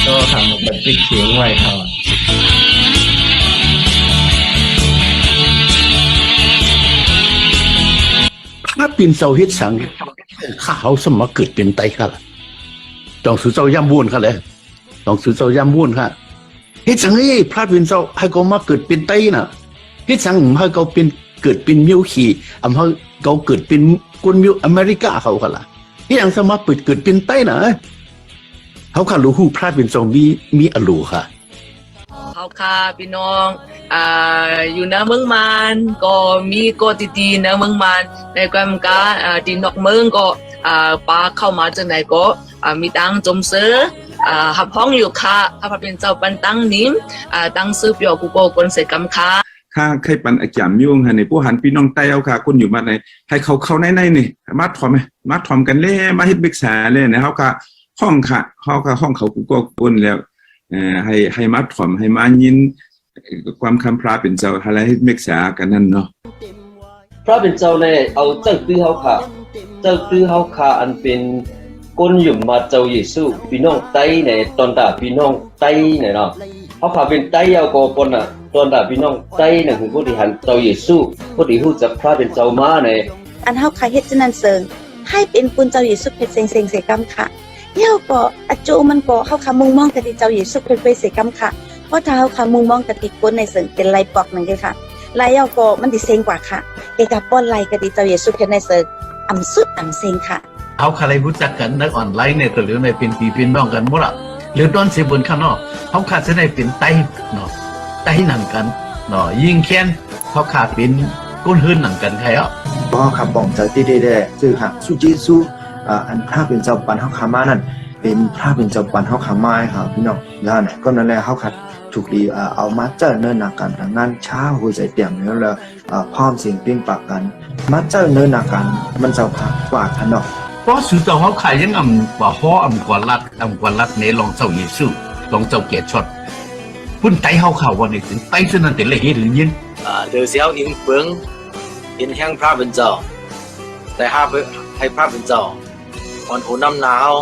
ก็ทำบันทึกเสียงไว้ครับถ้าเป็นเสาเฮ็ดสังข้าวสมเกิดเป็นไตค่ะต้องซื้อเจ้าย่ำวุ่นค่ะเลยต้องซื้อเจ้าย่ำวุ่นค่ะเฮ็ดสังพระเป็นเจ้าให้เขามาเกิดเป็นไตน่ะเฮ็ดสังให้เขาเป็นเกิดเป็นมิวขี่ให้เขาเกิดเป็นกุนมิวอเมริกาเขาค่ะล่ะเฮ็ดสังสามารถเกิดเป็นไตน่ะเขาค่ะรู้ฮู้พระเป็นเจ้ามีอรูค่ะเขาค่ะพี่น้องอยู่ในเมืองมันก็มีก็ตีๆในเมืองมันในความการที่นอกเมืองก็ปาเข้ามาจากไหนก็มีตังจมซื้อหับห้องอยู่ค่ะถ้าเป็นเจ้าปันตั้งนิ้มตั้งซื้อเปียวกูโกคนเสร็จกำค่ะข้าใครปันอาจารย์ยุ่งในผู้หันพี่น้องไต้เอาค่ะคนอยู่มาในให้เขาในนี่มาถอมไหมมาถอมกันเล่มาเฮ็ดบิ๊กแสเลยนะเขาค่ะห้องค่ะห้องเขากูโกคนแล้วให้มาถอมให้มายินความคำพระเป็นเจ้าอะไรให้เมกษากันนั่นเนาะพระเป็นเจ้าเนี่ยเอาเจ้าตื้อเขาค่ะเจ้าตื้อเขาค่ะอันเป็นก้นหยุ่มมาเจ้าเยซูพี่น้องไต้เนี่ยตอนด่าพี่น้องไต้เนี่ยเนาะเขาค่ะเป็นไต้เอาโกปนอ่ะตอนด่าพี่น้องไต้เนี่ยคือผู้ที่หันเจ้าเยซูผู้ที่รู้จักพระเป็นเจ้ามาเนี่ยอันเขาค่ะเฮ็ดจังนั้นเสิงให้เป็นปุณเจ้าเยซูเฮ็ดเซ็งเสกรรมค่ะเฮาก็อจูมันก็เขาค่ะมุ่งมองกติเจ้าเยซูเฮ็ดไปเสกรรมค่ะเพราะถ้าเขาค่ะมุ่งมองกติคนในเสิงเป็นลายปอกนั่นคือค่ะลายเฮาก็มันสิเซ็งกว่าค่ะเอกป้อนลายกติเจ้าเยซูเฮ็ดในเสิงอำสุดอำเซ็งค่ะเขาใครรู้จักกันนักออนไลน์เนี่ยก็หรือในเป็นพี่เป็นน้องกันหมดละหรือตอนเสียบนข้างนอกเขาขาดจะได้เป็นไตเนาะไตหนังกันเนาะยิงแค้นเขาขาดเป็นก้นหื้นหนังกันใครอ่ะก็ขับบ่องใจที่ได้คือหากสุจิสุอันพระเป็นเจ้าปันเฮาขามานั่นเป็นพระเป็นเจ้าปันเฮาขามาครับพี่น้องแล้วเนี่ยก็นั่นแหละเฮาขัดถูกดีเอามาเจอเนินหนักกันงานช้าหัวใจเตี่ยมแล้วแล้วพร้อมเสียงปิ้งปากกันมาเจอเนินหนักกันมันเจ้าผักกว่าทันเนาะเพราะสื่อต่อเขาขายยังกว่าฮ้อกว่ารัดในลองเจ้าเยซูลองเจ้าเกียรติชดพุ่นไตเฮาข่าววันนี้ถึงไตเส้นนั้นแต่เลยเห็นหรือยินเดือดเสียวอินเฟืองอินแห้งพระเป็นเจ้าแต่ให้พระเป็นเจ้าวันหัวน้ำหนาว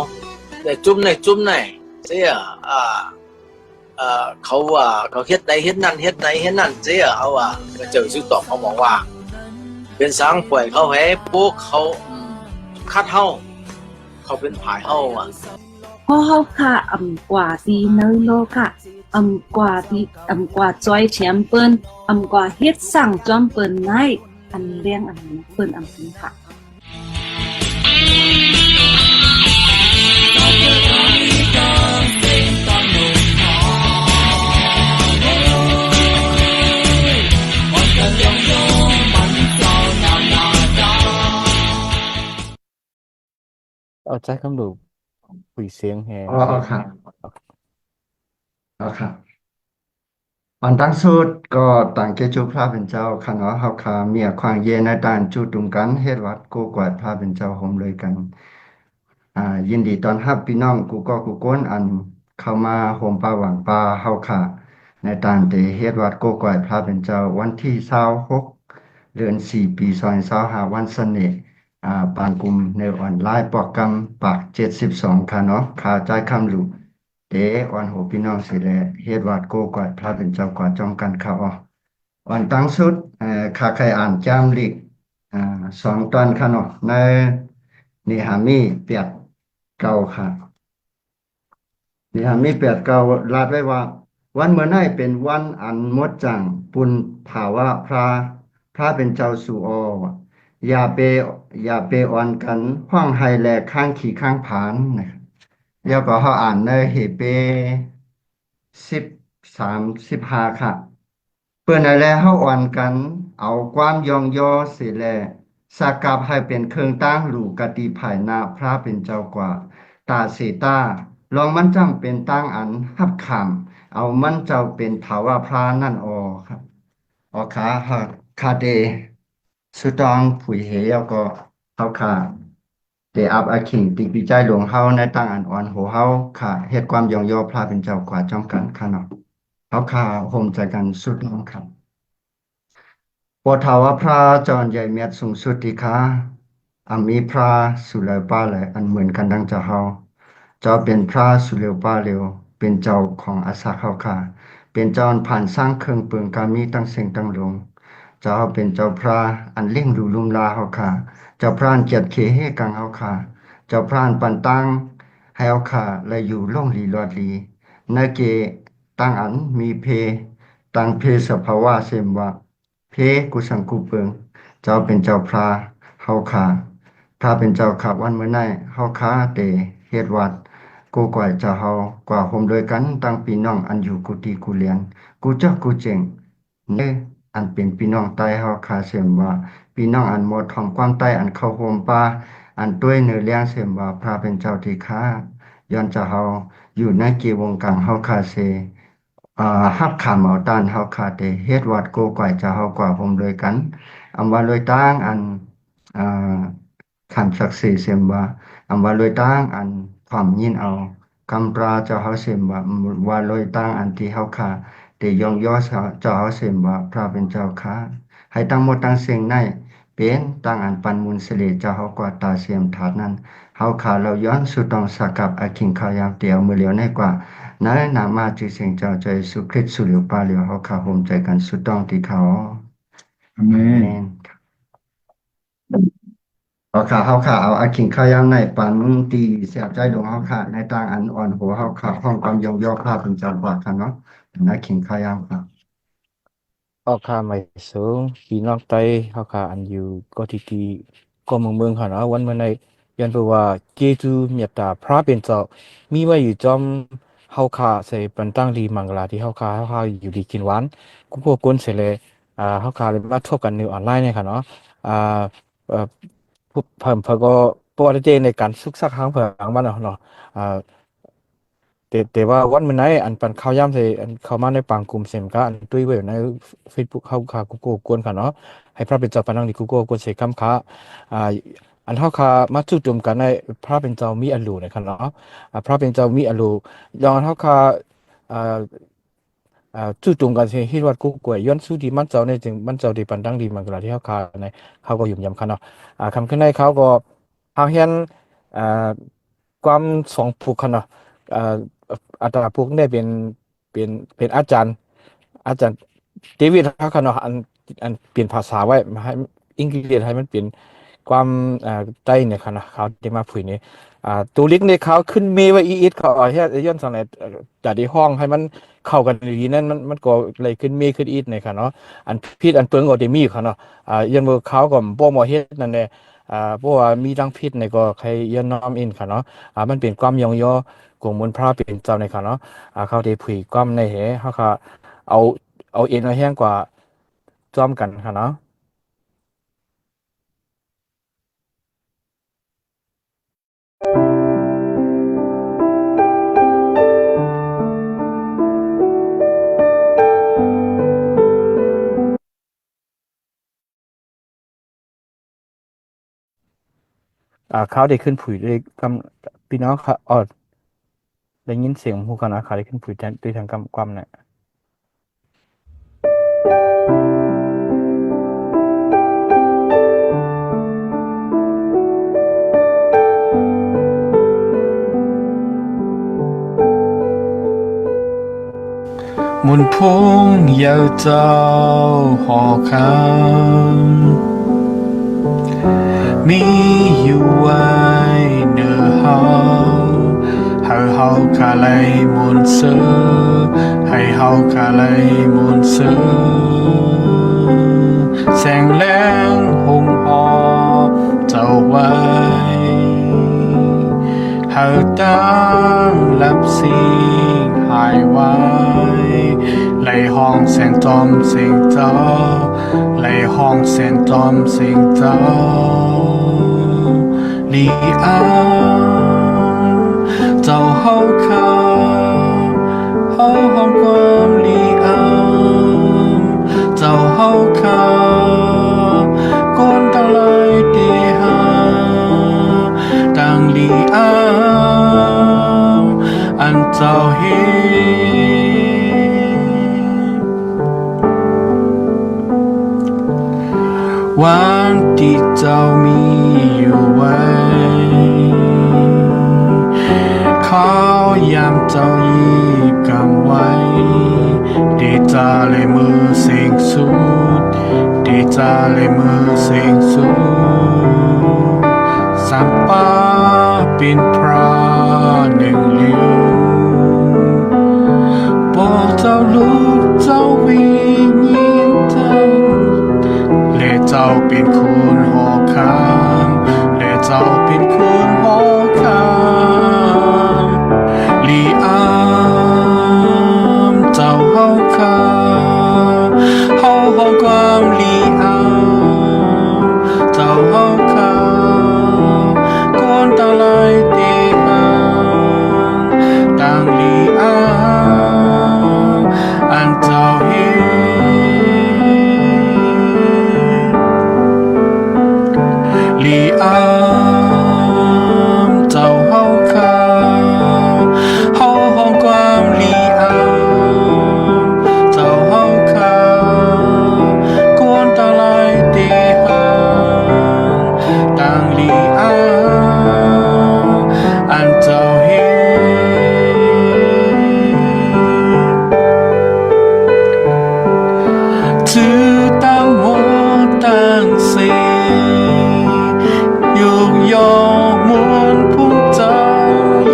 ในจุ่มเสียเขาเฮ็ดใดเฮ็ดนั่นเฮ็ดใดเฮ็ดนั่นเสียเอาก็เจอซื้อตอบเขาบอกว่าเป็นสังป่วยเขาแพ้พวกเขาคัดเฮาเขาเป็นผายเฮาเพราะเฮาค่ะกว่าดีเนยโลค่ะกว่าที่กว่าจอยแชมเปิ้นกว่าเฮ็ดสั่งจอมเปิ้นไห้อันเลี้ยงอันนี้เปิ้นนี้ค่ะเอาใจคำดูคุยเสียงแฮอ๋อครับครับอันตั้งสุดก็ต่างเกจูพระเป็นเจ้าคณะเฮาคาเมียควางเยในด้านจุดุมกันเฮ็ดวัดกูกวาดพระเป็นเจ้าโฮมเลยกันยินดีตอนรับพี่น้องกูก้นอันเข้ามาโฮมป่าหวังป่าเฮาคาในด้านเตเฮ็ดวัดกูกวาดพระเป็นเจ้าวันที่26เดือน4ปี2025วันเสน่ห์ปานกลุ่มในออนไลน์โปรแกรมปาก72ค่ะเนาะค่าจ่ายคำรู้เดวันโหพี่น้องสิแลเฮ็ดวัดโกกวาดพระเป็นเจ้ากวาดจ้องกันเขาวันตั้งสุดข้าใครอ่านจามลิก2 ตอนค่ะเนาะในนิหามี8 9ค่ะนิหามี8 9ลาดไว้ว่าวันเมื่อไหร่เป็นวันอันมดจังปุณภาวะพระเป็นเจ้าสู่อย่าไปอ่อนกันห้องไฮแลข้างขี่ข้างผานนะครับแล้วก็เขาอ่านในเฮเป13-15ค่ะเพื่อในแลเฮาอ่อนกันเอาความยองยอสิแลสักกับให้เป็นเครื่องตั้งหลู่กติภายหน้าพระเป็นเจ้ากว่าตาเสตาลองมันจำเป็นตั้งอันหับคำเอามันเจ้าเป็นภาวะพระนั่นครับคาเดสุดองผุยเหยก็เฮาค่ะเดอับอาคิงติวิจัยหลวงเฮาในตั้งอันอ่อนโหเฮาค่ะเฮ็ดความยองยอพระเป็นเจ้ากว่าจ้องกันค่ะเนาะเฮาค่ะโฮมใจกันสุดน้องครับปวดทาวพระจรใหญ่เมียดสูงสุดที่ค่ะมีพระสุเลป้าเลยอันเหมือนกันดังจะเฮาจะเป็นพระสุเลป้าเร็ว เป็นเจ้าของอาสาเขาค่ะเป็นเจ้าผ่านสร้างเครื่องเปลืองกามีตั้งเสียงตั้งลงเจ้าเป็นเจ้าพระอันเล่งดูลุมลาเขาค่ะเจ้าพระอันเกียรติเขให้กังเขาค่ะเจ้าพระอันปันตั้งให้เขาค่ะและอยู่ล่องลีลอดลีนาเกตั้งอันมีเพตั้งเพสภาวะเสมว่าเพกุสังกุเปิงเจ้าเป็นเจ้าพระเฮาค่ะพระเป็นเจ้าค่ะวันเมื่อไหร่เฮาค่ะเตเฮ็ดวัดกูกว่าจะเฮากว่าโฮมด้วยกันตั้งพี่น้องอันอยู่กุฏิกุเลียนกูเจ้ากูเจงเนอันเป็นพี่น้องใต้เฮาค่ะเสมว่าพี่น้องอันหมดทองความใต้อันเข้าโฮมป่าอันด้วยเนื้อเลี้ยงเสมว่าพระเป็นเจ้าที่ค้าย้อนจะเฮาอยู่ในกีวงกลางเฮาค่ะเสฮับขามเอาต้านเฮาค่ะเตเฮ็ดวัดกูกว่าจะเฮากว่าโฮมด้วยกันอำว่าลอยตั้งอันอ่าขันศักดิ์ศรีเสมว่าอำว่าลอยตั้งอันความยินเอากำปราเจ้าเฮาเสมว่าลอยตั้งอันที่เฮาค่ะได้ยองย่อเจ้าเฮาเสมว่าพระเป็นเจ้าค่ะให้ตั้งหมดตั้งสิ่งในเป็นตั้งอันปันมุนเสลเจ้าเฮากว่าตาเสียมถาดนั้นเฮาค่ะเราย้อนสู่ต้องสักกับอาคิงขายามเตียวมือเหลียวในกว่านั้นนามาจือเสียงเจ้าใจสุคริสต์สุเหลียวปาเหลียวเฮาค่ะโฮมใจกันสุดต้องที่เขา อาเม แม่นเอาค่ะเฮาค่ะเอาอาคิงขายามในปานมึงตีเสียบใจดวงเฮาค่ะในต่างอันอ่อนหัวเฮาค่ะห้องความยงย่อภาพเป็นเจ้าบาดค่ะเนาะอาคิงขายามค่ะ ออกค่าไม่สูงพี่น้องไตเขาค่าอันอยู่ก็ที่ก็เมืองค่ะเนาะวันเมื่อในยันเปว่าเจจูเมียตาพระเป็นเจ้ามีไว้อยู่จอมเฮาค่าใส่ปันตั้งดีมังกลาที่เฮาค่าอยู่ดีกินหวานกูพวกคนเสร็จเลยเฮาค่าเลยมาทบกันในออนไลน์เนี่ยค่ะเนาะอ่าเอ่อผู้เพิ่นก็ปกติในการศึกษาครั้งเพิ่นบ้านเนาะอ่า แต่ว่าวันมื้อไหนอันปันเข้าย่ำใส่อันเข้ามาในปางกลุ่มเซ็มก็อันตุ้ยไว้ใน Facebook เข้าค่ะกูโก้กวนค่ะเนาะให้พระเป็นเจ้าปานังดิกูโก้กวนเสกคำค้าอ่าอันเฮาค่ะมาจุจุมกันในพระเป็นเจ้ามีอลูนะครับเนาะพระเป็นเจ้ามีอลูยอนเฮาค่ะอ่าจุจุมกันสิฮิตวัดกูกวยย้อนสู้ดีมันเจ้าในจึงมันเจ้าดีปันดังดีมันก็ละที่เฮาค่ะในเขาก็ยุ่มยำคันเนาะคำขึ้นในเขาก็ทางเฮียนอ่าความสองผูกคันเนาะอ่า อาจารย์พวกนี้เป็นอาจารย์เดวิดเขาขนาดอันเปลี่ยนภาษาไว้มาให้อังกฤษให้มันเปลี่ยนความใต้เนี่ยขนาดเขาได้มาคุยนี่ตัวเล็กในเขาขึ้นเมไว้อีทเขาเอาแค่ย้อนสังเลยจัดในห้องให้มันเข้ากันดีนั่นมันก็เลยขึ้นเมขึ้นอีทเนี่ยค่ะเนาะอันพิษอันเปิงก็ได้มีค่ะเนาะยันเมื่อเขาก็บ่มาเฮ็ดนั่นแหละเพราะว่ามีทั้งพิษในก็ใครยันน้อมอินค่ะเนาะมันเป็นความยองย่อกงมนพระเป็นเจ้าในค่ะเนาะเขาได้ผุยความในเหเขาค่ะเอาเอ็นเอาแห้งกว่าจอมกันค่ะเนาะเขาได้ขึ้นผุยด้วยกำพี่น้องค่ะได้ยินเสียงหูกันนะเขาได้ขึ้นผุยด้วยทางความเนี่ยมุนพงยาวเจ้าหอคำมีอยู่ไว้เนื้อเฮาคาไลมุนเสือให้เฮาคาไลมุนเสือแสงแรงห่มหอเจ้าไว้เฮาตั้งรับสิ่งหายไว้ไหลห้องแสงจอมเสียงเจ้าไหลห้องแสงจอมเสียงเจ้าลีอาเจ้าเฮาค่ะเฮาห้องความลีอาเจ้าเฮาค่ะคนทั้งหลายเดหาตั้งลีอาอันเจ้าเห็นวันที่เจ้ามีอยู่ไว้เขา ยามเจ้ายีกำไว้เดจาเลยมือเสียงสุดเดจาเลยมือเสียงสุดสัมปาเป็นพระหนึ่งเลี้ยวบอกเจ้าลูกเจ้าวิญญาณเจ้าและเจ้าเป็นคนหอคำและเจ้าเป็นคนหอคำลีอามเจ้าเฮาคาเฮาความลีอามเจ้าเฮาคาก่อนตาลายเตหังต่างลีอามอันเจ้าเห็นลีอามเจ้าเฮาคาเฮาความลีอามเจ้าเฮาคาก่อนตาลายเตหังต่างลีอามอันเจ้าเห็นถือตั้งโมตั้งเสยกยอมวนพุ่งเจ้า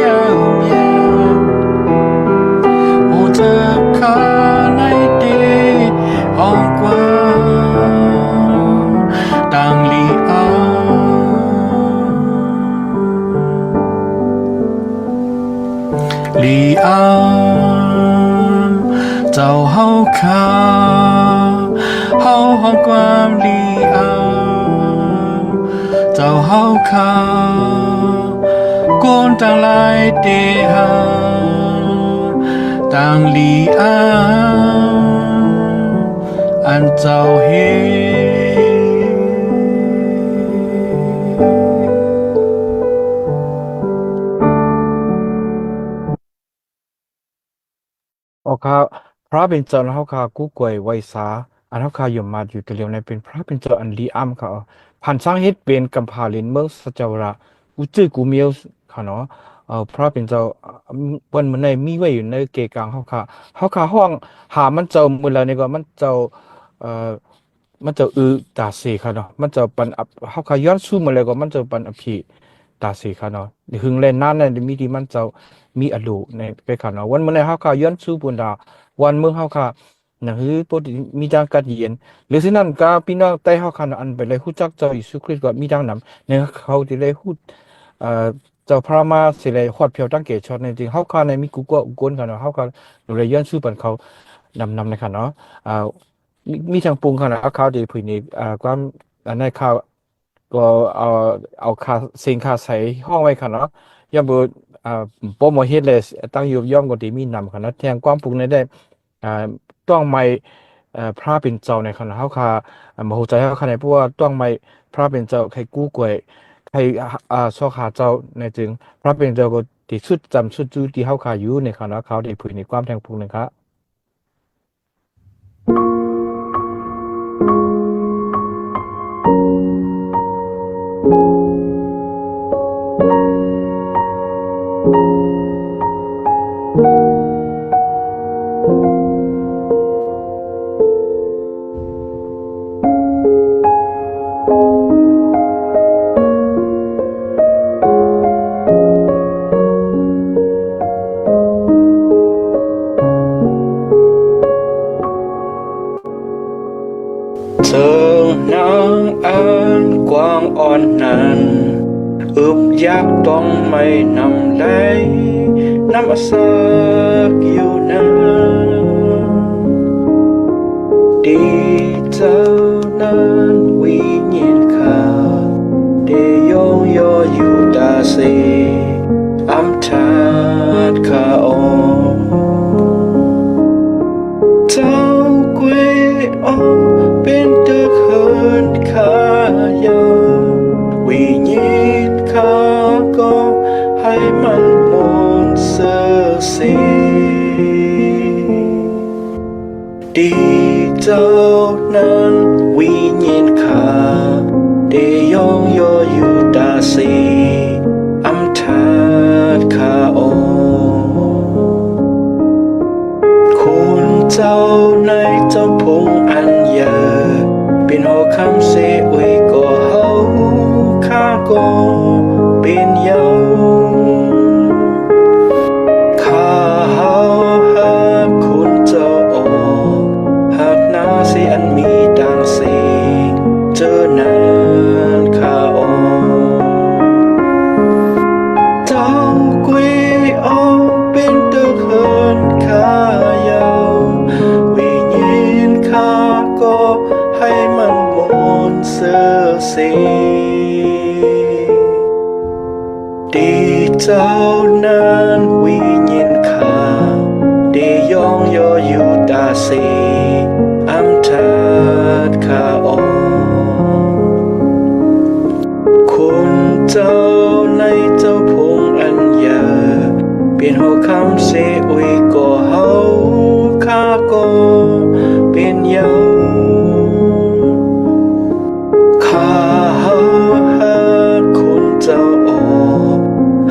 ยาวยาวโอเธอข้าในเดห้องกว้างต่างลีอาลีอามเจ้าเฮาคาเฮาห้องความลีอามเจ้าเฮาคาก้นต่างลายเตหาต่างลีอามอันเจ้าเห็โอเคพระเป็นเจ้าเฮาคากู้กวยไว้สาอันเฮาคาอยู่มาอยู่ตะเลียวในเป็นพระเป็นเจ้าอันลีอามค่ะผ่านสร้างเฮ็ดเป็นกำพาลินเมืองสจาวระอุจื้อกูเมียวค่ะเนาะพระเป็นเจ้าวันมื้อในมีไว้อยู่ในเกกลางเฮาคาห้องหามันเจ้ามื้อแล้วนี่ก็มันเจ้ามันเจ้าตาเสค่ะเนาะมันเจ้าปันเฮาคาย้อนสู้มาแล้วก็มันเจ้าปันอภิตาเสค่ะเนาะหึงแลนนั้นน่ะมีที่มันเจ้ามีอดุในไปค่ะเนาะวันมื้อในเฮาคาย้อนสู้ปุ่นดาวันเมืองเฮาคานะคือปกติมีทางกัดเย็นหรือฉะนั้นก็พี่น้องใต้เฮาคันอันไปเลยฮู้จักเจ้าเยซูคริสต์ก็มีทางนำในเขาที่เลยฮู้เจ้าพระมาสิเลยฮอดเพียวตั้งเกตชอตในจริงเฮาคันในมีกูก็อุกนกันเนาะเฮาคันเลยย้อนชื่อปันเขานำในคันเนาะมีทางปรุงคันเขาที่ผู้นี้ความอันในข่าวก็เอาค่าสิ่งค่าใช้ห้องไว้คันเนาะอย่าบ่โปรโมทเฮ็ดเลยตั้งอยู่ย่อมก็ที่มีนำคันเนาะแทงความปรุงในได้ต้องไม่พระเป็นเจ้าในขณะเฮาคามโหใจเฮาคาในเพราะว่าต้องไม่พระเป็นเจ้าใครกู้กวยใครซอกหาเจ้าในจึงพระเป็นเจ้าก็ที่สุดจำสุดจูที่เฮาคาอยู่ในขณะเขาได้ผืนในความแทงพุงนะครับเธอนางอันกว้างอ่อนนั้นอึบยักต้องไม่นำไหลน้ำอาสักอยู่นั้นดีเจ้านั้นวิญญาณข้าได้ยองยออยู่ตาเสอำทาดข้าอองเจ้าเกวอองเป็นตะเขินข้ายาวิญญาณข้าก็ให้มันมนต์เสื่อเสียดีเจ้านั้นวิญญาณข้าได้ยองยออยู่ตาเสอำทาดข้าออง เจ้าในเจ้าพงอันเยอเป็นหอคำเสอุยก็เฮาข้าก็เป็นเยาข้าเฮาหักคุณเจ้าโอหักนาสิอันมีดังสีเจอนานข้าโอเจ้ากุยโอเป็นตึกเฮินข้ายาววิญญาณข้าก็ให้มันมนต์เสื้อสีดีเจ้านั้นวิญญาณข้าดียองยออยู่ตาสีอำทัดข้าโอคุณเจ้าในเจ้าพงอันเยอเปลี่ยนหัวคำเสอุยก็เฮาข้าก็เป็นเยาข้าเฮาหักคุณเจ้าโอ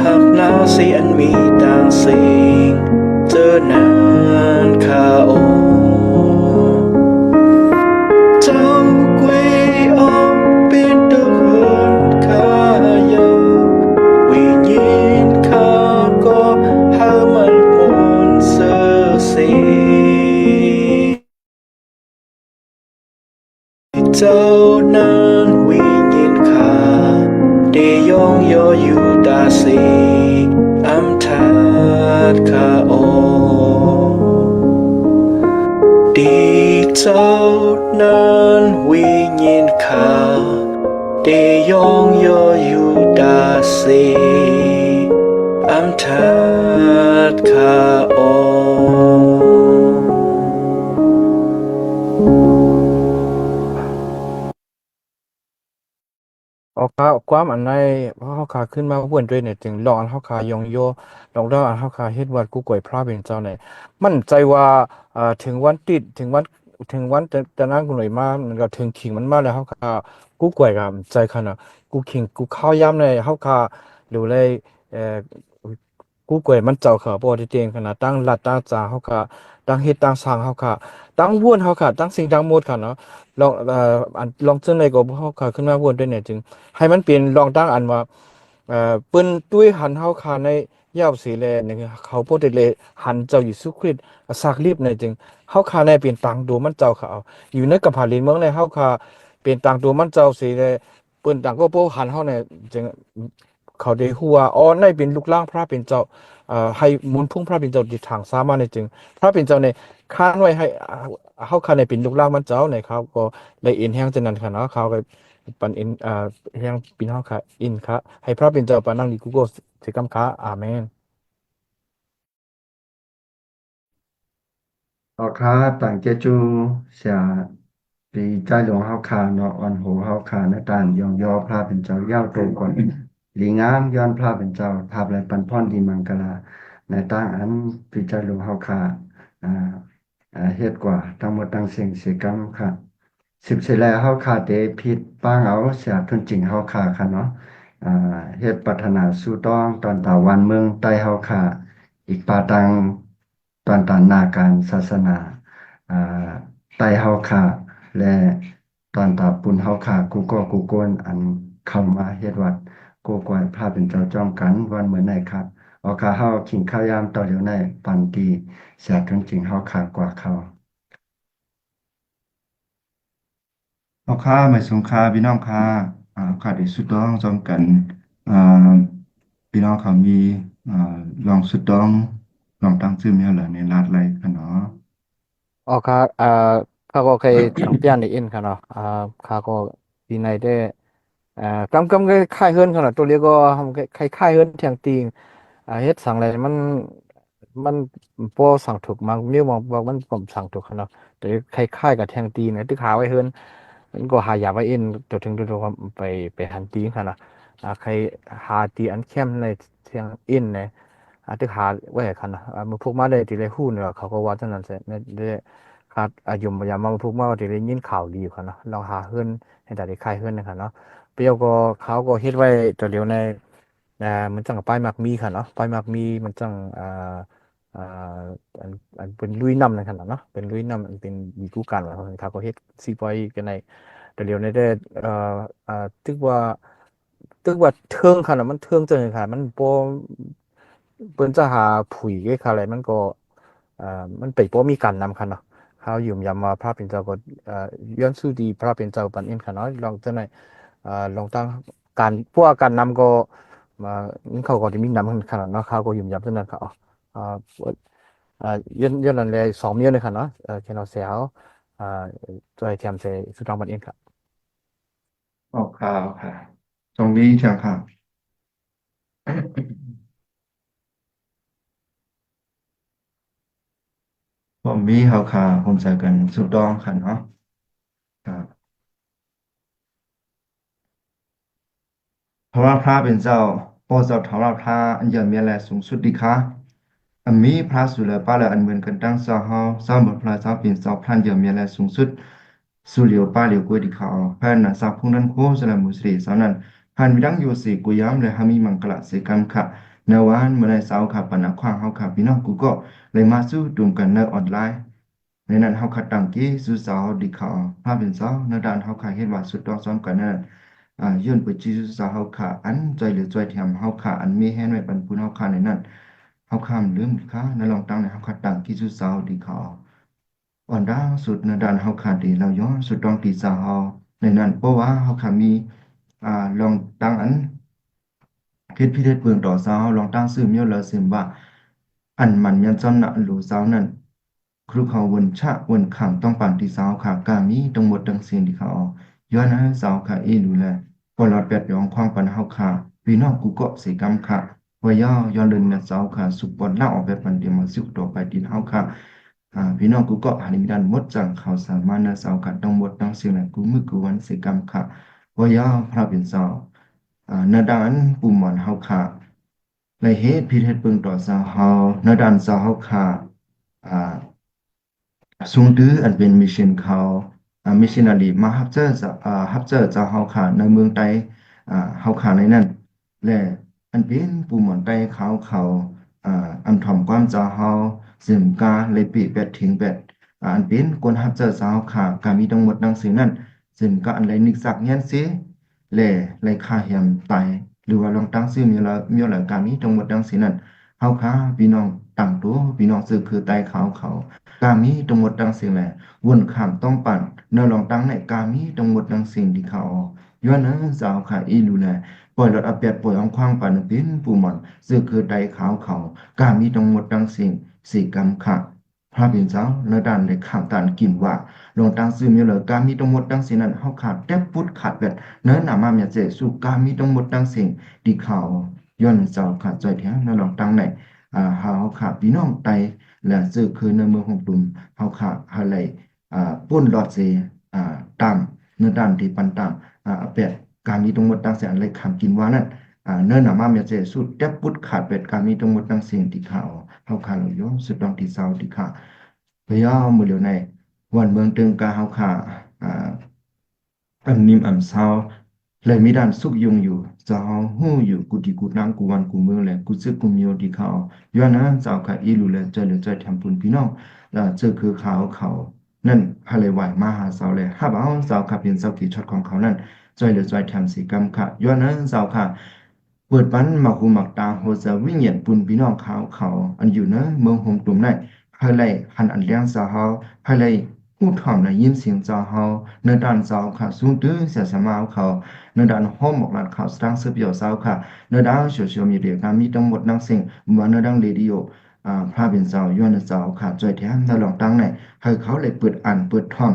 หักนาสิอันมีต่างสิ่งเจอนานข้าโอเจ้ากุยออกเป็นตึกเฮินข้ายาววิญญาณข้าก็ให้มันมนต์เสื้อสีเจ้านั้นวิญญาณข้าได้ยองยออยู่ตาสีอำทัดข้าโอดีเจ้านั้นวิญญาณข้าได้ยองยออยู่ตาสีอำทัดข้าโอออกขาความอันในเพราะเขาขาขึ้นมาเพื่อนด้วยเนี่ยจึงลองอันเขาขายองโยลองเล่าอันเขาขาเฮ็ดวัดกูก่อยพระเป็นเจ้าเนี่ยมั่นใจว่าถึงวันติดถึงวันจะนั่งกูหน่อยมามันก็ถึงขิงมันมาแล้วเขาขากูก่อยกับใจขนาดกูขิงกูข้าวยำในเขาขาหรือเลยกูก่อยมันเจ้าขาบ่ที่เตียงขนาดตั้งหลัดตั้งจาเขาขาตั้งเฮ็ดตั้งสร้างเขาขาตั้งวนเขาขาตั้งสิ่งตั้งหมดค่ะเนาะลองลองจังไดก็เขาขาขึ้นมาวนด้วยเนี่ยจึงให้มันเป็นลองตั้งอันว่าเปิ้นด้วยหันเฮาคาในยาวสีแลนี่เขาโพดเลยหันเจ้าอยู่สุคริตสักรีบในจึงเฮาคาในเป็นตังดูมันเจ้าเขาอยู่ในกับผาลินเมืองในเฮาคาเป็นตังดูมันเจ้าสีแลเปิ้นตังก็โพหันเฮาในจึงเขาได้ฮู้ว่าอ๋อในเป็นลูกล่างพระเป็นเจ้าให้มูลพุ่งพระเป็นเจ้าที่ทางสามารถในจึงพระเป็นเจ้าในค้านไว้ให้เฮาคาในเป็นลูกล่างมันเจ้าในเขาก็เลยเอ็นแห้งจังนั้นค่ะเนาะเขาก็ปันเอ็นแห้งปีนเฮาค่ะอินค่ะให้พระเป็นเจ้าปานั่งดีกูก็สิกำค่ะอาเมนออกขาต่างเจจูเสียปีใจหลวงเฮาคาเนาะอันโหเฮาคาในด้านยองยอพระเป็นเจ้าย่าวโตก่อนหลีงามย้อนพระเป็นเจ้าภาพและปันพ่อนดีมังกลาในต่างอันปีใจหลวงเฮาคาอ่าเฮ็ดกว่าทั้งหมดทั้งสิ่งเสียกรรมค่ะสิบเสร็จแล้วเฮาคาเตผิดป้างเอาเสียทุนจริงเฮาคาค่ะเนาะเฮ็ดปรารถนาสู่ต้องตอนตาวันเมืองใต้เฮาคาอีกปาตังตอนตานาการศาสนาอ่าใต้เฮาคาและตอนตาปุนเฮาคากูก็กูโกนอันเข้ามาเฮ็ดวัดกูกวนพระเป็นเจ้าจอมกันวันเหมือนไหนครับออกคาเฮาขิงข้าวยามต่อเดี๋ยวในปันดีเสียทุนจริงเฮาคากว่าเขาเอาค่าไม่สงค่าพี่น้องค่าค่าได้สุดต้องจอมกันอ่าพี่น้องเขามีอ่าลองสุดต้องลองตั้งชื่อมีอะไรในรัฐอะไรกันเนาะ อ๋อค่ะข้าก็เคยตั้งเปียนในอินค่ะเนาะข้าก็ปีในได้กำก็ค่ายเฮิรนขนาดตัวเรียกก็ค่ายเฮิรนเทียงตีงเฮ็ดสั่งอะไรมันพอสั่งถูกมั้งมิ้วมองว่ามันผมสั่งถูกค่ะเนาะแต่ค่ายกับแทงตีเนี่ยที่ขาไว้เฮิรนมันก็หายาไว้อินตัวถึงตัวไปหันตีค่ะเนาะใครหาตีอันเข้มในเทียงอินเนี่ยที่ขาไว้ค่ะเนาะมันพวกมาได้ตีเลยหุ้นเนี่ยเขาก็ว่าเท่านั้นแหละไม่ได้ขาดอายุพยายามมาพวกมาตีเลยยินข่าวดีอยู่ค่ะเนาะเราหาเฮิรนให้แต่ได้ค่ายเฮิรนนะคะเนาะเปรี้ยวก็เขาก็เฮ็ดไว้ตัวเดียวในมันจังกับป้ายมักมีค่ะเนาะป้ายมักมีมันจัง อ่าอันอันเป็นลุยน้ำในขนาดเนาะเป็นลุยน้ำอันเป็นมีกู้กันแล้วเขาก็เฮ็ดซีปอยกันในแต่เดี๋ยวในได้เอ่อตึกว่าเทิงขนาดมันเทิงจนขนาดมันบ่เปิ้นจะหาผุยไอ้ค่ะอะไรมันก็มันไปบ่มีการนำคันเนาะเขายืมยำว่าพระเป็นเจ้าก็ย้อนสู่ดีพระเป็นเจ้าปันเอ็นค่ะเนาะลองจังได๋ลองตั้งการพวกการนำก็มาเขาก็จะมีนำขนาดเนาะเขาก็ยืมยำจังนั้นค่ะอ่าอ่าย้อนนั่นแหละ2million เลยค่ะเนาะแค่เราเสียเอาอ่าจอยเทียมเสสุดท้องปันเอ็นค่ะ ออกข่าวค่ะตรงนี้เชียวค่ะ ผมมีข่าวค่ะผมใส่กันสุดดองค่ะเนาะครับ เพราะว่าพระเป็นเจ้าพระเจ้าถามว่าพระอันยอดมีอะไรสูงสุดดีคะอันมีพระสุรป้าและอันเหมือนกันตั้งสาเฮาสร้างบทพระเจ้าเป็นเจ้าพระยอดมีอะไรสูงสุดสุเหลียวป้าเหลียวกวยดีเขาแพนน่ะสาพุงนั้นโคสละมุสรีสาวนั้นพันวิดังโยสีกุยามและหามีมังกละเสกัมขะในวันเมื่อไรสาวขับปนักขวางเฮาขับพี่น้องกูก็เลยมาสู้ดุมกันในออนไลน์ในนั้นเฮาขัดตังกี้สู้สาวดีเขาพระเป็นเจ้าในด้านเฮาขายเฮ็ดว่าสุดต้องซ้อมกันนั้น ย้อนไปจีสุสาเฮาขาอันใจหรือใจแถมเฮาขาอันมีแห่นไว้ปันปุนเฮาขาในนั้นเฮาข้ามลืมดีค่ะในลองตั้งในเฮาขาตั้งกิสุสาวดีเขาอ่อนด้างสุดในด้านเฮาขาดีเราย้อนสุดตองตีสาเฮาในนั้นเพราะว่าเฮาขามีอ่าลองตั้งอัน คิดพิเทศเปลืองต่อสาวลองตั้งซื่อเมียวเลอซึมว่าอันมันยันจอนนะหลูสาวนั้นครูเขาวนชะวนขังต้องปั่นที่สาวขากามีต้องหมดดังเสียงที่เขาเอาย้อนให้สาวขาเอดูแลพอหลอดแปดยองความปันเฮาขาพี่น้องกูก็เสียกรรมขาว่าย่อย้อนเดินนะสาวขาสุกปอนล่าออกแบบปันเดียวมาสุกต่อไปดินเฮาขาพี่น้องกูก็หันมีดันหมดจังเขาสามารถนะสาวขาต้องหมดดังเสียงนั้นกูมือกูวันเสียกรรมขาว่าย่อพระเป็นสาว นาดานปูหมอนเฮาค่ะในเหตุพิเทศเปิงต่อสาวเฮานาดานสาวเฮาค่ะอ่าทรงดื้ออันเป็นมิชชันเขามิชชันนารีมาฮับเจอร์ฮับเจอร์เจ้าเฮาค่ะในเมืองไทยเฮาค่ะในนั้นและอันเป็นปูหมอนไตเขาอันถ่อมความเจ้าเฮาซึมกาเลยปีเป็ดทิ้งเป็ดอันเป็นคนฮับเจอร์สาวค่ะกามีทั้งหมดดังสิ่งนั้นซึมกาอันไรนึกสักเงี้ยสิ แล่ไลค่าเหียมตายหรือว่าลองตั้งชื่อมีละการนี้ทั้งหมดดังสินั้นเฮาค้าพี่น้องตั้งตัวพี่น้องซื้อคือไตเขากามีทั้งหมดดังสิ่งแหละวนข้ามต้องปั่นเนอลองตั้งในกามีทั้งหมดดังสิ่งที่เขาย้อนนั้นสาวขาอีลูแลปล่อยรถอาเปียดปล่อยอองควางปั่นเป็นปูหมอนซื้อคือไตเขากามีทั้งหมดดังสิ่งสี่กรรมค่ะพระเป็นเจ้าในด้านในข้ามตานกินว่าลงตั้งซื้อมีละกามีทั้งหมดดังสิ่งนั้นเฮาขาดแทบพุดขาดแบบ เนื้อหนามาเมียเจสุกามีต้องหมดตั้งสิ่งดีข่าวย้อนเจ้าขาดใจแท้นั่นลองตั้งไหนเฮาขาพี่น้องไตและซื้อคือในเมืองของตุ่มเฮาขาฮาไลปุ้นหลอดเซตามเนื้อด้านที่ปันตามเป็ดการมีต้องหมดตั้งสิ่งอะไรคำกินว่านั้นเนื้อหนามาเมียเจสุดแทบปุดขาดเป็ดการมีต้องหมดตั้งสิ่งดีข่าวเฮาขาเราโยสุดดองที่เศร้าดีข่าวพยามือเหลียวในวันเมืองตึงกาเฮาขาอันนิมอันเศร้า เลยมีด้านสุกยงอยู่จะเอาหู้อยู่กูดีกูนางกูวันกูเมืองแหละกูซึกกูมีโอดีเขาย้อนนั้นเจ้าค่ะอีลูแลเจอเหลือใจทำปุนพี่น้องแล้วเจอคือเขานั่นฮะเลยไหวมาหาเสาเลยฮับเอาเจ้าค่ะเป็นเจ้ากี่ช็อตของเขานั่นใจเหลือใจทำสีกรรมค่ะย้อนนั้นเจ้าค่ะเปิดปันมาหูหมักตาโหจะวิ่งเหยียดปุนพี่น้องเขาอันอยู่เนอะเมืองหงตุ่มนั่นฮะเลยหันอันเลี้ยงสาวเฮาฮะเลยผู้ถ่อมในยินเสียงเจ้าเฮาเนื้อด้านเจ้าค่ะสูงตื้อเสียสมาเขา เนื้อด้านห้องหมอกหลัดข่าวสร้างเสื้อเปี่ยวสาวค่ะเนื้อด้านโซเชียลมีเดียการมีทั้งหมดนั่งสิ่งเหมือนเนื้อด้านเรดิโอพระเป็นสาวย้อนสาวค่ะจอยแถมในหลองตั้งในให้เขาเลยเปิดอ่านเปิดท่อง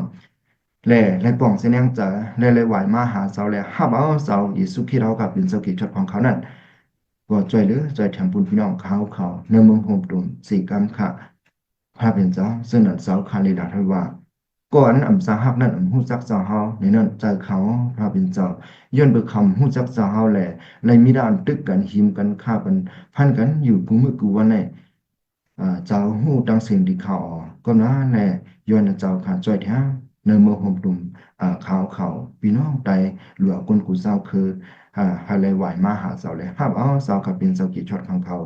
และป่องเสนงจะเลยไหวมาหาสาวเลยห้าเอาสาวอีสุขีเรากับเป็นสาวกิจชดของเขานั่นก็จอยหรือจอยแถมปุนพี่น้องเขาในเมืองโฮมตุนสี่กำค่ะพระเป็นสาวซึ่งนั่นสาวคาลิดาทว่าก่อนอำสาหักนั่นหู้จักสาวเฮาในนั้นใจเขาพระเป็นเจ้า ย้อนเบิกคำหู้จักสาวเฮาแหล่เลยมีด้านตึกกันหิมกันฆ่ากันพันกันอยู่กูมือกูวันไหนเจ้าหู้ตั้งสิ่งที่เขาก็น่าแน่ย้อนเจ้าขาดจ้อยแท้ในเมืองห่มตุ่มเขาพี่น้องใดหลัวคนกูเศร้าคือหาเลยไหวมาหาเสาเลยภาพเอาเสาขับเป็นเสากี่ช็อตของเขา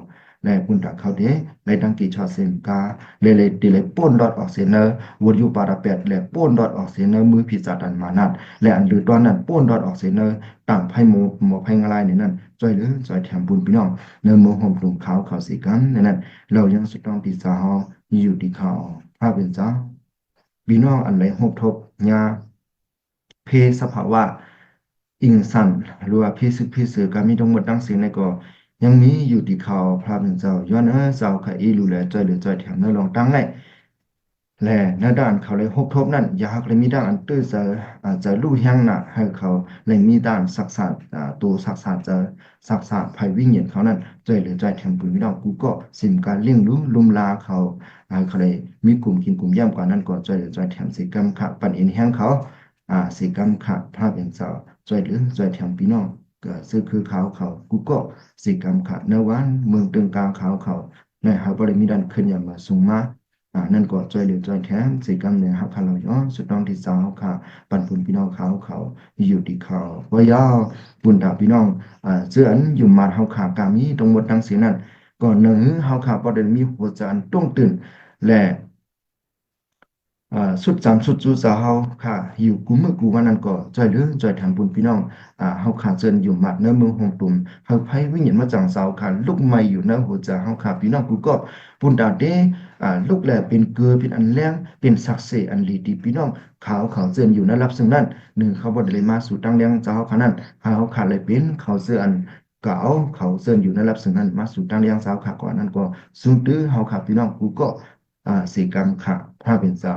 และปุ่นตาเขาเดและดังกีชอเซมกาเลดิเลป่นดอดออกเสนอวอยูปาราเป็ดและป่นดอดออกเสนอมือพิจาดันมานัดและอันลือตอนนั้นป่นดอดออกเสนอต่างไพ่หมอไพ่งลายในนั้นจอยเหลือจอยแถมบุญพี่น้องเนื้อมือห่มตุงขาวเขาสีกันในนั้นเรายังสุดต้องตีสาวอยู่ที่เขาพระเป็นเจ้าพี่น้องอันไหนหกทบยาเพสภาวะอิงสันหรือว่าเพศเพศการมีทั้งหมดทั้งสิ้นในก็ยังมีอยู่ที่เขาพระเป็นเจ้าย้อนเจ้าข้าอีรูแลจอยเหลือจอยแถมเนื้อลองตั้งไงและในด้านเขาเลยหกทบนั้นอยากเลยมีด้านอันตื้อจะลู่แห้งหนักให้เขาเลยมีด้านศักดิ์ศาสตร์ตัวศักดิ์ศาสตร์จะศักดิ์ศาสตร์ภัยวิ่งเหยียนเขานั้นจอยเหลือจอยแถมปุ๋ยพี่น้องกูก็สิมการเลี้ยงรู้ลุมลาเขาเขาเลยมีกลุ่มกินกลุ่มย่ำกว่านั้นก็จอยเหลือจอยแถมสีกำขะปันเอ็นแห้งเขาสีกำขะภาพเป็นเจ้าจอยเหลือจอยแถมพี่น้องก็ซื้อคือเขากูก็สีกำขะในวันเมืองตึงกลางเขาในหาบริมีดันขึ้นอย่างมาสูงมานั่นก็จอยเหลือจอยแถมสีกำเนี่ยครับเราย้อนสุดต้องที่สาวค่ะปันปุ่นพี่น้องเขาอยู่ที่เขาว่ายาวบุญดาพี่น้องเสื่อนอยู่มาเฮาขากามีตรงหมดทั้งสิ้นนั้นก็เนื้อเฮาขาบ่ได้มีหัวใจอันต้องตื่นและสุดจำสุดจูสาเฮาค่ะอยู่กูมือกูวันนั้นก็จอยเหลือจอยทำบุญพี่น้องเฮาขาเจินอยู่มัดเนื้อมือหงตุ่มเฮาไผวิญญาณมาจังสาวค่ะลูกใหม่อยู่เนื้อหัวใจเฮาขาพี่น้องกูก็บุญดาเดลูกแหล่เป็นเกลือเป็นอันแรงเป็นศักดิ์ศรีอันลีดีพี่น้องเขาเจินอยู่ในรับซึ่งนั้นหนึ่งเขาบ่ได้เลยมาสู่ตั้งเลี้ยงเจ้าเขานั้นเฮาขาเลยเป็นเขาเสื้ออันเก่าเขาเจินอยู่ในรับซึ่งนั้นมาสู่ตั้งเลี้ยงเจ้าขาก่อนนั้นก็สูงตื้อเฮาขาพี่น้องกูก็สีกรรมค่ะพระเป็นเจ้า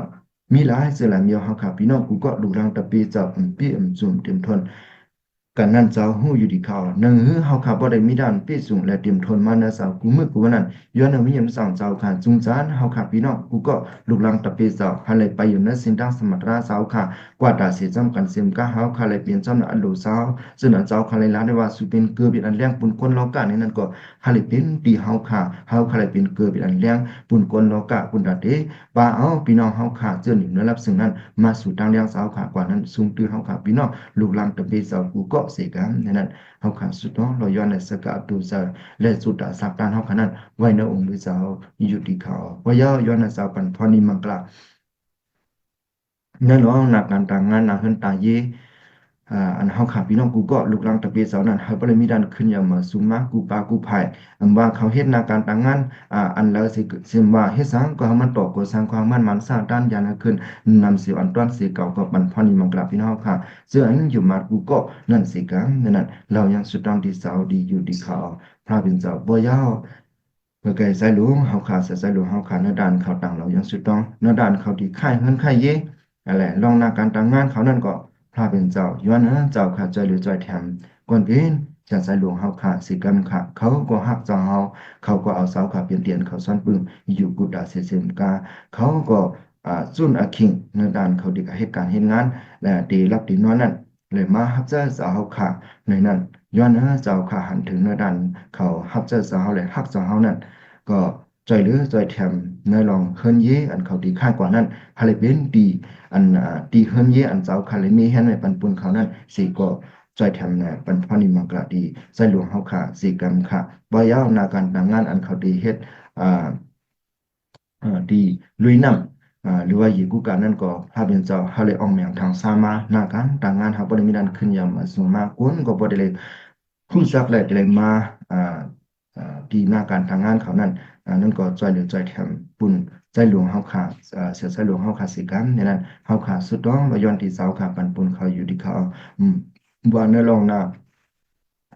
มีหลายเสือหลายเมียวเฮาค่ะพี่น้องกูก็ดูรังตะปีเจ้าปีจุ่มเต็มทนกันนั้นเจ้าหู้อยู่ที่เขาหนึ่งเฮาค่ะบ่ได้มีด้านปีสูงและเต็มทนมานะสาวกูมือกูนั้นย้อนมียมสั่งเจ้าค่ะจุงจานเฮาค่ะพี่น้องกูก็ลูกรังตะปีเจ้าหันเลยไปอยู่ในสินดังสมัตราสาวค่ะกว่าตาเสียจำกันเสียมกะเฮาค่ะเลยเปลี่ยนจำอันโลสาวซึ่งเจ้าค่ะเลยลาได้ว่าสุเป็นเกือเป็นอันแรงปุ่นคนโลกะนี่นั่นก็หันเลยเป็นตีเฮาค่ะเลยเป็นเกือเป็นอันแรงปุ่นคนโลกะปุ่นดาเดบ่าเอาพี่น้องเฮาค่ะเจออยู่ในรับซึ่งนั้นมาสู่ทางเลี้ยงสาวค่ะกว่านั้นสูงตื้อเฮาค่ะพี่น้องลูกรังตะปีเจ้ากูก็เสกนั้นเฮาขาสุดน้องเราย้อนในสกัดดูซะและสุดสักการเฮาขนั้นไว้ในองค์พระเจ้าอยู่ที่เขาว่าย้อนในสาวปันพอนิมังกลานั่นน้องนักการต่างงานนักเฮือนตาเยอันเฮาขาพี่น้องกูก็ลูกหลังตะเปียเสานั้นเฮาบ่ได้มีดันขึ้นอย่างมาสุมากูปากูภายว่าเขาเฮ็ดนาการต่างงานอันแล้วสิว่าเฮ็ดสังก็มันตอกก็สร้างความมันสร้างด้านยานขึ้นนำสิอันต้นสิเก่าก็ปันพอนิมังกลาพี่น้องค่ะซึ่งอันอยู่มากูก็นั่นสิกังนั่นเรายังสุดต้องที่สาวดีอยู่ดีเขาพระเป็นเจ้าบ่ยาวเพื่อไกลสายหลวงเฮาขาสายหลวงเฮาขาในด้านเขาต่างเรายังสุดต้องในด้านเขาที่ค่ายเฮือนค่ายเยนั่นแหละลองนาการต่างงานเขานั่นก็พระเป็นเจ้าย้อนเจ้าขาใจหรือใจแถมก่อนเป็นจันสายหลวงเฮาขาสิกรรมขาเขาก็ฮักเจ้าเฮาเขาก็เอาสาวขาเปลี่ยนเตียนเขาซ่อนปึงอยู่กุดาเสมกาเขาก็จุนอาคิงในด้านเขาดีกับเหตุการณ์เฮ็ดงานและดีรับดีน้อยนั่นเลยมาฮับเจ้าสาวเฮาขาในนั้นย้อนเจ้าขาหันถึงในด้านเขาฮับเจ้าสาวเฮาและฮักเจ้าเฮานั่นก็ใจหรือใจแถมในลองเฮิรนเยอันเขาดีข้างกว่านั้นฮาเลเป็นดีอันดีเฮิรนเยอันเจ้าคาเลมีแฮนในปันปุนเขานั้นสิก็ใจแถมนะปันพอนิมังกะดีใจหลวงเฮาค่ะสิกรรมค่ะบ่ยาวนาการต่างงานอันเขาดีเฮ็ดดีลุยน้ำหรือว่าหญิงกูการนั่นก็พระเป็นเจ้าฮาเลอองเมียงทางสามานาการต่างงานหาบ่ได้มีดันขึ้นยามมาสูงมากกวนก็บ่ได้เลยผู้ซักแลเลยมาดีหน้าการทางงานเขานั้นนั่นก็จอยเหลือจอยแถมปุ่นใจหลวงเฮาขาเสียใจหลวงเฮาขาสิกรรมเนี่ยนั้นเฮาขาสุดต้องว่าย้อนที่เสาขาปันปุ่นเขาอยู่ที่เขาว่าในลองหน้า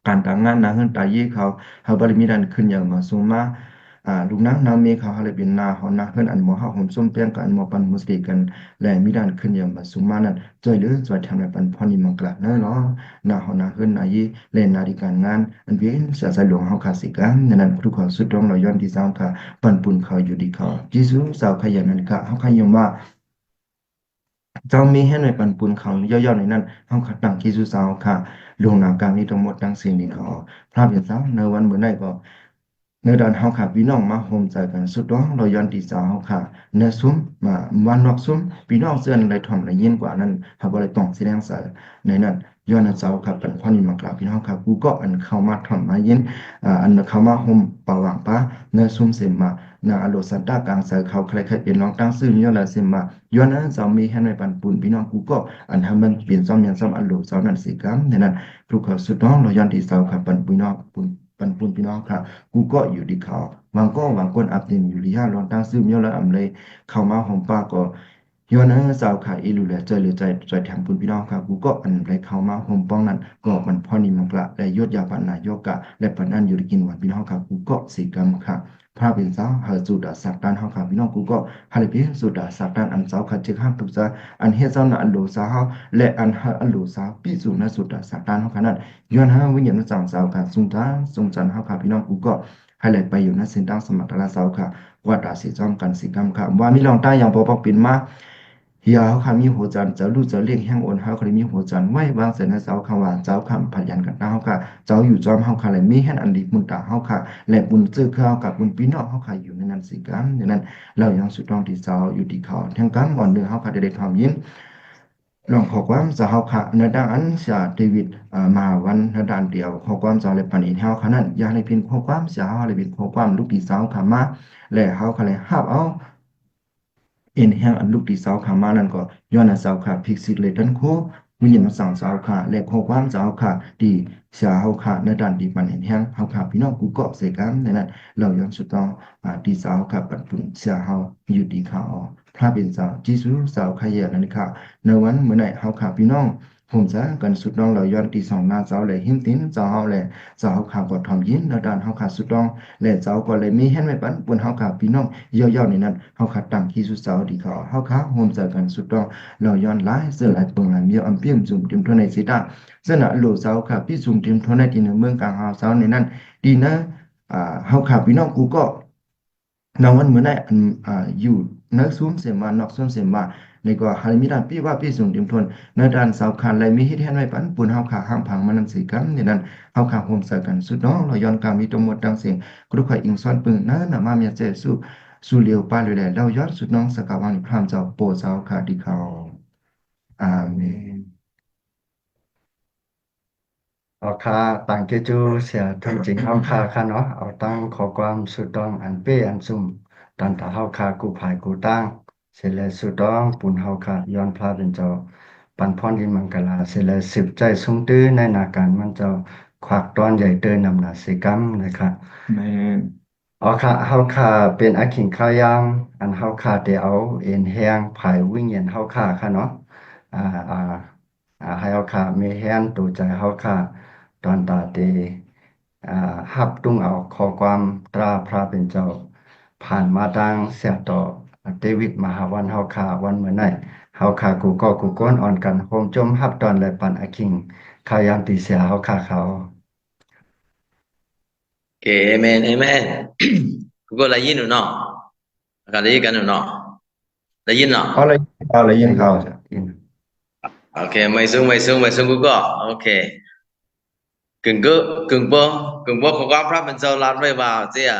การต่างงานนะเฮือนตาเยเขาเฮาบ่ได้มีดันขึ้นอย่างมาสูงมาลูกนางนาเมเขาฮาเลยเป็นนาเฮานะเฮือนอันหมอเฮาห่มส้มเปียงกันหมอปันมุสลิมกันและมีดันขึ้นอย่างมาสูงมานั้นจอยเหลือจอยทำในปันพอนิมังกละเนาะนาเฮานะเฮือนนาเยเล่นนาฬิการงานอันเป็นเสียใจหลวงเฮาขาสิกรรมนั้นทุกคนสุดต้องเราย้อนที่สามค่ะปันปุ่นเขาอยู่ที่เขาจิซุสาวขยันนั้นค่ะเฮาขยันว่าเจ้ามีให้หน่วยปันปุนเขาย่อๆในนั้นเฮาขัดตั้งกิสุสาวค่ะลงนามกลางนี้ทั้งหมดทั้งสิ้นนี่เขาพระเป็นเจ้าในวันเมื่อใดก็ในด้านเฮาค่ะพี่น้องมาโฮมใจกันสุดต้องเราย้อนที่สาวเฮาค่ะในซุ้มมาวันนอกซุ้มพี่น้องเสื้อในถ่อมในยินกว่านั้นเฮาบ่ได้ต้องแสดงสายในนั้น ย้อนเจ้าค่ะเป็นพ่อนี่มากล่าวพี่น้องค่ะกูก็อันเข้ามาทำมายินอันเข้ามาห่มปะหวังปะเนื้อซุ่มเสมานาอโลสันตากลางเสือเขาใครเป็นรองตั้งซื่อย้อนละเสมาย้อนนั้นเจ้ามีให้ในปันปุ่นพี่น้องกูก็อันทำมันเปลี่ยนซ้อมยันซ้อมอโลเจ้านั่นสิครับในนั้นลูกเขาสุดน้องเราย้อนที่เจ้าค่ะปันพี่น้องปุ่นปันปุ่นพี่น้องค่ะกูก็อยู่ที่เขาวางก็วางก้นอับดินอยู่ที่ห้ารองตั้งซื่อย้อนละอำเลยเข้ามาห่มปะก็ย้อนนั้นเจ้าค่ะอีลูแลใจหรือใจแถมปุ่นพี่น้องค่ะกูก็อันเลยเข้ามาห่มป้องนั้นก็มันพ่อนิมังกละและยศยาปนายกะและปนันอยู่ที่กินวันพี่น้องค่ะกูก็สิกรรมค่ะพระเป็นเจ้าหาจุดสักด้านเฮาค่ะพี่น้องกูก็หาเลยพี่สุดสักด้านอันเจ้าค่ะจึงห้ามทุกซะอันเฮ็ดเจ้าน่ะอันโลซาเฮาและอันหาอันโลซาพี่สุนะสุดสักด้านเฮาค่ะนั้นย้อนหาวิญญาณจังเจ้าค่ะสุงตาทรงจันเฮาค่ะพี่น้องกูก็ให้เลยไปอยู่ณเส้นทางสมรรถนะเจ้าค่ะว่าตาสิจอมกันสิกรรมค่ะว่ามีลองใต้อย่างบ่ปกปินมาเฮียเขาค่ะมีหัวจันเจ้าลูกเจ้าเลี้ยงแห้งโอนเฮาเขาเลยมีหัวจันไว้บางเสนเจ้าคำว่าเจ้าคำผัดยันกันเฮาค่ะเจ้าอยู่จอมเฮาค่ะเลยมีแห่นอันดีมุนตาเฮาค่ะและบุญซื้อเฮากับบุญพี่น้องเฮาค่ะอยู่ในนั้นสิกันดังนั้นเรายังสุดต้องที่เจ้าอยู่ที่เขาทั้งกันก่อนเดือเฮาค่ะได้ทำยินลองขอความจะเฮาค่ะในด้านอันเสียเดวิดมาวันในด้านเดียวขอความเจ้าเลยปานนี้เฮาค่ะนั้นอย่าให้เป็นขอความเสียเฮาเลยเป็นขอความลูกที่เจ้าค่ะมาและเฮาค่ะเลยฮับเอาเอ็นแห่งอันลูกที่เสาขามานั่นก็ย้อนเสาขาพิกษิตเลยทันโควิญญาณสั่งเสาขาและข้อความเสาขาดีเสียเฮาขาในด้านดีมันเห็นแห่งเฮาขาพี่น้องกูก็เสกันในนั้นเราย้อนสุดต้องดีเสาขาปัดปุ่นเสียเฮาอยู่ดีขาพระเป็นเสาจิสุเสาขยะนั่นค่ะในวันเมื่อไหร่เฮาขาพี่น้องผมจะกันสุดน้องเราย้อนตีสองหน้าเจ้าเลยหิมติ้นเจ้าเฮาเลยเจ้าเฮาขาก็ทำยินในด้านเฮาขาสุดน้องและเจ้าก็เลยมีเห็นไม่ปันปุ่นเฮาขาพี่น้องย่อๆในนั้นเฮาขาตั้งที่สุดเจ้าดีเขาเฮาขาโฮมใจกันสุดน้องเราย้อนหลายเสื้อหลายเปิงหลายเมียวอำเปียมจุ่มเต็มทั่วในสิตาเสนะโลเจ้าขาพี่จุ่มเต็มทั่วในที่เมืองกลางเฮาเจ้าในนั้นดีนะเฮาขาพี่น้องกูก็นวันเมื่อไหร่อยู่นักซุ่มเสมานอกซุ่มเสมาในก็หามีด้านพี่ว่าพี่ส่งเต็มทนในด้านสาวคันและมีเฮ็ดแห่นไว้ปันปุ่นเฮาขาห้างพังมันนำสิกันในนั้นเฮาขาโฮมใส่กันสุดน้องเราย้อนกามีตรงหมดดังเสียงกรุข่อยอิงซ้อนปึงนั้นน่ะมาเมียเจสู่เลียวป้าเลยแหละเราย้อนสุดน้องสกาวังพรามเจ้าโปเจ้าค่ะดีเขาอาเมนเอาค่ะต่างเกจูเสียทำจริงเฮาค่ะเนาะเอาตั้งขอความสุดต้องอันเป้อันซุ่มตันตาเฮาค่ะกูภายกูตั้งเสร็จแล้วสุดต้องปุ่นเฮาค่ะย้อนพระเป็นเจ้าปันพรดินมังกลาเสร็จแล้วสืบใจสุ่มตื้อในนาการมันเจ้าขวากตอนใหญ่เตยนำนาสิกรรมนะครับ แม่น อ๋อค่ะเฮาค่ะเป็นอาขิงข้าวยางอันเฮาค่ะได้เอาเอ็นแห้งภายวิญญาณเฮาค่ะค่ะเนาะอ่าอ่าให้เฮาค่ะมีแห้งตัวใจเฮาค่ะตอนตาเตฮับตุ้งเอาข้อความตราพระเป็นเจ้าผ่านมาทางเสียต่อเดวิดมหาวันเฮาค่ะวันเมื่อไหร่เฮาค่ะกูก็กูก้นอ่อนกันโฮมจมฮับตอนและปันอาขิงข้าวยางตีเสียเฮาค่ะเขา โอเคเอเมนเอเมนกูก็ได้ยินหนูเนาะก็ได้ยินกันหนูเนาะได้ยินเนาะ เอาเลยยินเขาจ้ะยิน โอเคไม่ซึ่งกูก็โอเคกึ่งบ่ของความพระเป็นเจ้าลัดไว้ว่าเจ้า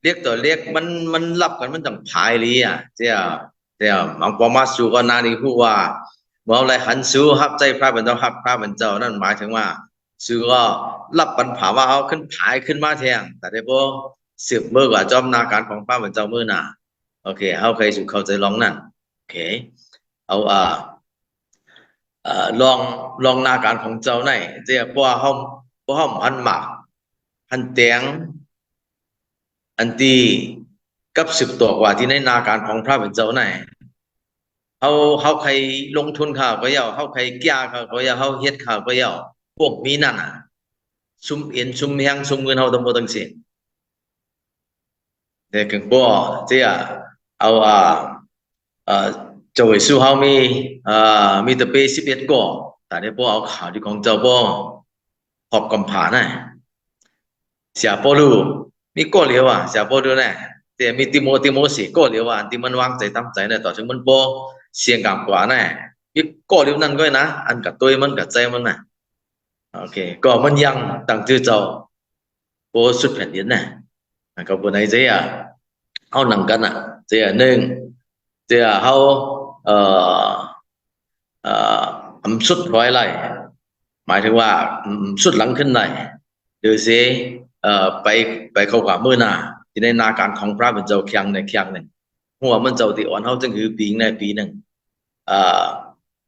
เรียกตัวเรียกมันรับกันมันจังผายลีอ่ะเจ้ามังปอมาสู่ก็นานี่พูดว่าเมื่อไรหันสู่ฮับใจพระเป็นเจ้าฮับพระเป็นเจ้านั่นหมายถึงว่าสู่ก็รับปัญหาว่าเอาขึ้นผายขึ้นมาแทงแต่ได้บ่สืบเมื่อกว่าจอมนาการของพระเป็นเจ้ามื้อน่ะโอเคเฮาเคยสู่เข้าใจลองนั่นโอเคเอาลองนาการของเจ้าไหนเจ้าเพราะว่าเฮาอันหมากอันเตียงอันที่กับสืบตัวกว่าที่ในนาการของพระเป็นเจ้าไหนเขาใครลงทุนข่าวก็ยาวเขาใครแก่ข่าวก็ยาวเขาเฮ็ดข่าวก็ยาวพวกมีนั่นซุ่มเอ็นซุ่มแหงซุ่มเงินเขาทั้งหมดทั้งสิ้นแต่กึ่งบ่เจ้าเอาเจ้าไอ้สู้เขามีแต่เป11ก่อแต่ได้บ่เอาข่าวที่ของเจ้าบ่ขอบกำผาน่ะเสียบ่รู้มีก่อเหลียวเสียบ่รู้แน่แต่มีติโมสิก่อเหลียวที่มันวางใจตั้งใจน่ะต่อถึงมันบ่เสียงกลางกว่าแน่อีกก่อเหลียวนั่นก็นะอันกับตัวมันกับใจมันน่ะโอเคก็มันยังตั้งชื่อเจ้าบ่สุดแผ่นดินน่ะก็บ่ได้เสียเอาหนังกันน่ะเสียหนึ่งเจ้าเขาอำสุดร้อยไร่ หมายถึงว่าสุดหลังขึ้นในหรือเสียไปเข้าขวามือหน้าที่ในนาการของพระเป็นเจ้าเคียงในเคียงหนึ่งหัวมันเจ้าที่อ่อนเขาจึงคือปีงในปีหนึ่ง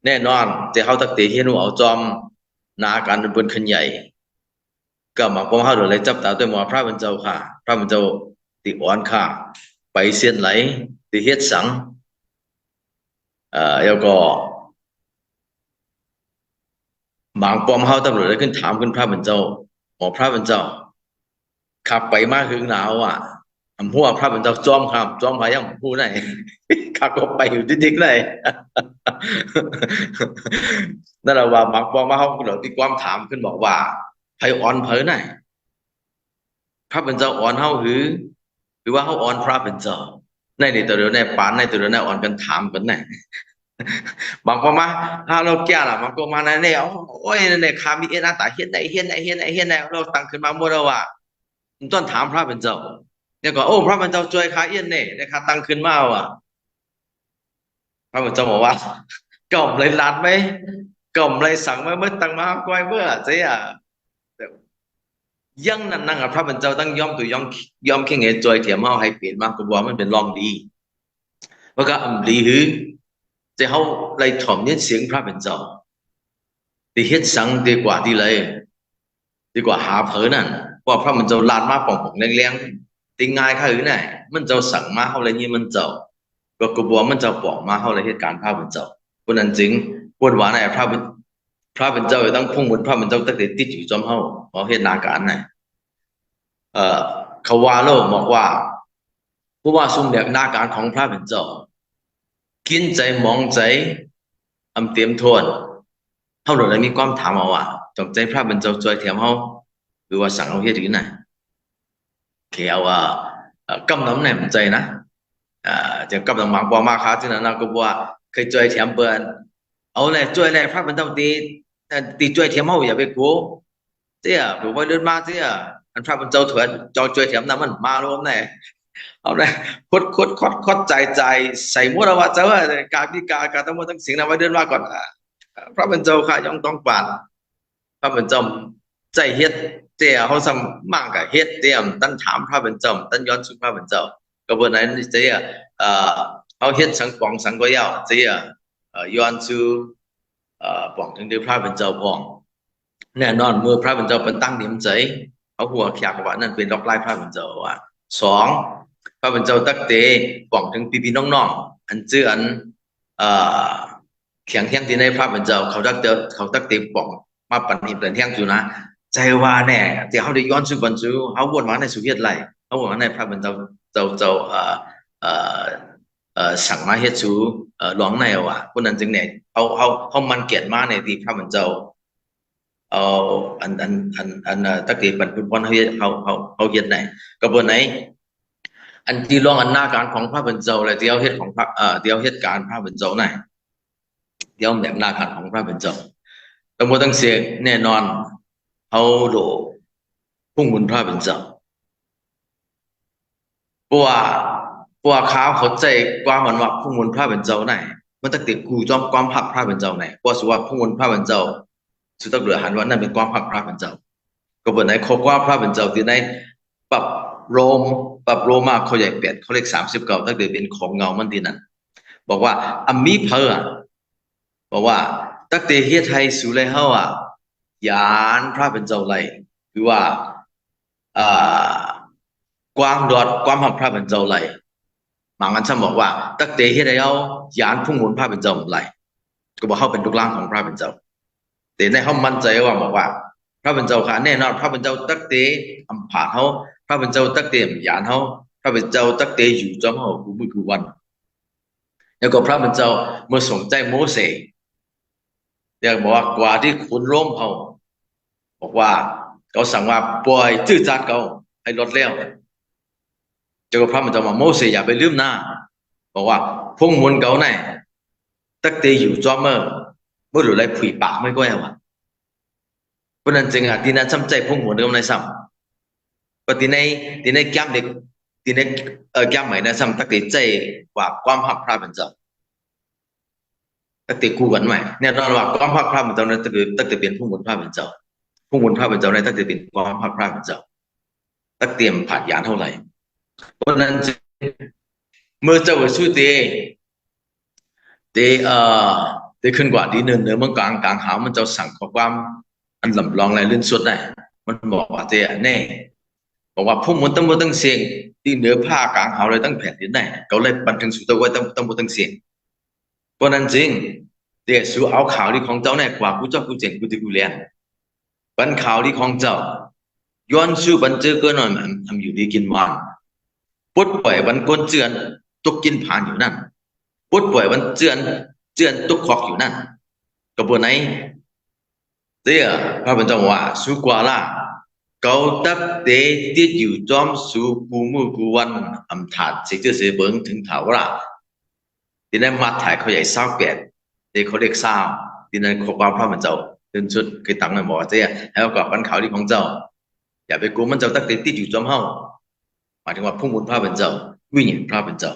แน่นอนจะเขาตักเตะเฮียนูเอาจอมนาการเป็นขึ้นใหญ่ก็มาพวกเขาเลยจับตาด้วยว่าพระเป็นเจ้าค่ะพระเป็นเจ้าที่อ่อนค่ะไปเสียนไหลที่เฮ็ดสังแล้วก็บางปอมเขาตำรวจเลยขึ้นถามขึ้นพระเป็นเจ้าหมอพระเป็นเจ้าขับไปมากถึงหนาวหัวพระเป็นเจ้าจอมครับจอมพายังผู้ไหนขับก็ไปอยู่ที่ๆเลยนั่นแหละว่าบางปอมเขาเราที่ความถามขึ้นบอกว่าไผอ่อนเผยไหนพระเป็นเจ้าอ่อนเขาหรือว่าเขาอ่อนพระเป็นเจ้าในตัวเดียวในปานในตัวเดียวในอ่อนกันถามกันไหนบางคนมาถ้าเราแก่ละบางคนมาในเนี่ยโอ้ยในคามีเอ็นตาเฮ็ดไหนเราตั้งขึ้นมาหมดแล้วว่าต้นถามพระเป็นเจ้าเนี่ยก็โอ้พระเป็นเจ้าช่วยข้าเอ็นเนี่ยนะคะตั้งขึ้นมาว่ะพระเป็นเจ้าบอกว่าก่อมเลยลาดไหมก่อมเลยสั่งไหมเมื่อตั้งมาก้อยเมื่อเสียยังนั่งพระเป็นเจ้าตั้งย่อมตัวยอมแค่เงี้ยจอยเถียมเฮาให้เปลี่ยนมากกว่ามันเป็นรองดีเพราะก็ดีหือจะเขาเลยถ่อมเนี่ยเสียงพระเป็นเจ้าที่เฮ็ดสังดีกว่าที่เลยดีกว่าหาเผอนั่นเพราะพระมันเจ้าลาดมาป่องๆแรงๆตีง่ายค่ะหรือไงมันเจ้าสั่งมาเขาเลยนี่มันเจ้าก็กลัวมันเจ้าบอกมาเขาเลยเหตุการณ์พระเป็นเจ้าเพราะนั้นจริงปวดหวานไอ้พระเป็นเจ้าต้องพุ่งบนพระเป็นเจ้าตั้งแต่ติดอยู่จอมเขาเพราะเหตุนาการไหนเขาว่าโลกบอกว่าผู้ว่าสุ่มเด็กนาการของพระเป็นเจ้ากินใจมองใจเตรียมทวนเขาเลยมีความถามว่าจงใจพระเป็นเจ้าช่วยเทียมเขาหรือว่าสั่งเขาเฮ็ดหรือไงเขียวว่ากำน้ำแหนมใจนะจะกำน้ำหมักบ่มาค้าที่นั้นก็ว่าเคยช่วยเทียมเปิ้นเอาเลยช่วยเลยพระเป็นเจ้าตีช่วยเทียมเขาอย่าไปกลัวเสียหรือว่าเดินมาเสียอันพระเป็นเจ้าถวนจอช่วยเทียมนั้นมันมาล้มแน่เอาเลยคดใจใส่มัวว่าเจ้าการพิการทั้งหมดทั้งสิ่งนั้นไว้เดินมาก่อนพระเป็นเจ้าค่ะย่อมต้องปานพระเป็นเจ้าใจเฮ็ดเจ้าเขาสมั่งกับเฮ็ดเตรียมตั้งถามพระเป็นเจ้าตั้งย้อนสู่พระเป็นเจ้าก็บนนั้นเจ้าเขาเฮ็ดสังปองสังก็ยาวเจ้าย้อนสู่ปองถึงได้พระเป็นเจ้าพองแน่นอนเมื่อพระเป็นเจ้าเป็นตั้งนิ่มใจเขาหัวแขกว่านั่นเป็นดอกไม้พระเป็นเจ้าว่าสองพระเป็นเจ้าตักเตปองถึงพี่น้องอันเจือนเขียงเที่ยงที่ในพระเป็นเจ้าเขาตักเตปองมาปั่นหินเปลี่ยนเที่ยงอยู่นะใจว่าแน่เดี๋ยวเขาได้ย้อนสู่บรรจุเขาวนมาในสุเวียตไรเขาวนมาในพระเป็นเจ้าสั่งมาเฮ็ดสู่หลวงในว่าคนนั้นจึงเนี่ยเขามันเกียรติมาในที่พระเป็นเจ้าเอาอันตักเตปั่นพุ่นพรเขาเฮ็ดไหนก็บนไหนอันที่รองอันหน้าการของพระเป็นเจ้าและเดียวเฮ็ดของพระเดียวเหตุการณ์พระเป็นเจ้าไหนเดียวแบบหน้าการของพระเป็นเจ้าทั้งหมดทั้งเสียแน่นอนเขาโดพุ่งบนพระเป็นเจ้าเพราะว่าเขาเข้าใจความมันว่าพุ่งบนพระเป็นเจ้าไหนมันตั้งแต่กูจอมความพักพระเป็นเจ้าไหนเพราะสุว่าพุ่งบนพระเป็นเจ้าสุดตะเบือหันว่านั่นเป็นความพักพระเป็นเจ้าก็บนไหนเขาว่าพระเป็นเจ้าที่ไหนปรับโรมาเขาใหญ่เปลี่ยนเขาเลข39ตั้งแต่เป็นของเงามันที่นั่นบอกว่ามีเพอบอกว่าตั้งแต่เฮ็ดไทยสู่เลยเฮายานพระเป็นเจ้าไรหรือว่ากวางดอดความหักพระเป็นเจ้าไรบางอันฉันบอกว่าตั้งแต่เฮ็ดไทยเอายานพุ่งหมุนพระเป็นเจ้าไรก็บอกเขาเป็นลูกหลานของพระเป็นเจ้าแต่ในเขามั่นใจว่าบอกว่าพระเป็นเจ้าค่ะแน่นอนพระเป็นเจ้าตั้งแต่อำผาเขาพระเป็นเจ้าตักเตรียมยานเขาพระเป็นเจ้าตักเตอยู่จอมเขากูมือกูวันแล้วก็พระเป็นเจ้าเมื่อส่งใจโมเสสเรียกบอกว่ากว่าที่คุณร่มเขาบอกว่าเขาสั่งว่าปล่อยจื้อจานเขาให้ลดแล้วเจ้าพระเป็นเจ้ามาโมเสสอย่าไปลืมหน้าบอกว่าพุ่งมนเขาไหนตักเตอยู่จอมเมื่อหลุดไรผุยปากไม่ก็แล้วเพราะนั้นจริงที่นั้นช้ำใจพุ่งมนเขาในซ้ำก็ที่ในแก้มเด็กที่ในแก้มใหม่นะซ้ำตักเตใจกว่าความหักพระเป็นเจ้า ตั้งแต่คู่กันใหม่แน่นอนว่ากองพักพระเป็นเจ้านั้นตั้งแต่เป็นผู้หมุนพระเป็นเจ้าผู้หมุนพระเป็นเจ้านั้นตั้งแต่เป็นกองพักพระเป็นเจ้าตั้งเตรียมผ่านยานเท่าไหร่เพราะนั้นเมื่อเจ้าสู้เตขึ้นกว่าดีเนินเนื้อเมืองกลางหาวมันเจ้าสั่งข้อความอันลำลองอะไรลื่นสุดได้มันบอกว่าเตแน่บอกว่าผู้หมุนตั้งเสียงที่เหนือผ้ากลางหาวเลยตั้งแผ่นดินได้เขาเลยบันทึกสุดตัวไว้ตั้งเสียงเพราะนั้นจริงเดี๋ยวสู้เอาข่าวที่ของเจ้าแน่กว่าผู้เจ้าผู้เจ๋งผู้ที่กูเรียนบันข่าวที่ของเจ้าย้อนสู้บันเจอก็หน่อยมันทำอยู่ดีกินวันปุ๊ดปล่อยบันก้นเจือนตุกกินผ่านอยู่นั่นปุ๊ดปล่อยบันเจือนตุกขอกอยู่นั่นกระบวนไหนเดี๋ยวพระเป็นเจ้าว่าสู้กว่าละเขาตักเตะที่อยู่จอมสู้กูมือกูวันอำถาดเสียเจอเสียเบิ้งถึงถาวราที่นั่นมาถ่ายเขาใหญ่เศร้าแก่เด็กเขาเรียกเศร้าที่นั่นขอความพระเป็นเจ้าเดินชุดคือตั้งนั่นบอกว่าเจ้าให้เอากับบันข่าวที่ของเจ้าอย่าไปกลัวมันเจ้าตักเตะที่อยู่จอมเฮาหมายถึงว่าผู้มุนพระเป็นเจ้าวิญญาณพระเป็นเจ้า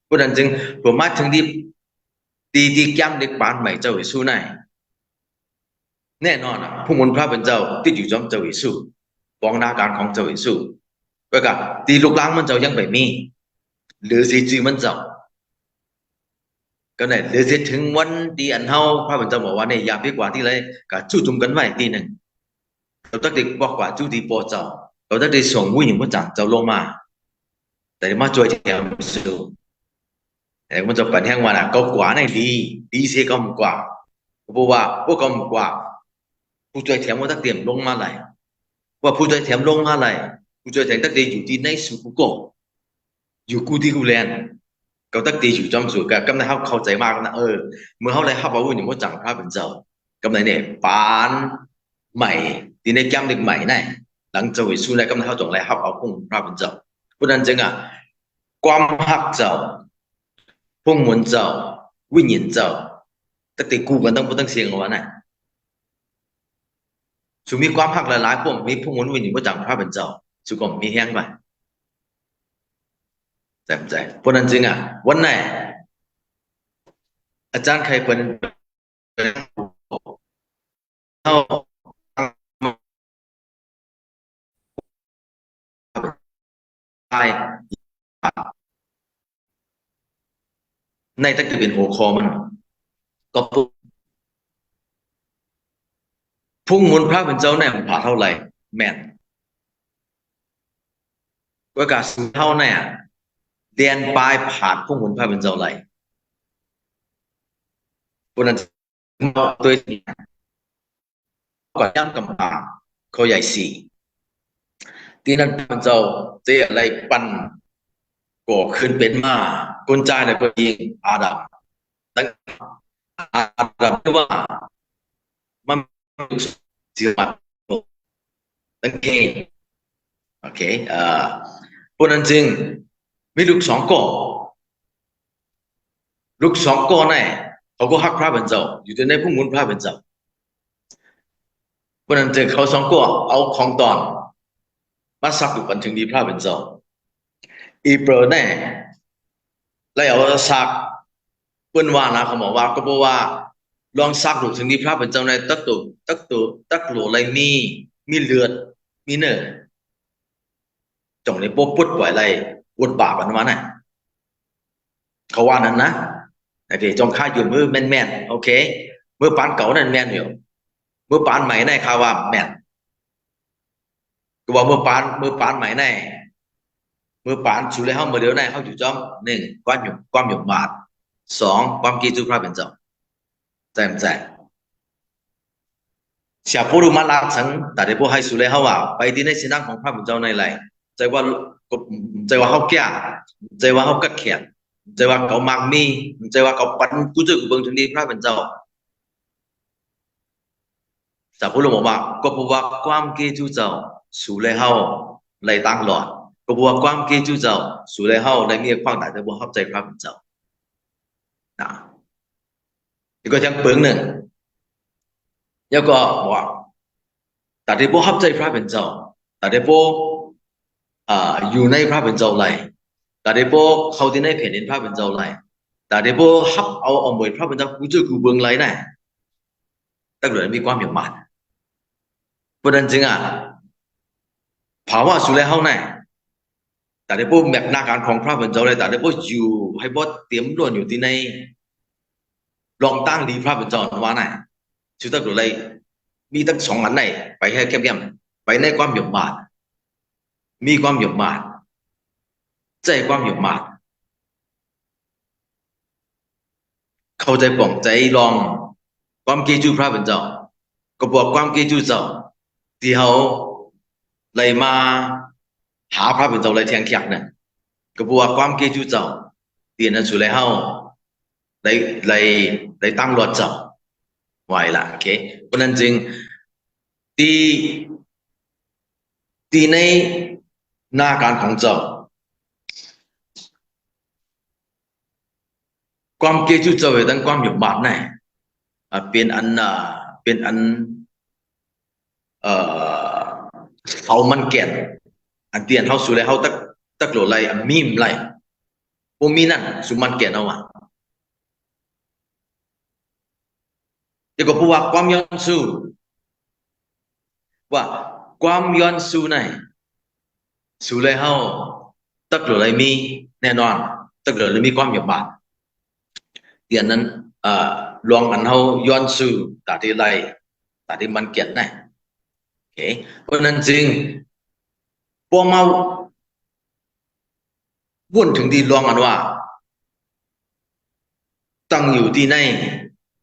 เพราะนั้นจึงผมมาถึงที่แก้มเด็กปานใหม่เจ้าอิสุนัยแน่นอนผู้มุนพระเป็นเจ้าที่อยู่จอมเจ้าอิสุปองนาการของเจ้าอิสุก็กับตีลูกล้างมันเจ้ายังไม่มีหรือสิจือมันเจ้าก็เนี่ยหรือสิถึงวันที่อันเฮาพระเป็นเจ้าบอกว่าเนี่ยอย่าไปกว่าที่ไรก็จู่จุ่มกันไว้ทีหนึ่งเราต้องได้บอกว่าจู่ที่ปอเจ้าเราต้องได้ส่งวิ่งพระจันทร์เจ้าลงมาแต่มาช่วยแถมสู้แต่มันจะเป็นแห่งวันก็กว่าในดีเสียก็มกว่าเพราะว่าพวกก็มกว่าผู้ช่วยแถมว่าตั้งเตรียมลงมาไหลว่าผู้ช่วยแถมลงมาไหลผู้ช่วยแถมตั้งแต่อยู่ที่ในสุกุโกอยู่กูที่กูแลนก็ตั้งแต่อยู่จอมสุกกำลังเข้าใจมากนะเมื่อเขาเลยเข้ามาวุ่นอยู่ว่าจังพระเป็นเจ้ากำลังเนี่ยปานใหม่ที่ในแก้มเด็กใหม่นี่หลังจากวิสุนัยกำลังเข้าจงเลยเข้าเอาพุ่งพระเป็นเจ้าเพราะนั้นจึงความหักเจ้าพวกมวลเจ้าวิญญาณเจ้าตั้งแต่กูกันตั้งเสียงเอาไว้น่ะสุมีความหักหลายๆพวกมีพวกมวลวิญญาณว่าจังพระเป็นเจ้าสุก็มีแห้งไปใจเพราะนั้นจึงวันไหนอาจารย์ใครเป็นเข้าไปในตั้งแต่เป็นหัวคอมันก็พุ่งมนพระเป็นเจ้าแน่ผ่าเท่าไหร่แม่นว่าการสื่อเท่าแน่เดียนปลายผ่านพุ่งมนพระเป็นเจ้าไหลเพราะนั้นตัวนี้ก่อนย่ำกำปาเขาใหญ่สี่ที่นั่นเป็นเจ้าเจ้าอะไรปันก็ขึ้นเป็นมากุญแจในก็ยิงอาดัมตั้งอาดัมว่ามันเสียมาตั้งเกณฑ์โอเคเพราะนั้นจึงมีลูกสองก่อเนี่ยเขาก็ฮักพระเป็นเจ้าอยู่ในพุ่งมุนพระเป็นเจ้าเพราะนั้นจึงเขาสองก่อเอาของตอนมาสักอยู่กันถึงดีพระเป็นเจ้าอีเปรแน่แล้วเอาสักเปิ้นว่านะเขาบอกว่าก็บอกว่าลองสักดูถึงดีพระเป็นเจ้าในตักหลัวอะไรมีเลือดมีเนื้อจงในปุ๊บปุ๊บปล่อยอะไรปวดบาปกันมาน่ะเขาว่านั้นนะโอเคจงค่าอยู่มือแม่นโอเคมือปานเก่านั่นแม่นอยู่มือปานใหม่ในข่าวว่าแม่นก็บอกมือปานใหม่ในมือปานชูเลยเขาเมื่อเดียวในเขาอยู่จอมหนึ่งความหยกบาทสองความกีจุพระเป็นเจ้าใจเสียผู้รู้มาลาสังแต่เดี๋ยวพวกให้สุเลยเขาว่าไปที่ในสินังของพระเป็นเจ้าในไรใจว่าเขาแก่ใจว่าเขากัดเขียนใจว่าเขามักมีใจว่าเขาปั่นกูจะกูเบิ่งถึงดีพระเป็นเจ้าแต่ผู้รู้บอกว่าก็เพราะว่าความเกจูเจ้าสุเลยเขาไรตั้งหลอดก็เพราะว่าความเกจูเจ้าสุเลยเขาได้มีความแต่พวกเขาใจพระเป็นเจ้านี่ก็ยังเปิงหนึ่งแล้วก็ว่าแต่ที่พวกเข้าใจพระเป็นเจ้าแต่ที่พวกอยู่ในพระเป็นเจ้าไรแต่ที่พวกเขาที่ในแผ่นดินพระเป็นเจ้าไรแต่ แต่เดี๋ยวพอฮับเอาเหมือนพระเป็นเจ้ากูเจอกูเบืองไรน่ะตั้งแต่มีความหยาบหมาดเพราะนั้นจริงภาวะสุดแล้วเขาน่ะแต่เดี๋ยวพอแมปหน้าการของพระเป็นเจ้าเลยแต่เดี๋ยวพออยู่ให้พอเตรียมล้วนอยู่ที่ในลองตั้งดีพระเป็นเจ้าว่าน่ะชุดตั้งแต่ไรมีตั้งสองอันไหนไปให้เข้มๆไปในความหยาบหมาดมีความหยาบหมาดใจความหยาบหมาดเข้าใจป่องใจลองความเกจูพระเป็นเจ้าก็บอกความเกจูเจ้าที่เขาเลยมาหาพระเป็นเจ้าเลยแทงแขกเนี่ยก็บอกความเกจูเจ้าเตียนนั้นสุดเลยเขาได้ตั้งรถเจ้าไว้ละโอเคเพราะนั้นจึงที่ในหน้าการของเจ้าความเกจูเจ้าเป็นความหยาบหมาดเนี่ยเป็นอันเอามันแก่นอันเตียนเขาสุดเลยเขาตักโหลไรมีมไรพวกมีนั่นสุมันแก่นเอาเดี๋ยวก็พูดว่าความย้อนสู้ว่าความย้อนสู้ไหนสู้เลยเขาตักโหลไรมีแน่นอนตักโหลไรมีความหยาบหมาดเตียนนั้นลองอันเขาย้อนสู้แต่ที่ไรแต่ที่มันเกียดนะโอเคเพราะนั้นจึงพอมาวนถึงที่ลองอันว่าตั้งอยู่ที่ไหน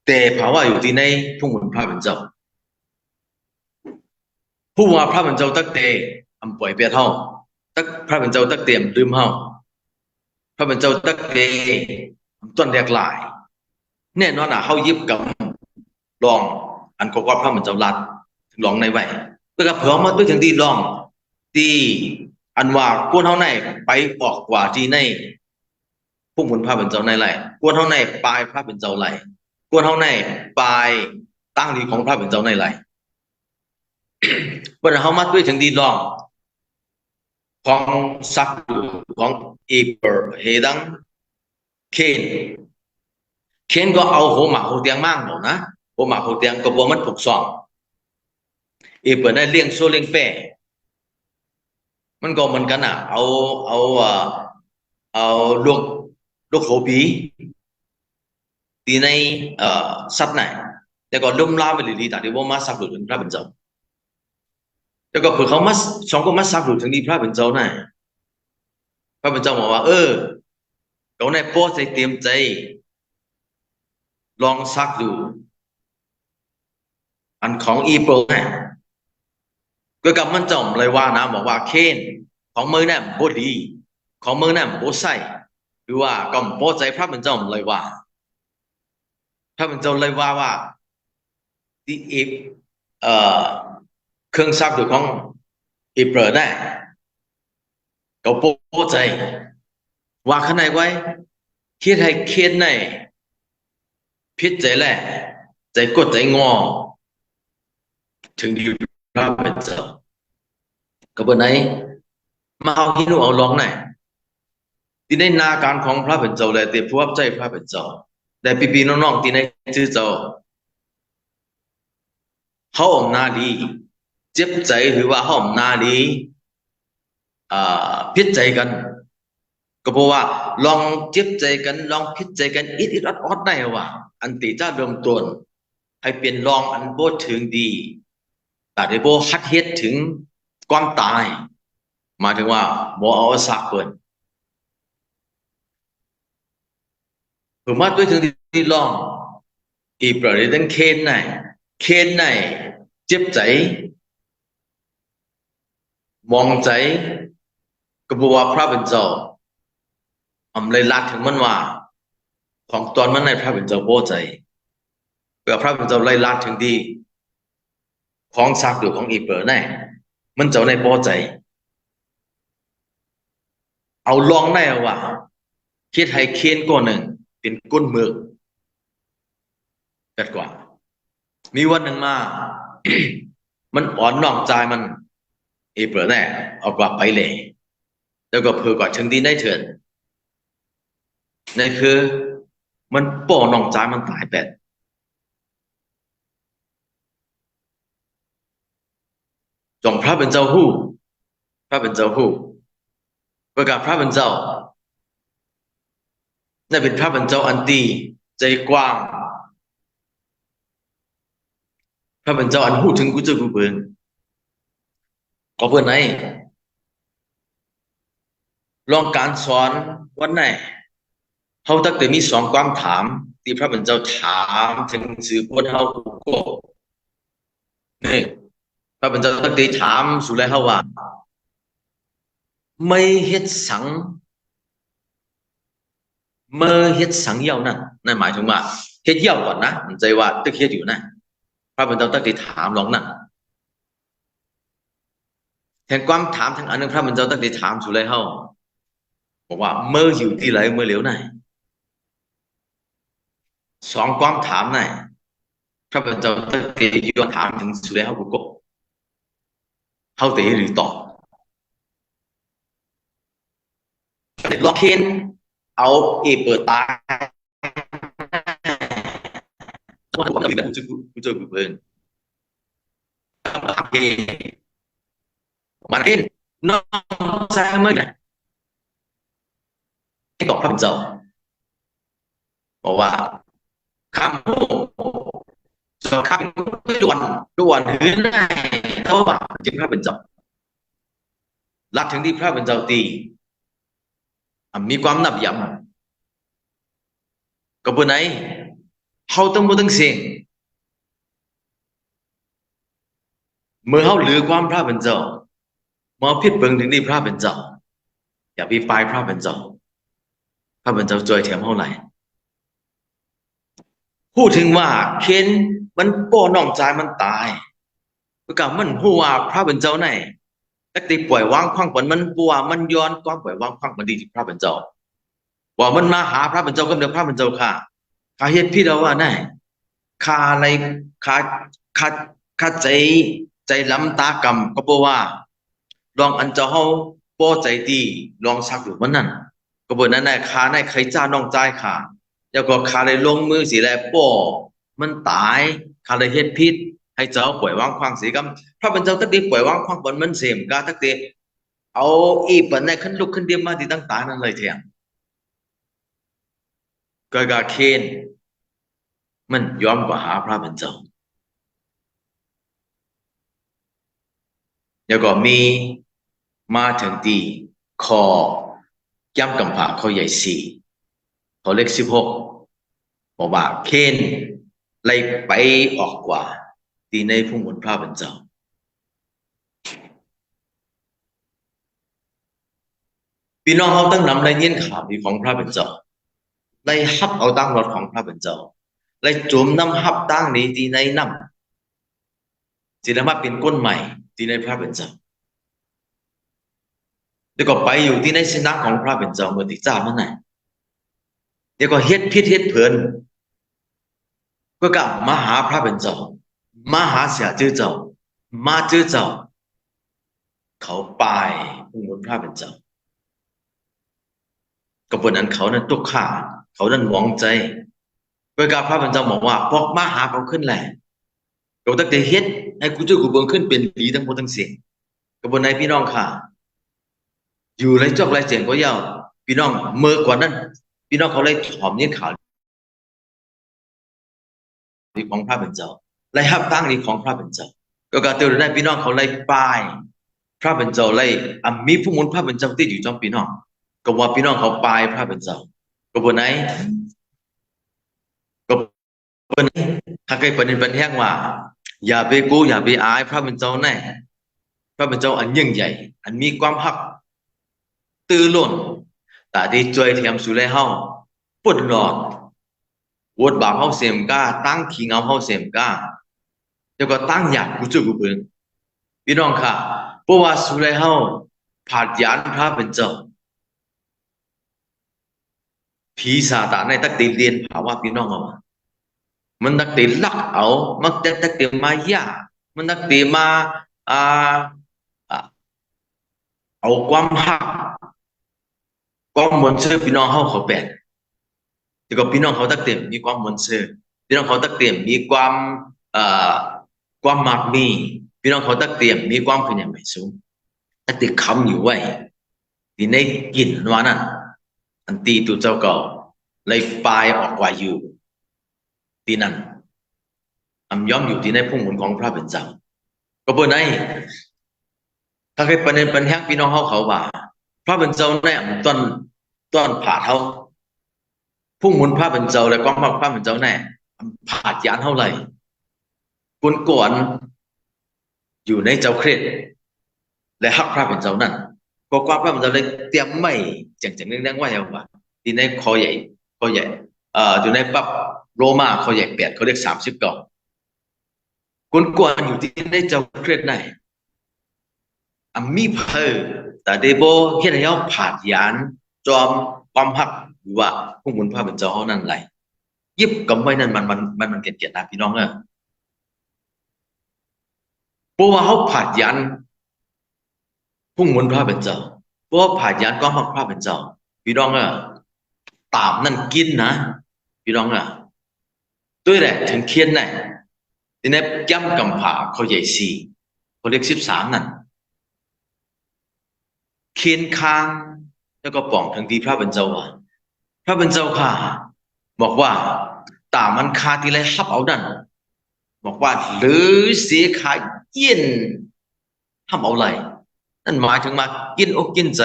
แต่ภาวะอยู่ที่ไหนผู้มุนพระเป็นเจ้าผู้ว่าพระเป็นเจ้าตักเตอำป่วยเปียเท่าตักพระเป็นเจ้าตักเตรียมลืมเฮาพระเป็นเจ้าตักเตต้นแรกหลายแน่นอนเขายิบกับลองอันก็ว่าพระมันจะรัดลองในไว้เพื่อเผื่อมาด้วยถึงที่ลองที่อันว่ากวนเท่าไหนไปออกกว่าที่ในพวกมุนพระเป็นเจ้าในไรกวนเท่าไหนปลายพระเป็นเจ้าไรกวนเท่าไหนปลายตั้งดีของพระเป็นเจ้าในไรเมื่อเขามาด้วยถึงที่ลองของซักของเอเปอร์เฮดังเคนก็เอาหัวหมากหัวเตียงมั่งหรอกนะหัวหมากหัวเตียงก็บอกมันถูกซ่อมเปิดได้เลี้ยงโซ่เลี้ยงแปะมันก็เหมือนกันเอาลูกโขบีตีในซับไหนแล้วก็ลุ่มล่าไปเลยดีแต่ที่ว่ามาซับหลุดถึงพระเป็นเจ้าแล้วก็เผื่อเขามาสองก็มาซับหลุดถึงที่พระเป็นเจ้าไหนพระเป็นเจ้าบอกว่าเขาในโป้ใจเตรียมใจลองซักดูอันของอีโปรเนี่ยก็กับมันจอมเลยว่านะบอกว่าเคนของมือเนี่ยโบดีของมือเนี่ยโบใส่หรือว่าก็โบใจพระเป็นเจ้าเลยว่าพระเป็นเจ้าเลยว่าที่เครื่องซักดูของอีโปรเนี่ยก็โบใจว่าข้างในไว้คิดให้เคนในพิษใจแหละใจกดใจงอถึงดีพระเป็นเจ้าก็บนไหนมาเอาหินูเอาลองไหนที่ในนาการของพระเป็นเจ้าเลยเตรียมพวกใจพระเป็นเจ้าแต่ปีน้องๆที่ในชื่อเจ้าเขาอมนาดีเจ็บใจหรือว่าเขาอมนาดีพิษใจกันก็เพราะว่าลองเจ็บใจกันลองพิษใจกันอิดออดได้ว่าอันติจ้าเริ่มต้นให้เปลี่ยนลองอันโบถึงดีแต่ได้โบฮัดเฮ็ดถึงความตายหมายถึงว่าโมเอาสักเปิดผมมาด้วยถึงที่ลองอีประเด็นเคนไหนเจ็บใจมองใจก็บอกว่าพระเป็นเจ้าเลยลัดถึงมันว่าของตอนมันในพระเป็นเจ้าโบใจเพื่อพระเป็นเจ้าไล่ลัดถึงดีของซักดูของอีเปอร์แน่มันเจ้าในโบใจเอาลองได้ว่าคิดให้เคนก้อนหนึ่งเป็นก้นเมือกกัดกว่ามีวันหนึ่งมา มันอ่อนนอกใจมันอีเปอร์แน่เอากว่าไปเลยแล้วก็เพื่อกว่าถึงดีได้เถิดนั่นคือ มันป้อนองใจมันตายแปดจงพระเป็นเจ้าหู้พระเป็นเจ้าหู้ประกาศพระเป็นเจ้านั่นเป็นพระเป็นเจ้าอันดีใจกว้างพระเป็นเจ้าอันหู้ถึงกูเจ้ากูเบิ่งก็เพื่อนไหนลองการสอนวันไหนเขาตั้งแต่มีสองความถามที่พระเป็นเจ้าถามถึงสื่อคนเขาก็นี่พระเป็นเจ้าตั้งแต่ถามสู่แล้วเขาว่าไม่เฮ็ดสังเมื่อเฮ็ดสังเย่านั่นหมายถึงว่าเฮ็ดเย่าก่อนนะมันใจว่าตึกเฮ็ดอยู่นะพระเป็นเจ้าตั้งแต่ถามลองนั่นแทนความถามทั้งอันนึงพระเป็นเจ้าตั้งแต่ถามสู่แล้วเขาบอกว่าเมื่ออยู่ที่ไหนเมื่อเหลียวไหนสองความถามไหนพระเป็นเจ้าตั้งแต่ย้อนถามถึงสู่แล้วเขาก็เขาเตะหรือตอบล็อกเคนเอาเปิดตาว่าผมจะกูเจอกูเพิ่งมันเห็นน้องชายเมื่อไงให้ตอบพระเป็นเจ้าบอกว่าคำพูดคำด่วนหืนได้เท่าว่าจึงพระเป็นเจ้าลักถึงที่พระเป็นเจ้าตีมีความนับย้ำก็เพื่อไหนเขาต้องบ่ต้องเสียงเมื่อเขาหรือความพระเป็นเจ้ามาพิดเบิงถึงที่พระเป็นเจ้าอย่าไปปลายพระเป็นเจ้าพระเป็นเจ้าจอยแถมเท่าไหร่พูดถึงว่าเคนมันป้อน้องใจมันตายประกาศมันพูดว่าพระเป็นเจ้าไหนแต่ตีปล่อยวางคว้างผลมันบัวมันย้อนความปล่อยวางคว้างผลดีที่พระเป็นเจ้าว่ามันมาหาพระเป็นเจ้าก็เดี๋ยวพระเป็นเจ้าค่ะข้าเฮ็ดพี่เราว่าไหนข้าอะไรข้าใจล้ำตากรรมก็บอกว่าลองอันเจ้าเฮาป้อใจดีลองสักอยู่วันนั้นก็บอกนั้นข้าในใครจ้าน้องใจข้าแล้วก็ข้าเลยลงมือสิแลป้อมันตายข้าเลยเฮ็ดผิดให้เจ้าปล่อยวางความเสียกรรมพระเป็นเจ้าตักดีปล่อยวางความบนมันเสมกาตักดีเอาอีปันในขึ้นลุกขึ้นเดียมมาที่ต่างๆนั่นเลยเถียงก็กาเคนมันยอมกว่าหาพระเป็นเจ้าแล้วก็มีมาถึงตีคอย่ำกำผาข้อใหญ่สี่ข้อเล็ก16บอกว่าเคนไล่ไปออกกว่าตีในผู้หมุนพระเป็นเจ้าพี่น้องเขาตั้งนำในเงี้ยข่าวของพระเป็นเจ้าไล่ฮับเอาตั้งรถของพระเป็นเจ้าไล่จุ่มน้ำฮับตั้งนี้ตีในน้ำสิธรรมะเป็นก้นใหม่ตีในพระเป็นเจ้าแล้วก็ไปอยู่ที่ในสนักของพระเป็นเจ้าเมื่อติจ้าเมื่อไหร่เดี๋ยวก็เฮ็ดพิษเฮ็ดเพลินก็กลับมาหาพระเป็นเจ้ามาหาเสียจื้อเจ้ามาจื้อเจ้าเขาไปผู้หมุนพระเป็นเจ้าก็บนนั้นเขานั้นตุกขาเขานั้นหวงใจเพื่อการพระเป็นเจ้าบอกว่าพอกมาหาเขาขึ้นแหละเขาตั้งแต่เฮ็ดให้กูจื้อกูเบิ่งขึ้นเป็นผีทั้งหมดทั้งสิ้นก็บนในพี่น้องค่ะอยู่ไรจอกไรเสียงก็ยาวพี่น้องเมื่อกว่านั้นพี่น้องเขาเลยถอมเนียนข่าวของพระเป็นเจ้าไล่ฮับตั้งนี้ของพระเป็นเจ้าก็การเตือนได้พี่น้องเขาไล่ป้ายพระเป็นเจ้าไล่มีผู้หมุนพระเป็นเจ้าที่อยู่จอมพี่น้องก็ว่าพี่น้องเขาป้ายพระเป็นเจ้าก็บนไหนก็บนถ้าใครประเด็นเป็นแห้งว่าอย่าไปกูอย่าไปอายพระเป็นเจ้าแน่พระเป็นเจ้าอันยิ่งใหญ่อันมีความฮักตื่นล้นแต่ที่ช่วยเทียมสู่เลยเฮาปุ่นหลอดวดบาปเฮาเสียมก้าตั้งขี้เงาเฮาเสียมก้าแล้วก็ตั้งหยาดกูจื้อกูเบิ่งพี่น้องค่ะเพราะว่าสู่เลยเฮาผาดยานพระเป็นเจ้าผีซาตานในตักติเรียนภาวะพี่น้องเอามันตักติลักเอามันตักติมายามันตักติมาเอาความฮักความมวลเชื่อพี่น้องเขาเป็น แต่ก็พี่น้องเขาตักเต็มมีความมนต์ซื่อพี่น้องเขาตักเต็มมีความเอ่อความมักมีพี่น้องเขาตักเต็มมีความขยันไม่สูงตักเต็มคำอยู่ไว้ที่ในกินว่านั่นอันตีตัวเจ้าก็เลยปลายออกกว่าอยู่ที่นั่นอำย่อมอยู่ที่ในพุ่งหมุนของพระเป็นเจ้าก็เบอร์ไหนถ้าใครประเด็นปัญหาพี่น้องเขาว่าพระเป็นเจ้าแน่ต้นผ่าเท่าพุ่งหมุนพระเป็นเจ้าและความพระเป็นเจ้าแน่ผ่าจานเท่าไหร่กวนอยู่ในเจ้าเครียดและฮักพระเป็นเจ้านั่นก็ความพระเป็นเจ้าเลยเตรียมไม่จังๆนั่งๆไว้เอาว่าที่ในคอใหญ่อยู่ในปั๊บโรมาคอใหญ่8เขาเรียก30 ดอกกวนอยู่ที่ในเจ้าเครียดไหนมีเพอแต่เดโบเฮ็ดให้เราผ่านยานจอมความหักหรือว่าพุ่งหมุนพระเป็นเจ้าเฮานั่นไหลยิบกำไว้นั่นมันเกียรตินะพี่น้องเพราะว่าเขาผ่านยานพุ่งหมุนพระเป็นเจ้าเพราะว่าผ่านยานความหักพระเป็นเจ้าพี่น้องตามนั่นกินนะพี่น้องด้วยแหละถึงเคียนไหนทีนี้ย่ำกำผาเขาใหญ่4เขาเรียก13นั่นเคียนค้างแล้วก็ป่องทั้งที่พระเป็นเจ้าว่าพระเป็นเจ้าค่ะบอกว่าตามันคาทีไรฮับเอาดันบอกว่าหรือเสียขาเย็นทำเอาไรนั่นหมายถึงมากินอกกินใจ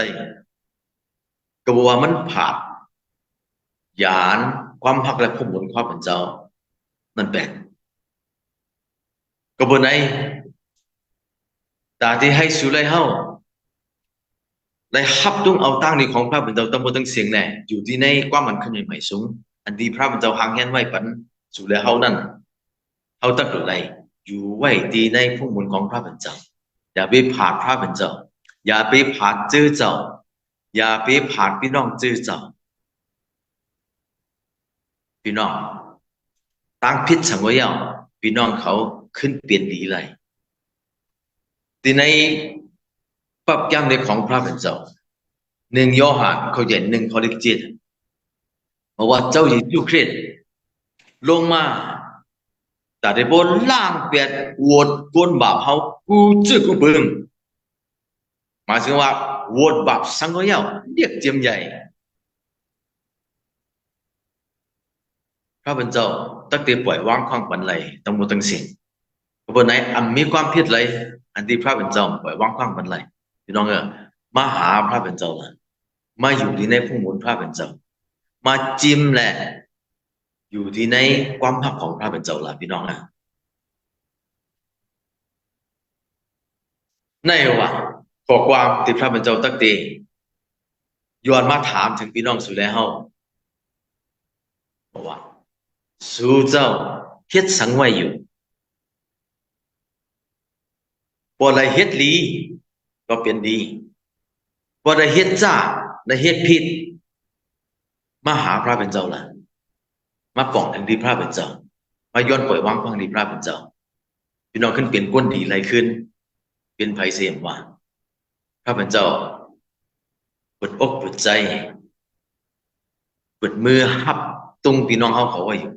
ก็บอกว่ามันผ่าหยานความพักและพุ่มบนความเป็นเจ้านั่นเป็นก็บนไหนตาที่ให้สุไลเฮาได้ฮับต้องเอาตั้งในของพระเป็นเจ้าตั้งบนตั้งเสียงแน่อยู่ที่ในความมันขึ้นใหม่สูงอันที่พระเป็นเจ้าหางเงี้ยไว้ปันสุไลเฮานั่นเฮาตั้งอะไรอยู่ไว้ที่ในพุ่มบนของพระเป็นเจ้าอย่าไปผ่านพระเป็นเจ้าอย่าไปผ่านเจ้าเจ้าอย่าไปผ่านพี่น้องเจ้าเจ้าพี่น้องตั้งพิษสังเวยพี่น้องเขาขึ้นเปลี่ยนดีเลยที่ในปรับย้ำในของพระเป็นเจ้า1 โยหานเขาเย็น1 ข้อเลข 7บอกว่าเจ้าเยซูคริสต์ลงมาแต่ได้บนล่างเปียดโหวตกวนบาปเขากูจื้อกูเบิ่งหมายถึงว่าโหวตบาปสังเวยเรียกเจียมใหญ่พระเป็นเจ้าตั้งแต่ปล่อยวางความปันไหลตั้งหมดตั้งสิ่งบนไหนมีความผิดไรอันที่พระเป็นเจ้าปล่อยวางความปันไหลพี่น้องมาหาพระเป็นเจ้าละมาอยู่ที่ในพุ่งหมุนพระเป็นเจ้ามาจิ้มแหละอยู่ที่ในความพักของพระเป็นเจ้าละพี่น้องในว่าขอความที่พระเป็นเจ้าตั้งแต่ย้อนมาถามถึงพี่น้องสุดแล้วบอกว่าสู่เจ้าเฮ็ดสังไว้อยู่บ่ได้เฮ็ดลีก็เป็นดีบ่ได้เฮ็ดจ้าได้เฮ็ดผิดมาหาพระเป็นเจ้าล่ะมาป้องถึงที่พระเป็นเจ้ามาย้อนปล่อยวางความดีพระเป็นเจ้าพี่น้องขึ้นเป็นก้นดีไรขึ้นเป็นไผเสียมว่าพระเป็นเจ้าเปิดอกเปิดใจเปิดมือฮับตรงพี่น้องเขาไว้อยู่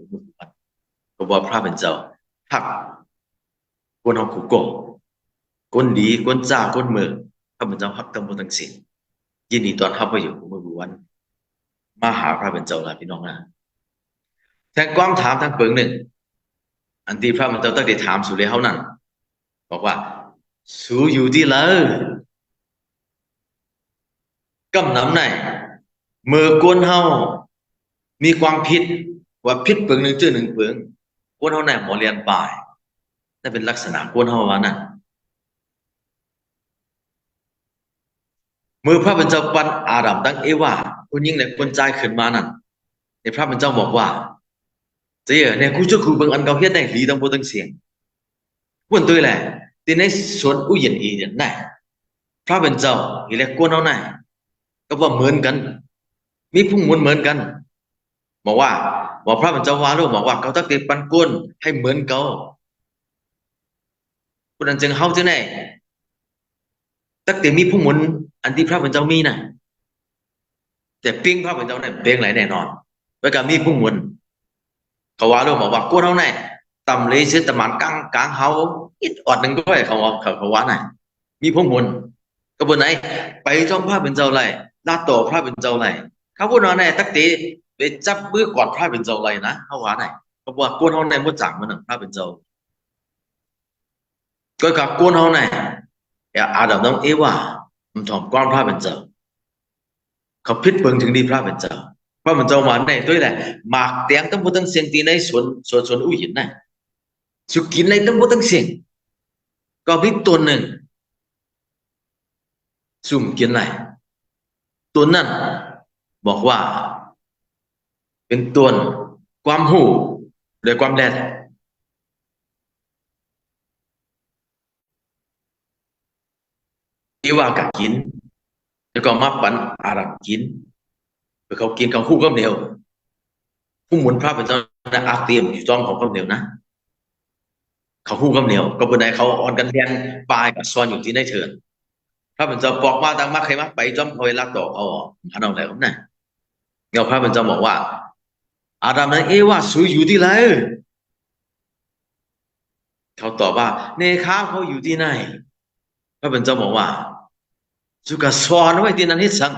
ก็บอกพระเป็นเจ้าฮักคนเฮาขู่ก่อคนดีคนจ้าคนมือพระเป็นเจ้าฮักทั้งหมดทั้งสิ้นยินดีต้อนรับไว้อยู่เมื่อวันมาหาพระเป็นเจ้าล่ะพี่น้องแต่ความถามทางเปิงหนึ่งอันที่พระเป็นเจ้าตั้งแต่ถามสู่เลยเฮานั่นบอกว่าสู่อยู่ที่เลยกำนำไหนเมื่อกวนเฮามีความผิดว่าผิดเปิงหนึ่งเจอหนึ่งเปิงกวนเฮาไหนหมอเรียนป่ายนั่นเป็นลักษณะกวนเฮาว่านั่นเมื่อพระเป็นเจ้าปันอาดัมตั้งเอวาคนยิ่งเนี่ยคนใจขึ้นมานั่นในพระเป็นเจ้าบอกว่าเจ้าเนี่ยกูจะคูเบิ่งอันเก่าเฮ็ดได้หลีตั้งบ่ตั้งเสียงควรตัวแหละที่ในสวนอุยเย็นอีเนี่ยน่ะพระเป็นเจ้าอีแลกวนเฮาน่ะก็ว่าเหมือนกันมีพุ่งหมุนเหมือนกันบอกพระเป็นเจ้าว่าลูกบอกว่าเขาตั้งแต่ปันก้นให้เหมือนเขาคนนั้นจึงเฮาจังได๋ตั้งแต่มีพุ่งหมุนอันที่พระเป็นเจ้ามีน่ะแต่เพียงพระเป็นเจ้าเนี่ยเพียงไหลแน่นอน với cả mi phung muốnเขาว่าเรื่องบอกว่ากูเท่าไหร่ตำเลยเสียตำมันกลางเฮาอิดอดหนึ่งด้วยเขาว่าไหนมีพงมุนก็บนไหนไปจ้องพระเป็นเจ้าไรลาโตพระเป็นเจ้าไรเขาพูดว่าไหนตักตีไปจับมือกอดพระเป็นเจ้าไรนะเขาว่าไหนเขาบอกว่ากูเท่าไหร่มุ่งจังมันหนึ่งพระเป็นเจ้าก็กับกูเท่าไหร่อาดัมต้องว่ามันถ่อมก้อนพระเป็นเจ้าเขาพิจเบิ่งถึงดีพระเป็นเจ้าพระเป็นเจ้ามาในด้วยแหละหมากเตียงต้องพูดตั้งเสียงตีในสวนอุ้ยหินนะสุกินในต้องพูดตั้งเสียงก็พิจตัวหนึ่งซุ่มกินไหนตัวนั้นบอกว่าเป็นตัวความหูหรือความแดดที่ว่ากับกินแล้วก็มาปันอารับกินเขากินเขาคู่กับเหนียวผู้หมุนพระเป็นเจ้าอาเตียมอยู่จอมของกับเหนียวนะเขาคู่กับเหนียวก็เป็นไหนเขาอ่อนกันแทนปลายกับซอนอยู่ที่ในเถินพระเป็นเจ้าบอกว่าต่างมาใครมาไปจอมคอยรักต่อเอาอันเอาแล้วนะเงาพระเป็นเจ้าบอกว่าอาดัมนั้นว่าสุยอยู่ที่ไหนเขาตอบว่าเนค้าเขาอยู่ที่ไหนพระเป็นเจ้าบอกว่าสุกสอนไว้ที่นั้นให้สั่ง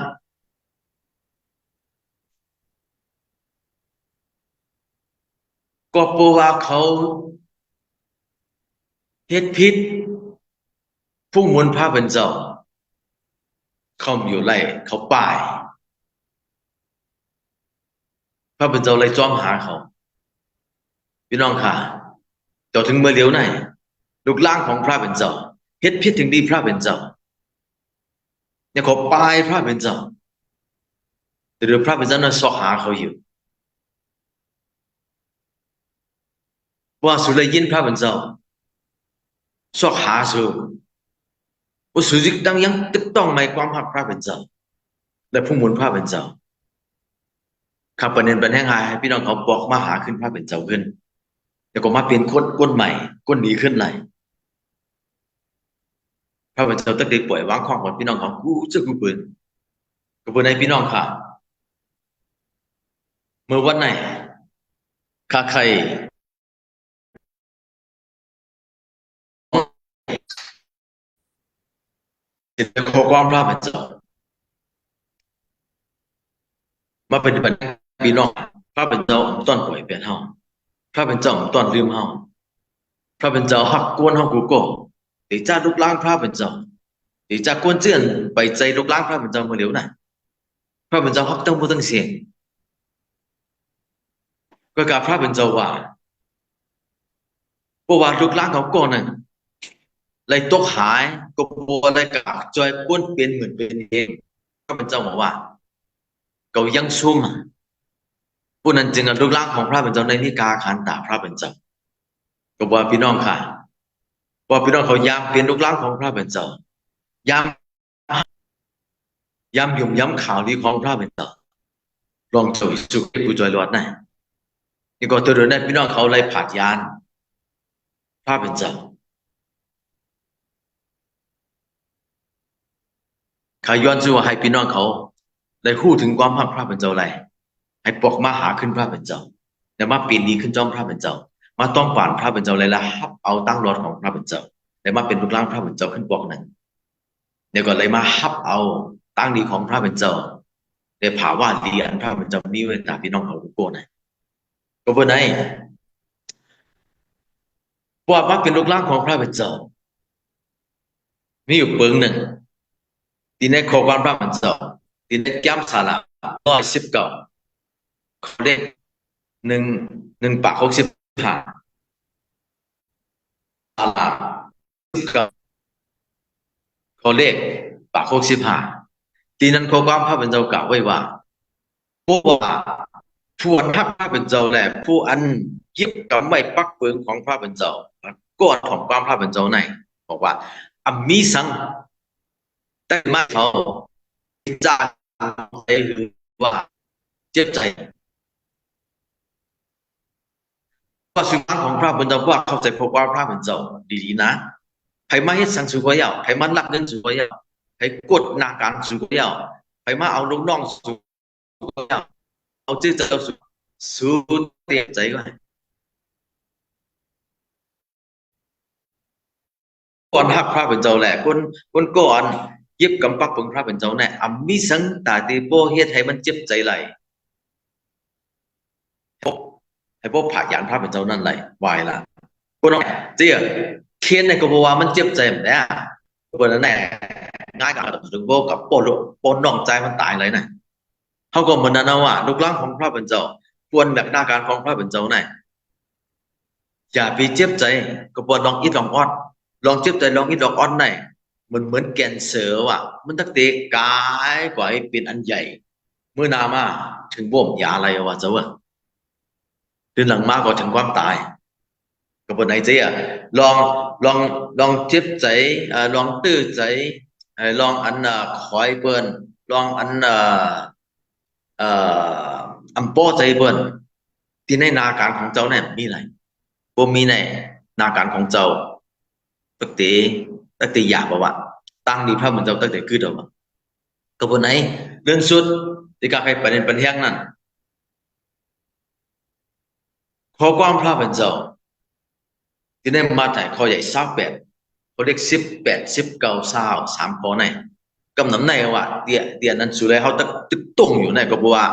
ก็เพราะว่าเขาเฮ็ดผิดผู้มวลพระเป็นเจ้าเขาอยู่ไรเขาป่ายพระเป็นเจ้าเลยจ้อมหาเขาพี่น้องค่ะเจ้าถึงเมื่อเลี้ยวไหนลูกล่างของพระเป็นเจ้าเฮ็ดผิดถึงดีพระเป็นเจ้าเนี่ยเขาป่ายพระเป็นเจ้าหรือพระเป็นเจ้านั้นสอหาเขาอยู่ว่าสุเลยยินพระเป็นเจ้าสอหาสูว่าสุจิตดังยังตึกต้องในความหักพระเป็นเจ้าและผู้หมุนพระเป็นเจ้าข้าประเด็นเป็นแห่งหายให้พี่น้องเขาบอกมาหาขึ้นพระเป็นเจ้าขึ้นแล้วก็มาเป็นคนใหม่คนดีขึ้นไหลพระเป็นเจ้าตั้งแต่ป่วยวางข้องของพี่น้องเขากูจะกูปืนในพี่น้องค่ะเมื่อวันไหนข้าใครจะขอความพระเป็นเจ้ามาปฏิบัติพี่น้องพระเป็นเจ้าต้นป่วยเปลี่ยนเฮาพระเป็นเจ้าต้นลืมเฮาพระเป็นเจ้าหักกวนเฮากูโก้ตีจ้าลุกล้างพระเป็นเจ้าตีจ้ากวนเจือนไปใจลุกล้างพระเป็นเจ้าเมื่อเร็วน่ะพระเป็นเจ้าหักตั้งบ่ตั้งเสียงก็กับพระเป็นเจ้าว่าเพราะว่าลุกล้างเขาก่อนน่ะเลยตกหายก็บัวเลยกับจอยป้วนเป็นเหมือนเป็นเองพระเป็นเจ้าบอกว่าเขายังซุ่มผู้นั้นจึงลูกล่างของพระเป็นเจ้าในนิกาขันตาพระเป็นเจ้าก็ว่าพี่น้องค่ะว่าพี่น้องเขายามเป็นลูกล่างของพระเป็นเจ้ายามหยุ่มย้ำข่าวดีของพระเป็นเจ้าลองสู่สุขผู้จอยรอดนะนี่ก็ตัวเดินได้พี่น้องเขาเลยผาดยานพระเป็นเจ้าขาย้อนสู่ให้พี่น้องเขาได้คู่ถึงความพักพระเป็นเจ้าไรให้ปกมาหาขึ้นพระเป็นเจ้าแต่มาปีนดีขึ้นจอมพระเป็นเจ้ามาต้องป่านพระเป็นเจ้าเลยละฮับเอาตั้งรอดของพระเป็นเจ้าแต่มาเป็นลูกล่างพระเป็นเจ้าขึ้นปกนั้นเดี๋ยวก็เลยมาฮับเอาตั้งดีของพระเป็นเจ้าเดี๋ยวผ่าว่าดีอันพระเป็นเจ้ามีเวตาพี่น้องเขาทุกคนนะก็เพื่อไหนว่ามาเป็นลูกล่างของพระเป็นเจ้ามีอยู่เปิงหนึ่งที่ในข้อความพระเป็นเจ้าที่ในแก้มสาระ119ข้อเลข1ปาก65สาระข้อเลขปาก65ที่นั้นข้อความพระเป็นเจ้ากล่าวไว้ว่าผู้ว่าผู้อันทักพระเป็นเจ้าแหละผู้อันยิบกับไม่ปักเปิงของพระเป็นเจ้าก้อนของความพระเป็นเจ้าในบอกว่าอัมมีสังแต่มาเขาจะหรือว่าเจ็บใจว่าสุภาพของพระเป็นเจ้าว่าเข้าใจพบว่าพระเป็นเจ้าดีๆนะใครมาให้สังสุขยาวใครมาลักเงินสุขยาวใครกดนาการสุขยาวใครมาเอาลูกน้องสุขยาวเอาเจ้าสุ สู้เตรียมใจก่อนก่อนฮักพระเป็นเจ้าแหละคนก่อนเย็บกำปักของพระเป็นเจ้าแน่อำมีสังตาตีโบเฮ็ดให้มันเจ็บใจไหลพบให้พวกผ่าหยานพระเป็นเจ้านั่นไหลวายละคนน้องเจียเคียนในกบว่ามันเจ็บใจเหมือนแน่คนนั้นแน่ง่ายกับถึงโบกับปนน้องใจมันตายเลยนะเขาก็เหมือนนั้นนะว่าลูกหลานของพระเป็นเจ้าควรแบบหน้าการของพระเป็นเจ้าไหนอย่าไปเจ็บใจก็ปนลองอิดลองออดลองเจ็บใจลองอิดลองออดไหนมันเหมือนแกนเสือว่ะมันตั้งแต่กายกว่าเป็นอันใหญ่เมื่อนามาถึงบ่มยาอะไรวะเจ้าเดือนหลังมาก็ถึงความตายก็บนไหนเจ๊อะลองลองเจ็บใจลองตื้อใจลองอันคอยเปิ้นลองอันอันป้อใจเปิ้นที่ในนาการของเจ้าเนี่ยมีอะไรบ่มีในนาการของเจ้าตั้งแต่อยากบอกว่าตั้งดีพระเหมือนเจ้าตั้งแต่คือเดิมก็บนไหนเรื่องสุดที่การให้ประเด็นปัญหานั้นข้อความพระเป็นเจ้าที่ในมาถ่ายข้อใหญ่28เขาเรียก18 19 20 3ข้อในกำหนดในว่าเดียนั้นสุดแล้วเขาตึกตรงอยู่ในก็บอกว่า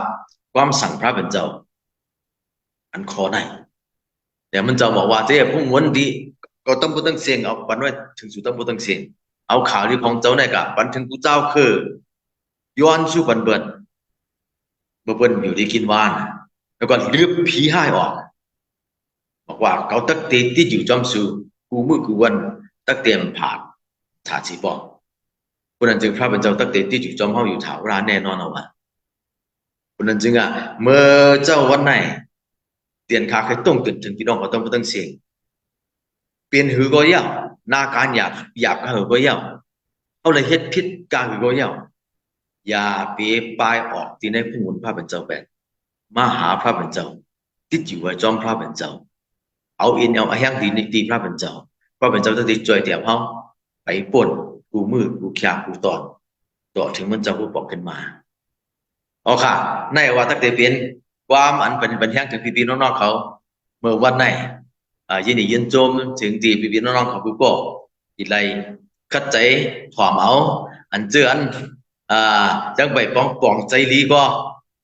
ความสั่งพระเป็นเจ้าอันข้อในแต่มันจะบอกว่าเจ้าผู้งวนดีก็ต้องพูดตั้งเสียงเอาปันไว้ถึงสุดต้องพูดตั้งเสียงเอาข่าวที่ของเจ้าในกับปันถึงกูเจ้าคือย้อนสู้ปันเบิ่นอยู่ดีกินวานแล้วก็ลืบผีให้ออกบอกว่าเขาตักเตที่อยู่จอมสูกูมือกูวันตักเตรียมผ่านชาชีปอกคนนั้นจึงพระเป็นเจ้าตักเตที่อยู่จอมห้องอยู่ถาวราแน่นอนเอาว่าคนนั้นจึงเมื่อเจ้าวันไหนเตียนขาเคยต้องตื่นถึงพี่น้องเขาต้องเสียงเปลี่ยนหือก็เย่าหน้าการหยาบก็หือก็เย่าเอาเลยเฮ็ดพิษการหือก็เย่าอย่าเปียปลายออกที่ในผู้มุนพระเป็นเจ้าแบบมาหาพระเป็นเจ้าที่อยู่ไว้จอมพระเป็นเจ้าเอาอินเอาแห้งดีพระเป็นเจ้าพระเป็นเจ้าจะติดจอยเตียบเฮาไปป่นกูมือกูแขกกูตอนต่อถึงมันเจ้าผู้บอกขึ้นมาเอาค่ะในว่าตั้งแต่เป็นความอันเป็นแห้งถึงพี่น้องเขาเมื่อวันไหนยินดียินโจมถึงตีพี่น้องเขาผู้ก็อีไรคัดใจถ่อมเอาอันเจือนจังไปป้องใจลีก็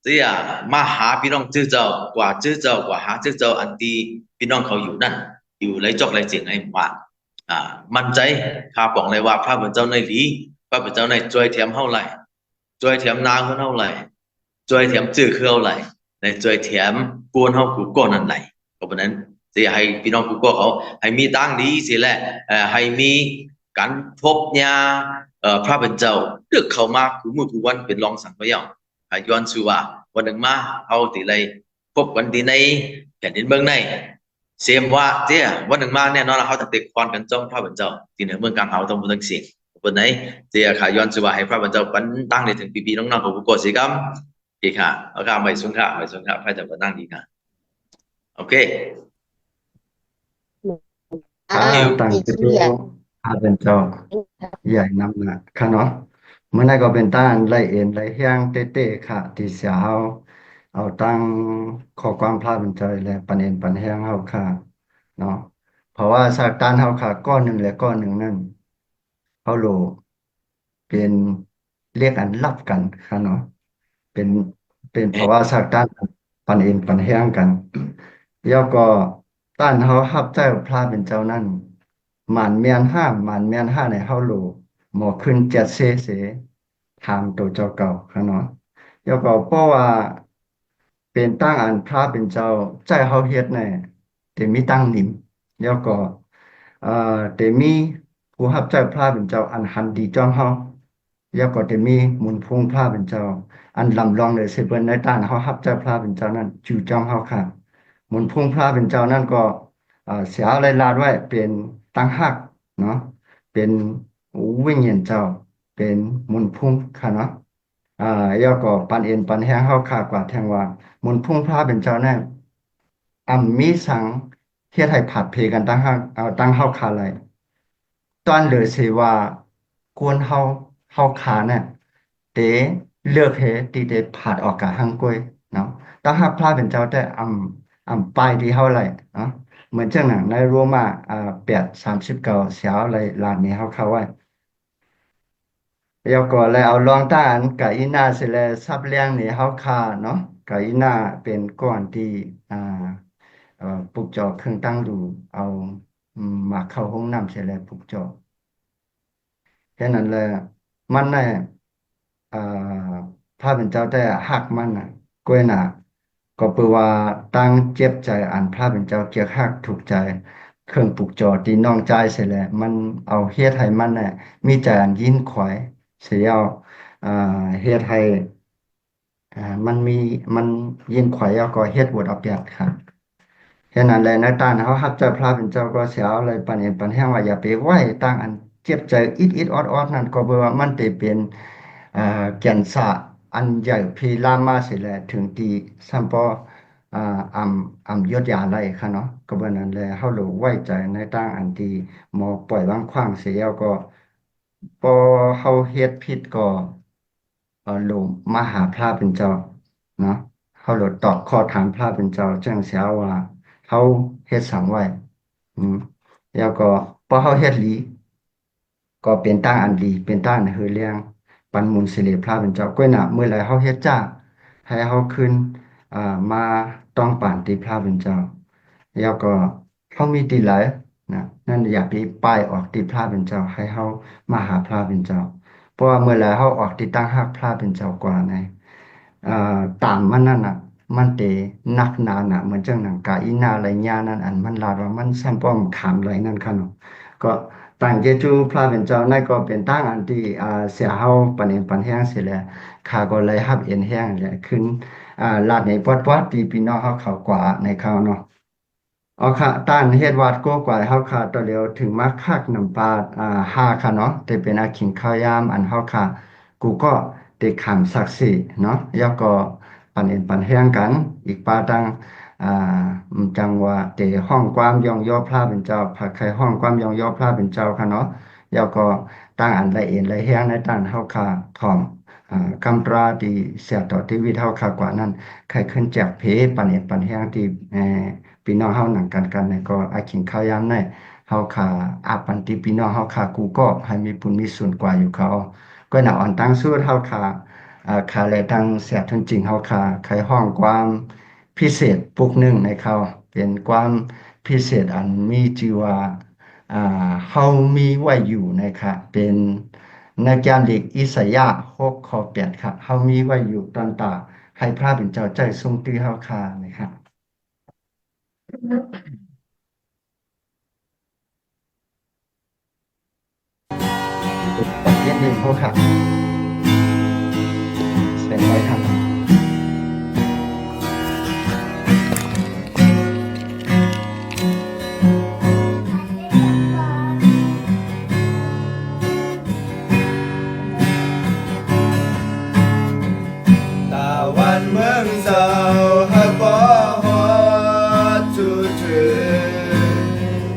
เสียมาหาพี่น้องชื่อเจ้ากว่าชื่อเจ้ากว่าหาชื่อเจ้าอันตีพี่น้องเขาอยู่นั่นอยู่ไรจอกไรเสียงไอ้ว่ามั่นใจข้าบอกเลยว่าพระเป็นเจ้าในลีพระเป็นเจ้าในจอยเทียมเท่าไหร่จอยเทียมนางเท่าไหร่จอยเทียมจื้อคือเท่าไหร่ในจอยเทียมกวนเท่ากูก้อนนั่นไหลก็เพราะนั้นเสียให้พี่น้องกูก็เขาให้มีตั้งดีสิแหละให้มีการพบญาพระเป็นเจ้าเลือกเข้ามากูมือกูวันเป็นรองสังพยองย้อนสู่ว่าวันหนึ่งมาเอาตีไรพบกันที่ในแผ่นดินเมืองในเสียมว่าเจ้าวันหนึ่งมาแน่นอนเขาจะติดควันกันจ้องพระเป็นเจ้าที่เหนือเมืองกลางเขาต้องพูดตั้งเสียงวันไหนเจ้าค่ะย้อนสู่ว่าให้พระเป็นเจ้าปั้นตั้งในถึงปีน้องๆของกูโกสิกรรมอีกค่ะเอาค่ะไม่สุนค่ะพระเจ้าปั้นตั้งดีค่ะโอเคตั้งใจพระเป็นเจ้าใหญ่นำนะค่ะเนาะเมื่อนั้นก็เป็นต้านไล่เอ็นไล่เฮียงเต้ๆค่ะที่เสียเอาตั้งข้อความพระเป็นเจ้าและปันเอ็นปันแห้งเฮาค่ะเนาะเพราะว่าสากตานเฮาค่ะก้อนหนึ่งและก้อนหนึ่งนั่นเฮาโลเป็นเรียกอันรับกันค่ะเนาะเป็นเพราะว่าสากตานปันเอ็นปันแห้งกันแล้วก็ต้านเฮารับใจพระเป็นเจ้านั่นหมันเมียนห้าในเฮาโลหมอขึ้น7เสถามตัวเจ้าเก่าค่ะเนาะแล้วก็เพราะว่าเป็นตั้งอันพระเป็นเจ้าใจเฮาเฮ็ดแน่แต่มีตั้งนิ่มแล้วก็แต่มีผู้รับใจพระเป็นเจ้าอันหันดีจอมเฮาแล้วก็แต่มีมุนพุงพระเป็นเจ้าอันลำลองเลยสิเบิ่นในต้านเฮารับใจพระเป็นเจ้านั้นจู่จอมเฮาค่ะมุนพุงพระเป็นเจ้านั้นก็เสียอะไรลาดไว้เป็นตั้งหักเนาะเป็นวิญญาณเจ้าเป็นมุนพุงค่ะเนาะแล้วก็ปันเอ็นปันแห้งเฮาค่ะกว่าแทงว่ามุนพุงพระเป็นเจ้านั้นมีสังเฮ็ดให้ผัดเพกันตั้งหักตั้งเฮาค่ะไหลตอนเหลือสิว่ากวนเฮาขาเนี่ยเตเลือกเฮตีเตผัดออกกะหังก้อยเนาะ ถ้าหากพระเป็นเจ้าแต่ปลายที่เท่าไหร่เนาะเหมือนเจ้าหนังในโรมา8:39เสียวอะไรลานนี้เขาเข้าไว้แล้วก็เลยเอาลองต้านกับอีนาสิแลซับเลี้ยงนี่เฮาคาเนาะกับอีนาเป็นก่อนที่อ่าปลูกจอกเครื่องตั้งดูเอามาเข้าห้องน้ำเสร็จแล้วปลูกจอกแค่นั้นเลยมันได้อ่าพระเป็นเจ้าแต่หักมันน่ะกล้วยน่ะก็เปือว่าตั้งเจ็บใจอันพระเป็นเจ้าเกียกหักถูกใจเครื่องปลูกจอกที่น้องใจายเสร็จแล้วมันเอาเฮ็ดให้มันน่ะมีใจอันยินขวายเสียเอาอ่าเฮ็ดให้มันยินขวายเอาก็เฮ็ดบวดเอาเปียดครับ ฉะนั้นแหละในตานเขาฮับเจ้าพระเป็นเจ้าก็เสียอะไรปันเห็นปันแห้งว่าอย่าไปไหว้ตั้งอันเจ็บใจอิดออดนั่นก็เพราะว่ามันจะเป็นแก่นสะอันใหญ่พีลามมาเสียแหละถึงที่สัมปออ่ายศยาอะไรค่ะเนาะก็เพราะนั้นแหละเขาหลงไว้ใจในตั้งอันที่หมอปล่อยวางขว้างเสียแล้วก็พอเขาเฮ็ดผิดก็ลงมาหาพระเป็นเจ้าเนาะเขาหลงตอบข้อถามพระเป็นเจ้าจังเสียว่า เขาเฮ็ดสังไว้อืมแล้วก็พอเขาเฮ็ดหลีก็เป็นตั้งอันดีเป็นตั้งอันฮือเลี้ยงปันมุนสิริพระเป็นเจ้าก้อยหน้าเมื่อไหร่เขาเฮ็ดจ้าให้เขาขึ้นมาต้องปานติพระเป็นเจ้าแล้วก็เขามีติหลายนะนั่นอย่าไปป้ายออกติพระเป็นเจ้าให้เขามาหาพระเป็นเจ้าเพราะว่าเมื่อไหร่เขาออกติตั้งหักพระเป็นเจ้ากว่าในตามมันนั่นน่ะ มันเตนักหนาน่ะเหมือนจังหนังกาอีนาอะไรญานั่นอันมันลาดว่ามันซ้ำป้อมขามไรนั่นค่ะเนาะก็ต่างเจจูพระเป็นเจ้านั่นก็เป็นตั้งอันที่เสียเฮาปันเอ็นปันแห้งเสียแหละข้าก็เลยฮับเอ็นแห้งแหละขึ้นลาดในปอดที่พี่น้องเฮาเขากว่าในเขาเนาะเอาค่ะต้านเฮ็ดวัดโกกว่าเฮาค่ะตัวเดียวถึงมาคักน้ำปลา5ค่ะเนาะแต่เป็นอาขิงข้าวยามอันเฮาค่ะกูก็ได้ขามศักดิ์สิทธิ์เนาะแล้วก็ ปันเอ็นปันแห้งกันอีกปาตังอ่าจังว่าเตห้องความยองย่อพระเป็นเจ้าผักไข่ห้องความยองย่อพระเป็นเจ้าค่ะเนาะแล้วก็ตั้งอันละเอ็นละแห้งในตั้งเฮาคาทอมกำตราที่เสียต่อที่วิเฮาคากว่านั้นใครขึ้นแจกเพปันเอ็นปันแห้งที่พี่น้องเฮาหนังกันในก็อาขิงข้าวยามในเฮาคาอาปันติพี่น้องเฮาคากูก็ให้มีบุญมีส่วนกว่าอยู่เขาก็น่ะอ่อนตั้งสู้เฮาคา คาแลทางเสียทุนจริงเขาคาไขห้องความพิเศษปุกหนึ่งในเขาเป็นความพิเศษอันมีชื่อว่าเขามีไว้อยู่นะคะเป็นนักการเด็กอิสยาห์6:8ค่ะเขามีไว้อยู่ตอนตาให้พระเป็นเจ้าใจทรงตื้อเขาคานะครับเย็นๆเขาค่ะเป็นไว้ครับตาวันเมืองเศร้าหักบ่ฮอดจุดถึง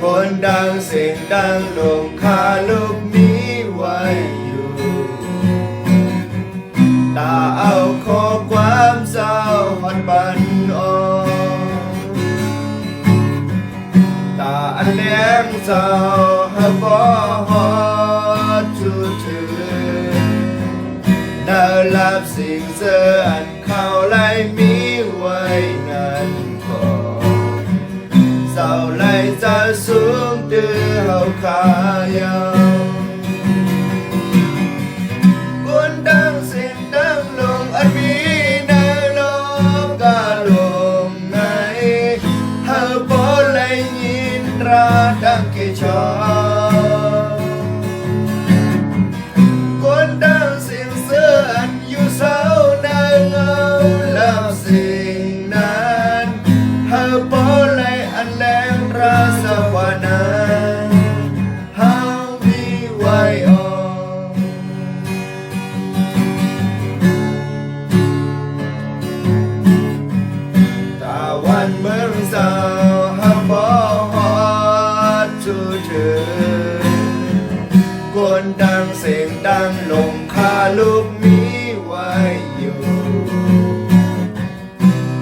คนดังเสียงดังลงคาลูกนี้ไว้อยู่ตาเอาข้อความเศร้าฮอดบันออกตาอันเลี้ยงเศร้าหักบ่ฮอดจุดถึงน่าลับสิ่งเสื่ออันเขาไล่มีไว้นั้นก่อนเศร้าไล่จะสูงตื้อเฮาขายาวคนดังเสียงดังลงอันมีในโลกกาลงในเฮาบ่ไล่ยินราดังเกชอคนดังเสียงเสื่ออันอยู่เศร้าในเงาแล้วสิ่งนั้นเฮาบ่ไล่อันแรงราสวานาเฮามีไว้ออกตาวันเมืองเศร้าเฮาบ่ฮอดจุดถึงคนดังเสียงดังลงคาลูกมีไว้อยู่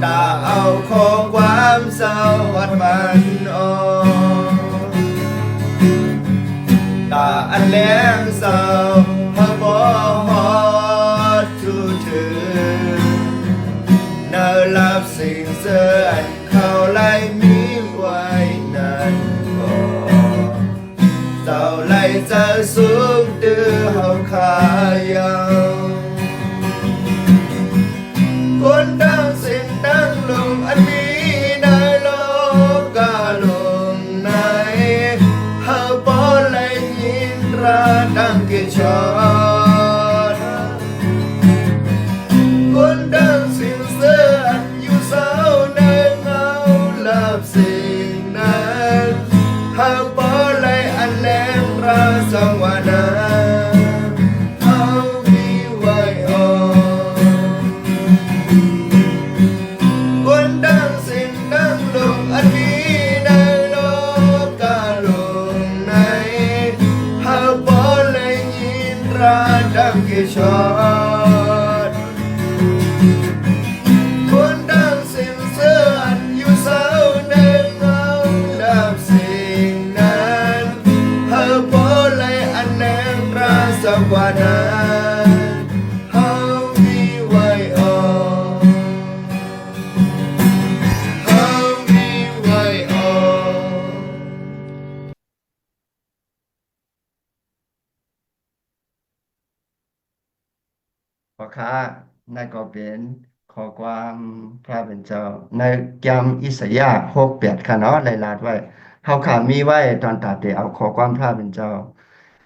ตาเอาของความเศร้าวัดมันออกตาอันแรงเศร้าเฮาบ่ฮอดทุถึงเนอรับสิ่งเสออันเขาไล่มีไว้นั้นก็เศร้าไล่จะสูงตื้อเฮาขายังคนดังสิ้นดังลงอันมีในโลกาลงในเฮาบ่ได้ยินราดังเกชอนคนดังสิ้นเสืออยู่เศร้าในเงาลับสิ่งนั้นเฮาบ่ได้อันแลงราสังวานาเฮามีไว้ออกคนดังสิ้นดังลงอันมีในโลกาลงในเฮาบ่ได้ยินราดังเกชอนคนดังสิ้นเสืออยู่เศร้าในเงาดับสิ่งนั้นเฮาบ่ได้อันแนงราสักว่านั้นเฮามีไว้ออกเฮามีไว้ออก ขอค้านั่นก็เป็นข้อความพระเป็นเจ้าในยามอิสยาห์68ค่ะเนาะหลายลาดไว้เฮาขามีไว้ตอนตาเตเอาข้อความพระเป็นเจ้า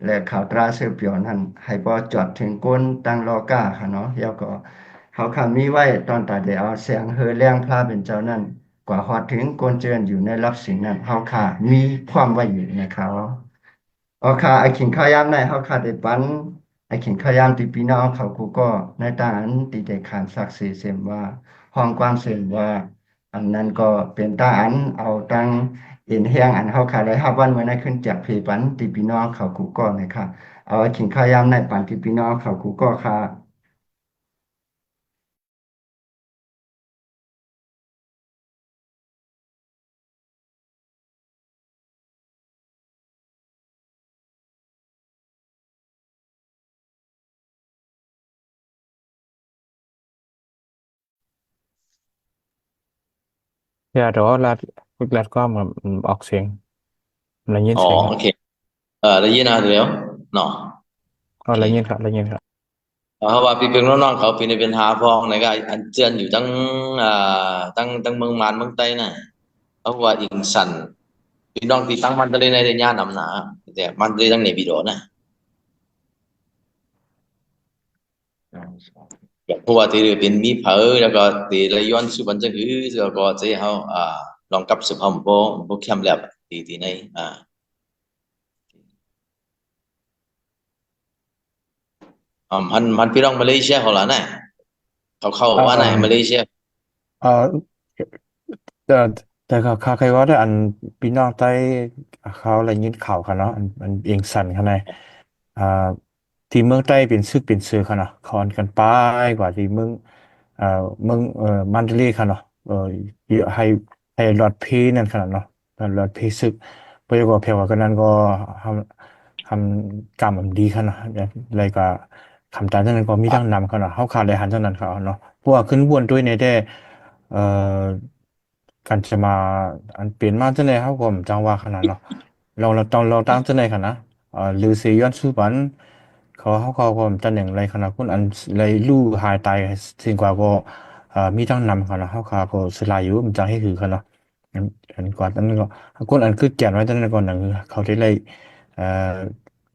และข่าวตราสืบเปียวนั้นให้บ่จอดถึงก้นตั้งรอกาค่ะเนาะแล้วก็เฮาขามีไว้ตอนตาเตเอาเสียงเฮอแรงพระเป็นเจ้านั้นกว่าฮอดถึงก้นเจิญอยู่ในรับสิ่งนั้นเฮาขามีความไว้อยู่นะครับเอาค่ะไอ้ขิงข้าวยามในเฮาขาได้ปัน ไอ้ขิงข้าวยามที่พี่น้องเขากูก็ในตาอันที่ได้ขานศักดิ์ศรีเสียมว่าห้องความเสียมว่า อันนั้นก็เป็นตาอันเอาตั้งเอ็นแห้งอันเฮาขาได้รับวันเมื่อนั้นขึ้นจากเพปันที่พี่น้องเขากูก็นะครับเอาไอ้ขิงข้าวยามในปันที่พี่น้องเขากูก็ค่ะ อย่ารอลัดก็มันออกเสียงได้ยิน อ๋อ เสียง โอเคได้ยินนะเดี๋ยวเนาะ อ๋อได้ยินครับได้ยินครับ เพราะว่าพี่เป็นน้องๆเขาเป็นเป็นหาพ้องในก็อันเจือนอยู่ตั้งตั้งเมืองมานเมืองใต้น่ะเพราะว่าอิงสันพี่น้องที่ตั้งมันตะเลยในย่านำหนาแต่มันตะเลยตั้งในบิโดนะเพราะว่าที่เป็นมีเผอแล้วก็ที่ระย้อนสุบันจังคือแล้วก็จะเฮาลองกับสุภาพบ่เข้มแลบที่ในพันพี่น้องมาเลเซียเขาล่ะนะเขาเอ่ว่าไหนมาเลอเซียเอ่อแต่แต่ก็ข้าเคยว่าได้อันพี่น้องใต้เขาอะไรยินข่าวค่ะเนาะอันเองสั่นข้างในอ่าที่เมืองใต้เป็นซึกเป็นเสือค่ะเนาะคอนกันป้ายกว่าที่เมืองอ่าเมืองมันเดเลย์ค่ะเนาะให้ให้หลอดเพนั่นขนาดเนาะหลอดเพซึกเพราะว่าเพียงว่ากันนั้นก็ททำกรรมดีค่ะเนาะอะไรก็คำตามนั้นก็มีทั้งนำค่ะเนาะเขาขาดเลยหันเท่านั้นค่ะเนาะเพราะว่าขึ้นบวนด้วยในได้ เอ่อการจะมาอันเปลี่ยนมาจังได๋ครับผมจังว่าขนาดเนาะเราตั้งจังได๋คั่นนะหรือสิย้อนสู่ปันเขาก็จังอย่างไรขนาดคนอันไรลู่หายตายสิ่งกว่าก็มีทั้งนำคั่นนะเฮาก็สลายอยู่มันจังให้คือคั่นเนาะอันอันกว่านั้นก็คนอันคือแก่นไว้จังนั้นก่อนนั่นคือเขาได้ไล่เอ่อ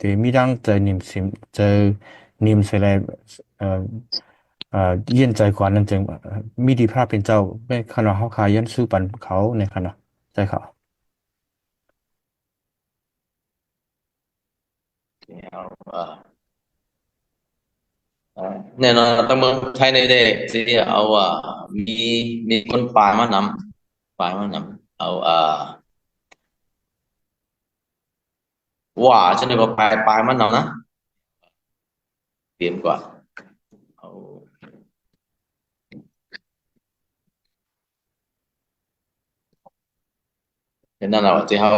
ที่มีทั้งเจอนิมสิมเจอนิมสิไลเอ่อ เยี่ยนใจกว่านั้นจึงมีดีพระเป็นเจ้าไม่ขณะเขาขายยันสู้ปันเขาในขณะใจเขาเอาแน่นอนตั้งเมืองไทยในเด้สิเอามีคนปลายมานำเอาว่าฉันได้ว่าปลายมานำนะเตรียมกว่าเอา นั่นเราที่เขา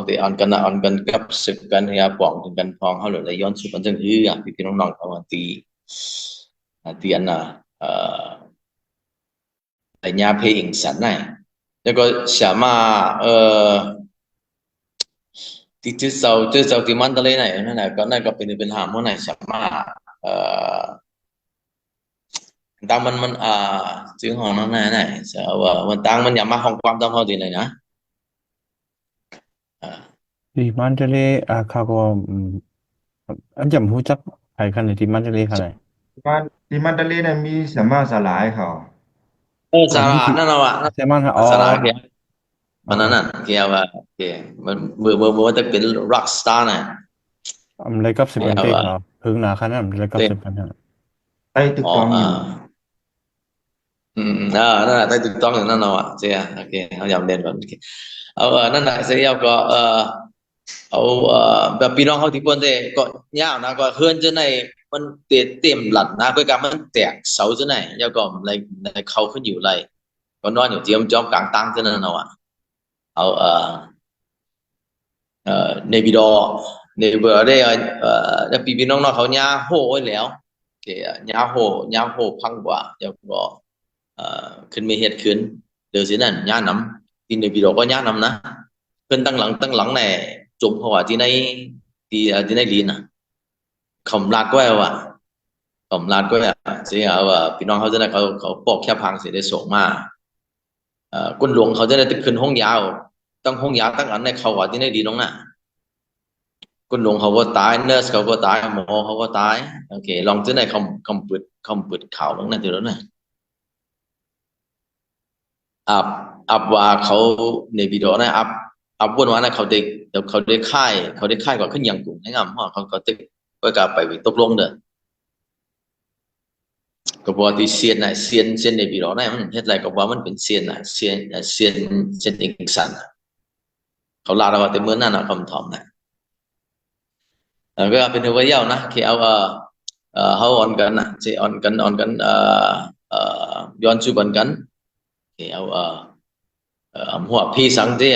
ที่อ่อนกันกับศึกกันเฮียปองถึงกันพองเขาเลยย้อนสู่กันจังพี่น้องๆเขาตีอันน่ะเอ่อไอ้ญาเพลงสันน่ะแล้วก็สามารถที่至少ที่มันตะเลยไหนนั่นก็เป็นหามว่าไหนสามารถมันจึงของนั่นไหนแต่ว่ามันตังมันอย่ามาของความต้องเขาดีเลยนะอ่า ที่มันเจเลเขาก็อันจำรู้จักไผคันเลยที่มันเจเลคันไหนบ้านที่มันทะเลเนี่ยมีสามารถสลายเขาสาระมีที่นั่นเอาแซมอนฮะอ๋อสาระเกี่ยวอ๋อมันนั่นน่ะเกี่ยวว่าโอเคมันเมื่อว่าจะเป็น rock star น่ะเลยกับสิบเกี่ยวว่าอันเตะเขาพึ่งหนาคันนั้นเลยกับเต้สิบอันนั้นไต้ตึกอ๋อตองอยู่นั่นแหละได้ถูกต้องอย่างนั้นเอาเสียโอเคเขายอมเรียนก่อนโอเคเอานั่นแหละเสียก็เอาแบบพี่น้องเขาที่เพิ่นได้ก็ยาวนะก็เฮือนจะในมันเต็มหลัดนะก็การมันแตกเสาจะไหนแล้วก็ในเขาขึ้นอยู่ไรก็นอนอยู่เตรียมจอมกลางตังจะนั่นเอาเอาในบิดอในเบอร์ได้แล้วพี่น้องๆเขาย่าโหไว้แล้วโอเคย่าโหพังกว่าแล้วก็ขึ้นไม่เฮ็ดขึ้นเดี๋ยวสินั่นย่านำที่ในบิดอก็ย่านำนะเพิ่นตั้งหลังในจมเพราะว่าที่ในลีนน่ะคำลาดก็ว่าคำลาดก็สิว่าพี่น้องเขาจะได้เขาปอกแค่พังสิได้ส่งมาก้นหลวงเขาจะได้ขึ้นห้องยาวตั้งห้องยาวตั้งอันในเขาว่าที่ในลีนน้องน่ะ คุณลุงเขาก็ตายเนอร์สเขาก็ตายหมอเขาก็ตายโอเคลองที่ไหนคำเปิดข่าวลงนั่นทีแล้วนะอับว่าเขาในวิดีโอนะอับวนว่านะเขาได้ค่ายกว่าขึ้นยังกลุ่มนะครับเพราะเขาติก็กลับไปตกลงเด้อก็บอกที่เซียนในวิดีโอนะมันเฮ็ดอะไรก็ว่ามันเป็นเซียนน่ะเซียนเอกสันเขาลาเราแต่เมื่อนั้นน่ะคำถามนะก็เป็นหัวเยาวนะที่เอาเขาอ่อนกันนะที่อ่อนกันย้อนสู่บันกันที่เอาหัวพี่สังเตี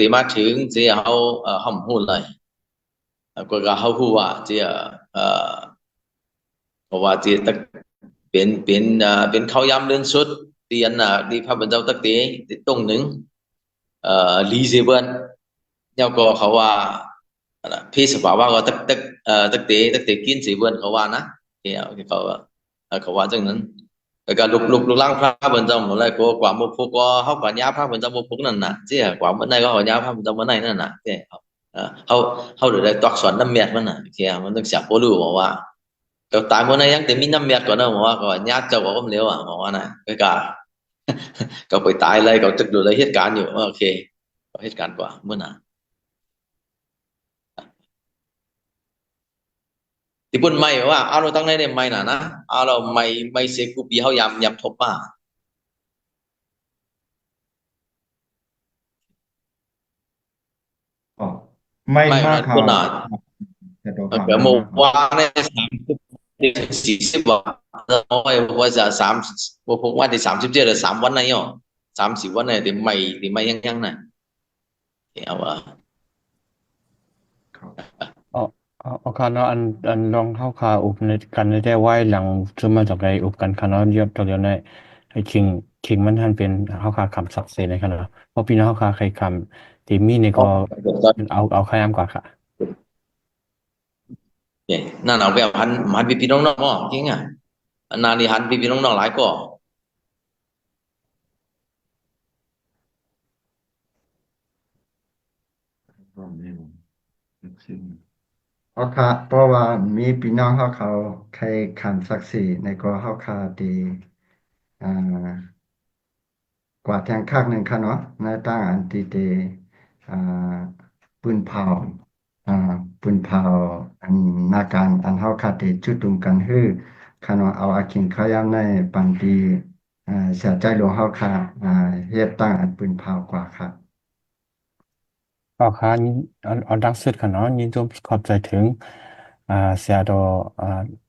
ยมาถึงที่เขาห้องหูเลยก็เขาพูดว่าที่เพราะว่าที่ตักเป็นเขาย้ำเรื่องสุดที่อันน่ะที่พระบรรเจ้าตักตีที่ตรงหนึ่งลีเซเบินแล้วก็เขาว่าพี่สภาวะก็ตักเตกินสีเบินเขาว่านะเขาว่าจังนั้นแล้วก็ลุกล้างพระบรรเจ้าหมดเลยก็กว่ามุกก็เขากว่าย้าพระบรรเจ้ามุกนั่นน่ะเจ้ากว่าเมื่อไหร่ก็เขาย้าพระบรรเจ้าเมื่อไหร่นั่นน่ะเจ้เขาเดี๋ยวได้ตอกสอนน้ำเมียดมันน่ะเจ้มันต้องเสียโปรู้บอกว่าเขาตายเมื่อไหร่ยังแต่มีน้ำเมียดก่อนนะบอกว่าก็ญาติเจ้าก็ผมเลี้ยวบอกว่านะก็ก็ไปตายเลยเขาตึกดูเลยเหตุการณ์อยู่โอเคเหตุการณ์กว่าเมื่อน่ะที่ปุ่นไม่ว่าเอาเราตั้งในเนี่ยไม่น่ะนะเอาเราไม่เสกูปีเขายำทบป่ะอ๋อไม่ไม่มากเขานะปุ่นน่ะแต่ตัวเขาเดี๋ยวไม่เมื่อมากเขาวานเนี่ย40บาทเอาไว้ว่าจะพวกว่าที่37หรือ3 วันนะย่อ30 วันเนี่ยที่ไม่ยังน่ะเอาว่าเขาเอาคันเนาะอันลองเข้าคาอุบในกันได้ไว้หลังซุมมาจากใดอุบกันคันเนาะเรียบตัวเดียวในให้คิงมันท่านเป็นเข้าคาคำศักดิ์สิทธิ์ในคันเนาะเพราะพี่น้องเข้าคาใครคำที่มีนี่ก็เอาใครอ้ำกว่าค่ะเนี่ยนั่นเอาไปหันพี่น้องๆจริงอ่ะนานนี่หันพี่น้องๆหลายก็เพราะว่ามีพี่น้องเขาใครขันศักดิ์ศรีในก็เขาคาดีอ่ากว่าแทงคักหนึ่งค่ะเนาะในตั้งอันตีเตอ่าปืนเผาอ่าปืนเผาอันนาการอันเฮาคาเตจุดตุมกันฮือค่ะเนาะเอาอาคิงขายามในปันตีเสียใจหลวงเฮาค่ะเฮ็ดตั้งอันปืนเผากว่าค่ะก็ค่ะยินอันดังสุดค่ะเนาะยินดีขอบใจถึงเสียดอ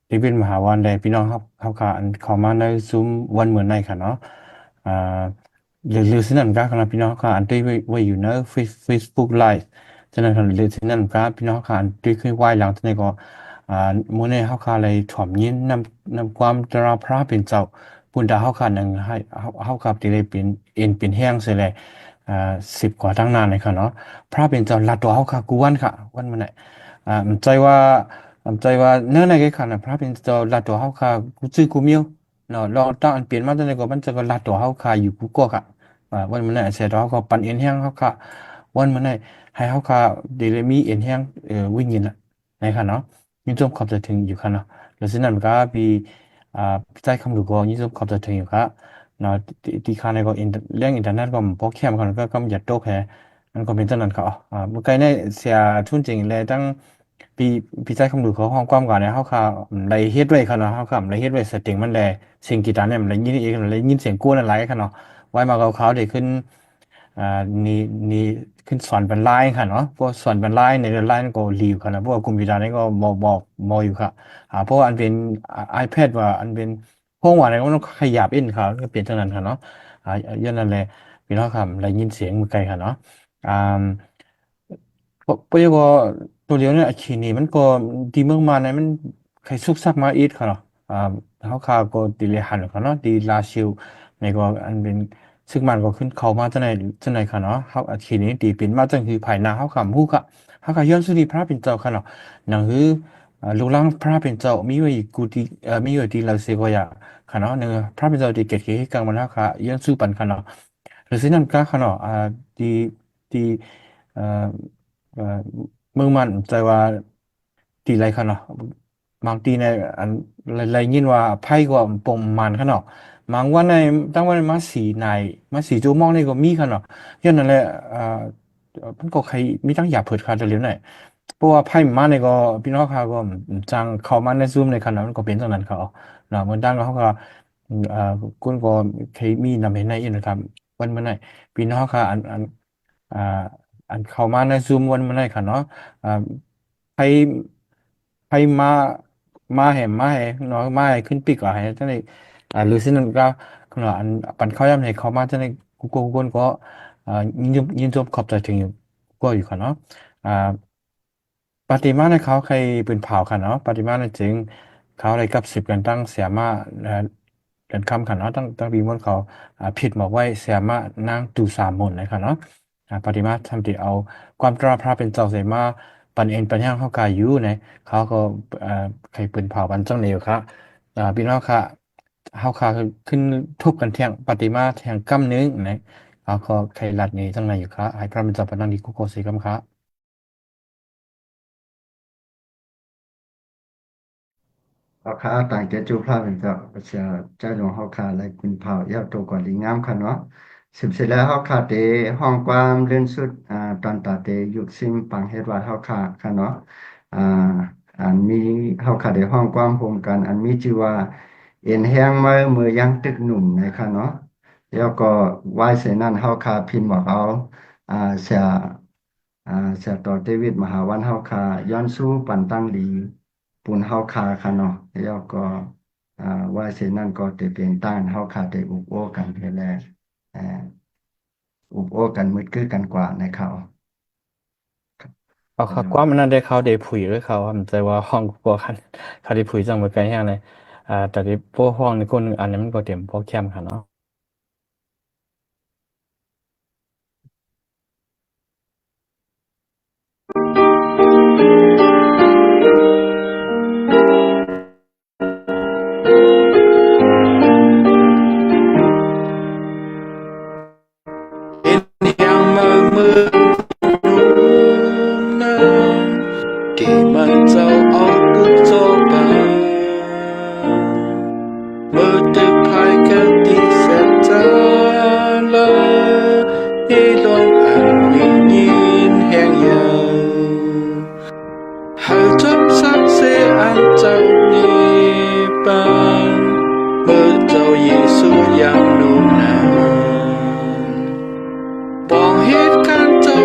เดวิดมหาวันได้พี่น้องเข้าค่ะอันเข้ามาในซูมวันเหมือนในค่ะเนาะอ่า หรือสินั่นก็ครับพี่น้องค่ะอันที่ไว้อยู่ใน Facebook Live ฉะนั้นครับหรือสินั่นก็พี่น้องค่ะอันที่เคยไหว้หลังจากนี้ก็มื้อนี้เฮาค่ะเลยถ่อมยินนำความตราพระเป็นเจ้าปุ่นดาเฮาค่ะนึงให้เฮาครับที่ได้เป็นเอ็นเป็นแห้งเสียแล้ว10กว่าตั้งนานเลยค่ะเนาะพระเป็นเจ้าลัดตัวเฮาค่ะกูวันค่ะวันมื้อนี้มันใจว่าเนื่องในcái khả năng พระเป็นเจ้าลัดตัวเฮาค่ะกูซื้อกูมียวเนาะเราตั้งอันเปลี่ยนมาตั้งแต่ก็มันจะก็ลัดตัวเฮาค่ะอยู่กูก็ค่ะวันมื้อนี้เสร็จแล้วก็ปั่นเอ็นแห้งเฮาค่ะวันมื้อนี้ให้เฮาค่ะได้มีเอ็นแห้งวิญญาณน่ะในค่ะเนาะยินดีขอบใจถึงอยู่ค่ะเนาะแล้วฉะนั้นก็อ่าใจคำดูก็ยินดีขอบใจถึงอยู่ค่ะเนาะที่ค่ะในก็เรื่องอินเทอร์เน็ตก็พอแคมค่ะก็อย่าตกแฮมันก็เป็นจังนั้นค่ะเมื่อไกลเนี่ยเสียทุนจริงเลยตั้งพี่ใจคำดูเขาห้องความก่อนเนี่ยเขาค่ะไรเฮ็ดไว้ค่ะเนาะเขาค่ะไรเฮ็ดไว้สติงมันแลเสียงกีตาร์เนี่ยมันไรยินเองไรยินเสียงกู้นั่นไรค่ะเนาะไว้มาเขาได้ขึ้นอ่านี่นี่ขึ้นสอนเป็นไลน์ค่ะเนาะพวกสอนเป็นไลน์ในไลน์ก็รีวค่ะนะพวกคอมพิวเตอร์นี่ก็มออยู่ค่ะเพราะว่าอันเป็น iPad ว่าอันเป็นห้องว่าอะไรก็ต้องขยับเองค่ะก็เปลี่ยนเท่านั้นค่ะเนาะอย่างนั้นแหละพี่น้องค่ะไรยินเสียงเมื่อไกลค่ะเนาะอ่า เพราะว่าตัวเดียวเนี่ยทีนี้มันก็ดีเมืองมาเนี่ยมันใครสุกซักมาอีกค่ะเนาะเขาข่าวก็ดีเลยหันค่ะเนาะดีลาชิวในก็อันเป็นซึ่งมันก็ขึ้นเข้ามาจังไหนค่ะเนาะเขาทีนี้ดีเป็นมาจังคือภายหน้าเขาคำฮู้ค่ะเขาก็ย้อนสุดีพระเป็นเจ้าค่ะเนาะนั่นคือลูกหลานพระเป็นเจ้ามีไว้กูดีมีไว้ดีเราเสียก็อยากค่ะเนาะเนี่ยพระเป็นเจ้าดีเกิดขึ้นให้กลางมันแล้วค่ะย้อนสู้ปันค่ะเนาะหรือสิ่งนั้นก็ค่ะเนาะดีดีเอ่อ เอ่อเมืองมันใจว่าตีไรค่ะเนาะบางทีในอันไรยินว่าไพ่ก็ปมมันค่ะเนาะบางวันในตั้งวันมาสีในมาสีจูมองในก็มีค่ะเนาะย้อนนั่นแหละมันก็ใครมีตั้งอยากเปิดค่ะจะเรียนไหนเพราะว่าไพ่มาในก็พี่น้องค่ะก็จังเข้ามาในซูมในค่ะเนาะมันก็เป็นจังนั้นเขาเนาะเหมือนดังเขาก็เอ่อคุณก็เคยมีนำเห็นในอินนะครับวันเมื่อไหร่พี่น้องค่ะอ่า อันเข้ามาในซูมวันมันได้ค่ะเนาะอ่าให้ให้มาให้เนาะมาให้ขึ้นปีกว่าให้จังได๋หรือสิ่งนั้นก็เนาะอันปันเข้ายามให้เข้ามาจังได๋กูก็อ่ายินดีขอบใจถึงอยู่ก็อยู่ค่ะเนาะอ่าปฏิมาในเขาใครเป็นเผ่าค่ะเนาะปฏิมาในจึงเขาได้กับ10กันตั้งเสียมาเดือนคำค่ะเนาะตั้งปีมนต์เขาผิดบอกไว้เสียมานางตูสามมนต์นะคะเนาะ ปฏิมาทำที่เอาความตราพระเป็นเจ้าเสมาปันเอ็นปัญญาเขากายอยู่เนี่ยเขาก็ใครปืนเผาปันเจ้าเหนียวครับพี่น้องค่ะเขาขาขึ้นทุบกันเที่ยงปฏิมาเที่ยงกำนึงนะเขาก็ใครลัดนี้ทั้งในอยู่ครับให้พระเป็นเจ้าปนังดีกุโกสีกัมครับ เอาค่าต่างแก่จูพระเป็นเจ้าก็จะเจ้าหลวงเฮาค่าและคุณเผาเย้าตัวก่อนดีงามค่ะเนาะสืบเสร็จแล้วเฮาค่าเตห้องความเลื่อนสุดตอนตาเตยุคซิมปังเฮ็ดว่าเฮาค่าค่ะเนาะอ่าอันมีเฮาค่าได้ห้องความโฮมกันอันมีชื่อว่าเอ็นแห้งมือยังตึกหนุ่มนะคะเนาะแล้วก็ไหว้เสนั้นเฮาค่าพิมพ์บอกเอาอ่าเสียเสียต่อเดวิดมหาวันเฮาค่าย้อนสู้ปันตั้งดี ปูนเฮาคาค่ะเนาะแล้วก็ว่าเช่นนั้นก็จะเป็นต้านเฮาคาได้อุปโอกันเพื่อแลอ่าอุปโอกันมืดคือกันกว่าในเขาเอาค่ะความมันนั้นได้เขาได้ผุยด้วยเขาผมใจว่าห้องกลัวกันเขาได้ผุยจังเมื่อไกลแห้งเลยแต่ที่พวกห้องในคนอันนี้มันก็เต็มพวกแคมค่ะเนาะ yang memenungkan di mantau aku coba mendepai kati setala hilong angin hang yang hal chop saksi antau nipan bertau Yesus yang lunas บอกเหตุการณ์เจ้า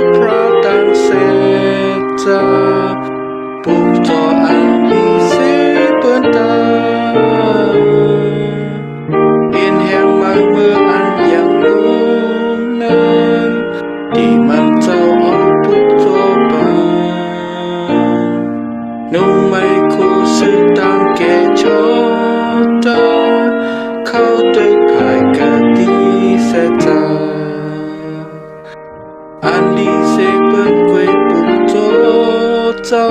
ลีเสเปิ้นกวยปุกโจเจ้า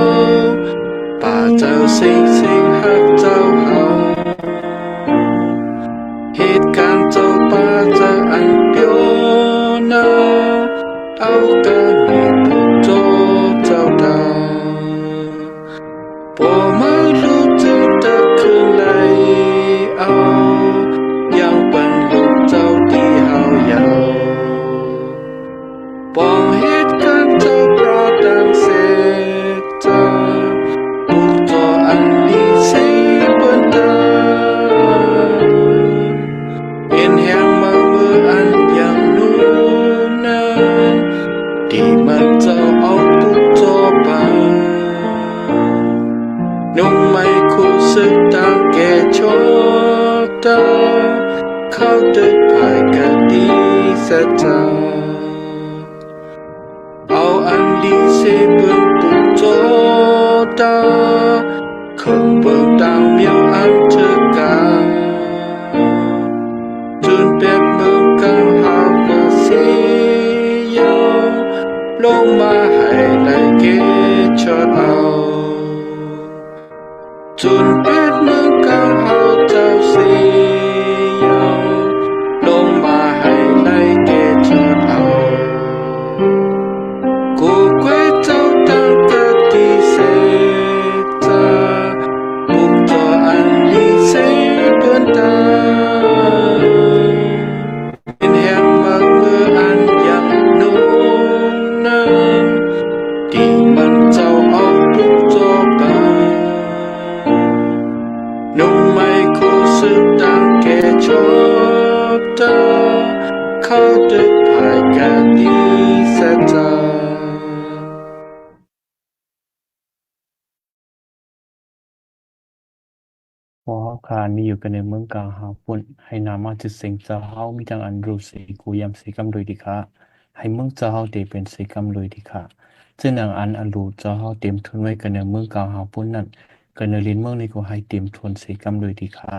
ป่าเจ้าเซ็งเซ็งฮักเจ้าเฮาเหตุการณ์เจ้าป่าเจ้าอันเปียวนาเอากามีปุกโจเจ้าดาวบ่มารู้จึงตะคืนไหลเอายังเป็นลูกเจ้าที่เฮาอยากป้องเหตุการณ์เจ้าเพราะดังเสกเจ้าปุกโจอันลีเสเปิ้นตาเห็นแห่งมาเมื่ออันยังนู้นนั้นที่มันเจ้าเอาปุกโจไปนุ่มไม่คู่สึกตามแก่โชตาเข้าตึกภายกันดีสัจจาเอาอันดีเสเบิ่งปุกโจตาคงเบิ่งตามเมียวอันเธอกาจนเป็ดเมืองกางหาวกะเสียลงมาให้ได้เกชอดเอาจนเป็ดเมืองกางหาวเจ้าเสียลงมาให้ได้เกชอดเอากูเกวเจ้าตั้งแต่ที่เสจาปุกโจอันลีเสเปิ้นตาเป็นแห่งมากเมื่ออันยังนู้นนั้นที่มันเจ้าเอาปุกโจไปนุ่มไม่คู่สึกดังแก่ชอบตาเข้าตึกภายกันดีสัจจาพอเฮาคานมีอยู่กันในเมืองกลางหาปุ่นให้นามาจุดเสียงเจ้าเฮามีทางอันรู้สีกูยำสีกำโดยดีค่ะให้เมืองเจ้าเฮาเตเป็นสีกำโดยดีค่ะซึ่งนางอันรู้เจ้าเฮาเต็มทุนไว้กันในเมืองกลางหาปุ่นนั่นกันในลิ้นเมืองนี้ก็ให้เต็มทุนสีกำโดยดีค่ะ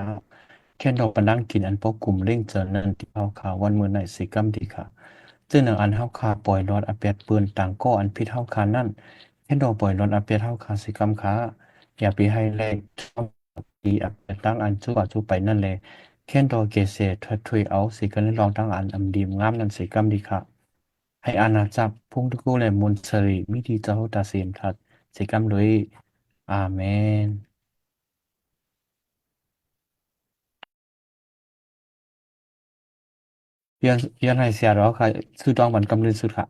แค่ดอกปะนั่งกินอันปอกกลุ่มเร่งเจริญนั่นที่เฮาขาวันมื้อไหนสีกำดีค่ะซึ่งนางอันเฮาขาปล่อยรอดอาเปียดปืนต่างก็อันพิษเฮาขานั่นแค่ดอกปล่อยรอดอาเปียดเฮาขาสีกำค่ะอย่าไปให้แลกดีอับแต่ตั้งอันชั่วชั่วไปนั่นแหละแค่ดอกเกษตรถวยเอาสีกันลองตั้งอันอำดีมงามนั่นสีกำดีค่ะให้อาณาจักรพุ่งทุกูและมนต์สริมิธีเจ้าตาเสียมทัดสีกำเลยอาเมนยันให้เสียรอค่ะซื้อตองบันกำลืนสุดค่ะ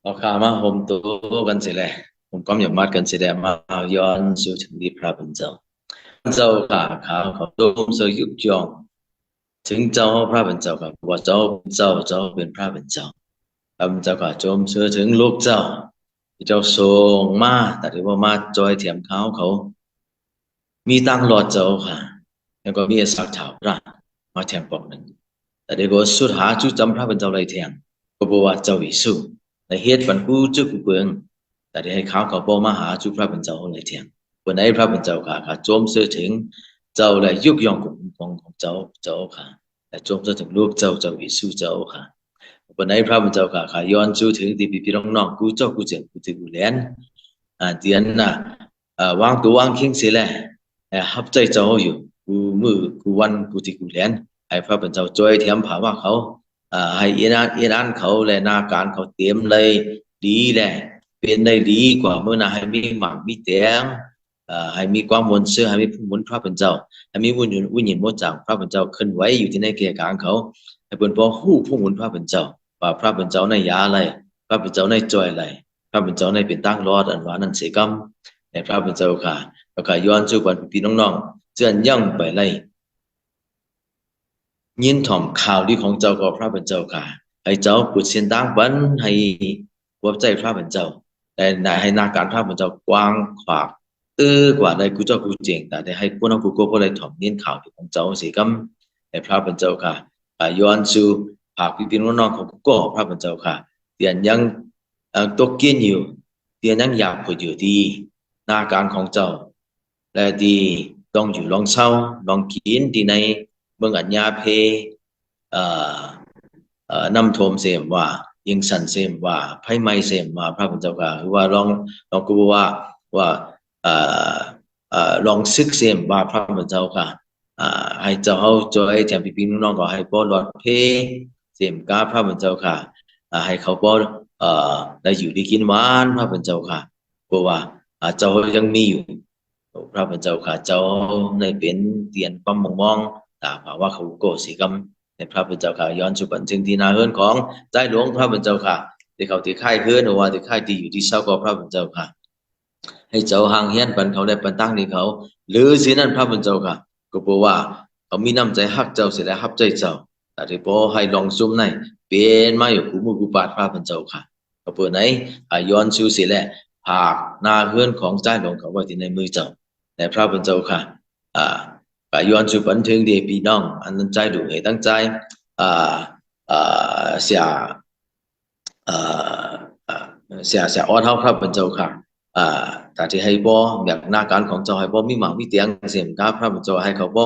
เอาข่าวมาผมตัวกันสิแหละผมก็อย่ามัดกันสิแหละมาเอาย้อนสู่ถึงที่พระเป็นเจ้าเจ้าข่าวเขาตัวผมเสยยุกยองถึงเจ้าพระเป็นเจ้ากับว่าเจ้าเป็นพระเป็นเจ้าพระเป็นเจ้าก็โจมเสือถึงลูกเจ้าที่เจ้าทรงมาแต่ที่ว่ามาจอยเถียมเขามีตั้งรอเจ้าค่ะแล้วก็มีสักถาวรามาเถียมปอกหนึ่งแต่เดี๋ยวก็สุดหาจุดจำพระเป็นเจ้าเลยเถียงก็บอกว่าเจ้าวิสุในเหตุปันกูจุกเบืองแต่ได้ให้เขาบอกมาหาจุพระเป็นเจ้าเลยเถียงวันไหนพระเป็นเจ้าค่ะโจมเสือถึงเจ้าและยุกยองของเจ้าค่ะและโจมเสือถึงลูกเจ้าวิสุเจ้าค่ะวันไหนพระเป็นเจ้าค่ะย้อนจูถึงที่พี่น้องกูเจ้ากูเจียงกูจะกูเลี้ยนเดียนน่ะวางตัววางคิงเสียแหละฮับใจเจ้าอยู่กูมือกูวันกูจะกูเลี้ยนให้พระเป็นเจ้าจอยเทียมผาว่าเขาให้เอียนเขาและนาการเขาเตรียมเลยดีแหละเป็นได้ดีกว่าเมื่อนาให้มีหมักมีแตงให้มีความมนต์เชื่อให้มีผู้มนต์พระเป็นเจ้าให้มีวิญญาณมนต์จากพระเป็นเจ้าขึ้นไว้อยู่ที่ในเกียรกลางเขาให้เป็นพอฮู้ผู้มนต์พระเป็นเจ้าว่าพระเป็นเจ้าในยาอะไรพระเป็นเจ้าในจอยอะไรพระเป็นเจ้าในเป็นตั้งรอดอันว่านั่นเสกรรมในพระเป็นเจ้าค่ะแล้วก็ย้อนสู่กันพี่น้องๆเจือนยั่งไปเลยยินถ่อมข่าวดีของเจ้าก็พระเป็นเจ้าค่ะให้เจ้าปุดเสียนตั้งบันให้วับใจพระเป็นเจ้าแต่ให้นาการพระเป็นเจ้ากว้างขวางกว่าในกูเจ้ากูเจงแต่ได้ให้พวกน้องกูโก้พวกอะไรถ่อมยินข่าวดีของเจ้าสิกัมให้พระเป็นเจ้าค่ะย้อนสู่ภาคพี่น้องของกูโก้พระเป็นเจ้าค่ะเตียนยังตกกินอยู่เตียนยังอยากพูดอยู่ดีนาการของเจ้าและดีต้องอยู่ลองเศร้าลองกินดีในเมืองอัญญาเพ น้ำท่วมเสียมว่ายิงสันเสียมว่าไฟไหม้เสียมว่าพระเป็นเจ้าค่ะหรือว่าลองกูว่าเอ่อลองซึกเสียมว่าพระเป็นเจ้าค่ะให้เจ้าจอยแจมพี่น้องก็ให้บ่หลอดเพเสียมกาพระเป็นเจ้าค่ะให้เขาบ่ได้อยู่ได้กินหวานพระเป็นเจ้าค่ะเพราะว่าเจ้ายังมีอยู่พระเป็นเจ้าค่ะเจ้าในเป็นเตียนปั๊มมองภาวะเขาโกสิกรรมในพระเป็นเจ้าค่ะย้อนสู่ปัญจึงที่นาเฮือนของใจหลวงพระเป็นเจ้าค่ะที่เขาที่ค่ายเฮือนหรือว่าที่ค่ายที่อยู่ที่เศร้าก็พระเป็นเจ้าค่ะให้เจ้าห่างเฮียนปันเขาได้ปันตั้งนี่เขาหรือสินั้นพระเป็นเจ้าค่ะก็บอกว่าเขามีน้ำใจฮักเจ้าเสียแล้วฮับใจเจ้าแต่ที่พอให้ลองซุ่มในเป็นมาอยู่คู่มือคู่ปาดพระเป็นเจ้าค่ะก็เปิดไหนย้อนสู่เสียแล้วผากนาเฮือนของใจหลวงเขาไว้ที่ในมือเจ้าแต่พระเป็นเจ้าค่ะก็ย้อนสู่ปันถึงเดพี่น้องอันนั้นใจดูให้ตั้งใจเสียออดเฮาพระเป็นเจ้าค่ะแต่ที่ให้บ่แบบหน้าการของเจ้าให้บ่มีหมากมีเตียงเสียมกาพระเป็นเจ้าให้เขาบ่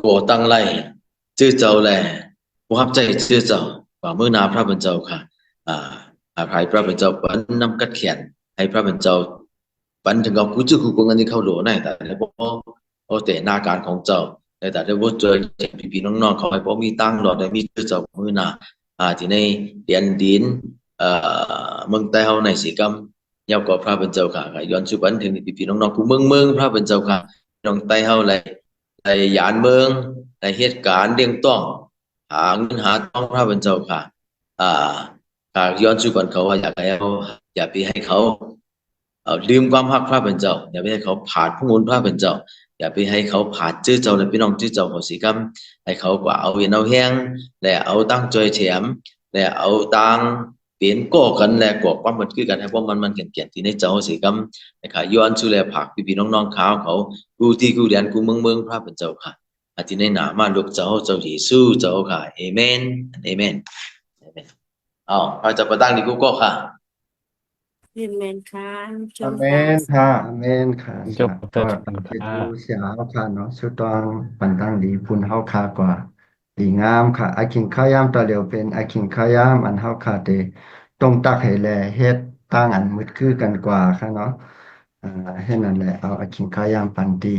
ก่อตั้งไล่ชื่อเจ้าแลบ่ฮับใจชื่อเจ้าว่ามื้อหน้าพระเป็นเจ้าค่ะให้พระเป็นเจ้าปันนำกัดแขนให้พระเป็นเจ้าปันถึงกับกูจื้อกูกงอันนี้เข้าโหลได้แต่บ่แต่หน้าการของเจ้าแต่ได้บ่เจอพี่น้องๆเขาให้บ่มีตั้งหลอดได้มีชื่อเจ้ามื้อหน้าที่ในเดียนดินเมืองใต้เฮาในสีกรรมยาวกว่าพระเป็นเจ้าค่ะย้อนสู่ปันถึงพี่น้องๆผู้เมืองพระเป็นเจ้าค่ะน้องใต้เฮาเลยยานเมืองในเหตุการณ์เรื่องต้องหาเงินหาทองพระเป็นเจ้าค่ะย้อนสู่ก่อนเขาว่าอยากให้เขาอย่าไปให้เขาลืมความรักพระเป็นเจ้าอย่าไปให้เขาผ่านพระคุณพระเป็นเจ้าอย่าไปให้เขาผ่านชื่อเจ้าและพี่น้องชื่อเจ้าของสีกรรมให้เขากว่าเอาเวียนเอาแห้งและเอาตั้งจอยแถมและเอาตังเปลี่ยนก่อกันและก่อความมันคือกันให้พวกมันเกี่ยนที่ในเจ้าสีกรรมนะคะย้อนสู่แลผักพี่น้องๆเขากูที่กูเรียนกูเมืองพระเป็นเจ้าค่ะที่ในหนามาลูกเจ้าเยซูเจ้าค่ะเอเมนเอเมนพระเจ้าประตั้งดีกูก็ค่ะเอเมนค่ะอาเมนค่ะอาเมนค่ะ จบ ก็ เติม คิดดูเสียเฮาค่ะเนาะสุดตองปันตั้งดีพุ่นเฮาค่ะกว่าดีงามค่ะอากินข้าวยามตะเหลียวเป็นอากินข้าวยามอันเฮาค่ะเตตรงตักให้แลเฮ็ดต่างอันมืดคือกันกว่าค่ะเนาะเฮ็ดนั่นแหละเอาอากินข้าวยามปันดี